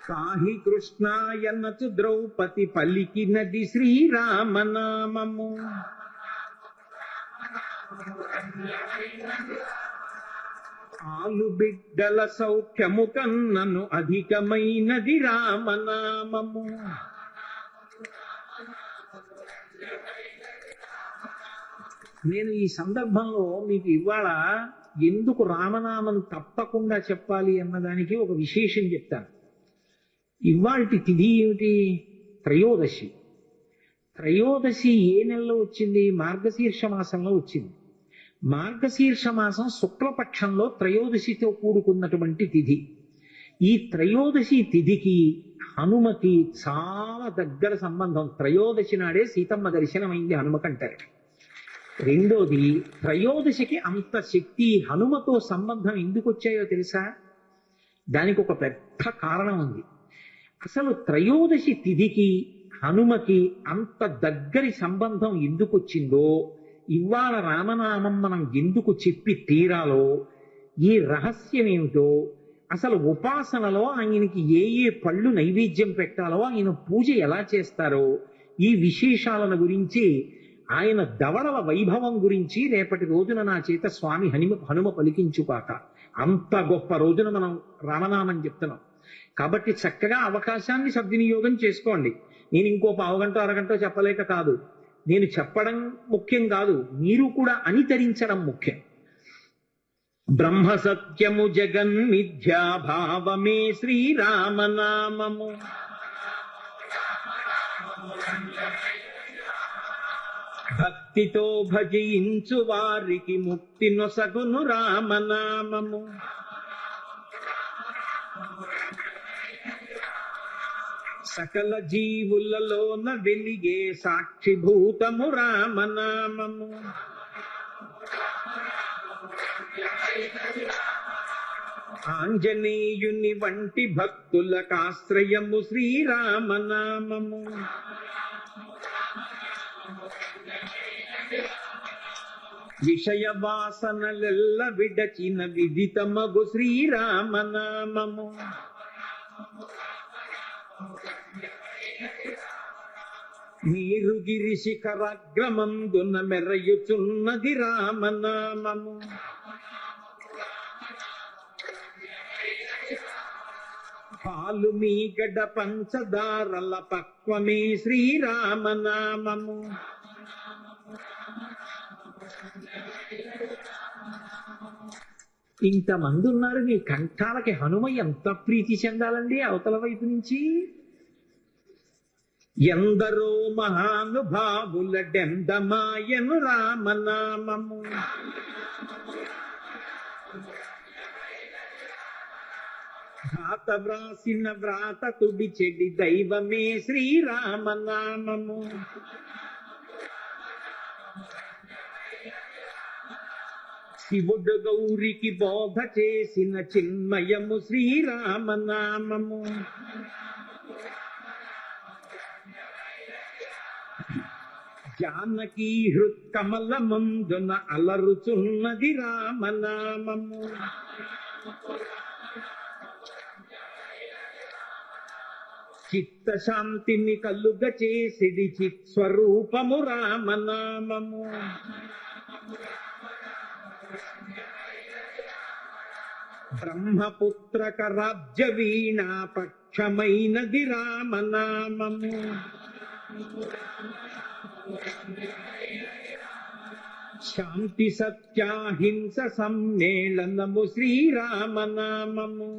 సాహి కృష్ణాయనచు ద్రౌపది పలికినది శ్రీరామనామము, ఆలు బిడ్డల సౌఖ్యము కన్నను అధికమైనది రామనామము, నేను ఈ సందర్భంలో మీకు ఇవాళ ఎందుకు రామనామం తప్పకుండా చెప్పాలి అన్నదానికి ఒక విశేషం చెప్తాను. ఇవాల్టి తిథి ఏమిటి? త్రయోదశి. త్రయోదశి ఏ నెలలో వచ్చింది? మార్గశీర్ష మాసంలో వచ్చింది. మార్గశీర్ష మాసం శుక్లపక్షంలో త్రయోదశితో కూడుకున్నటువంటి తిథి. ఈ త్రయోదశి తిథికి హనుమకి చాలా దగ్గర సంబంధం. త్రయోదశి నాడే సీతమ్మ దర్శనమైంది హనుమకంటారు. రెండోది, త్రయోదశికి అంత శక్తి, హనుమతో సంబంధం ఎందుకు వచ్చాయో తెలుసా? దానికి ఒక పెద్ద కారణం ఉంది. అసలు త్రయోదశి తిథికి హనుమకి అంత దగ్గరి సంబంధం ఎందుకు వచ్చిందో, ఇవాళ రామనామం మనం ఎందుకు చెప్పి తీరాలో, ఈ రహస్యం ఏమిటో, అసలు ఉపాసనలో ఆయనకి ఏ ఏ పళ్ళు నైవేద్యం పెట్టాలో, ఆయన పూజ ఎలా చేస్తారో, ఈ విశేషాలను గురించి, ఆయన దవడల వైభవం గురించి రేపటి రోజున నా చేత స్వామి హనుమ పలికించుపాక. అంత గొప్ప రోజున మనం రామనామం చెప్తున్నాం కాబట్టి చక్కగా అవకాశాన్ని సద్వినియోగం చేసుకోండి. నేను ఇంకో పావుగంట అరగంట చెప్పలేక కాదు, నేను చెప్పడం ముఖ్యం కాదు, మీరు కూడా అనుసరించడం ముఖ్యం. బ్రహ్మ సత్యము జగన్మిథ్యా భావమే శ్రీరామనామము. భక్తితో భజించు వారికి ముక్తి నొసగును రామనామము. సకల జీవులలోన వెలిగే సాక్షిభూతము రామనామము. ఆంజనేయుని వంటి భక్తులకాశ్రయము శ్రీరామనామము. విషయ వాసనలెల్ల విడచిన విదితమగు శ్రీరామనామము. నీరుగిరి శిఖరాగ్రమందున మెరయుచున్నది రామనామము. పాలు మీగడ పంచదారల పక్వమే శ్రీరామనామము. ఇంతమంది ఉన్నారు, మీ కంఠాలకి హనుమ ఎంత ప్రీతి చెందాలండి అవతల వైపు నుంచి. ఎందరో మహానుభావుల డెందమాయను రామనామము. ఘాత వ్రాసిన వ్రాత తుడి చెడి దైవమే శ్రీరామనామము. శివుడు గౌరికి బోధ చేసిన చిన్మయము శ్రీరామనామము. జానకీ హృత్కమల మందున అలరుచున్నది రామనామము. చిత్తశాంతిని కలుగ చేసిడి చిత్స్వరూపము రామనామము. బ్రహ్మపుత్రక రాజ్య వీణా పక్షమైనది రామనామము. శాంతి సత్యాహింస సమ్మేళనము శ్రీరామనామము.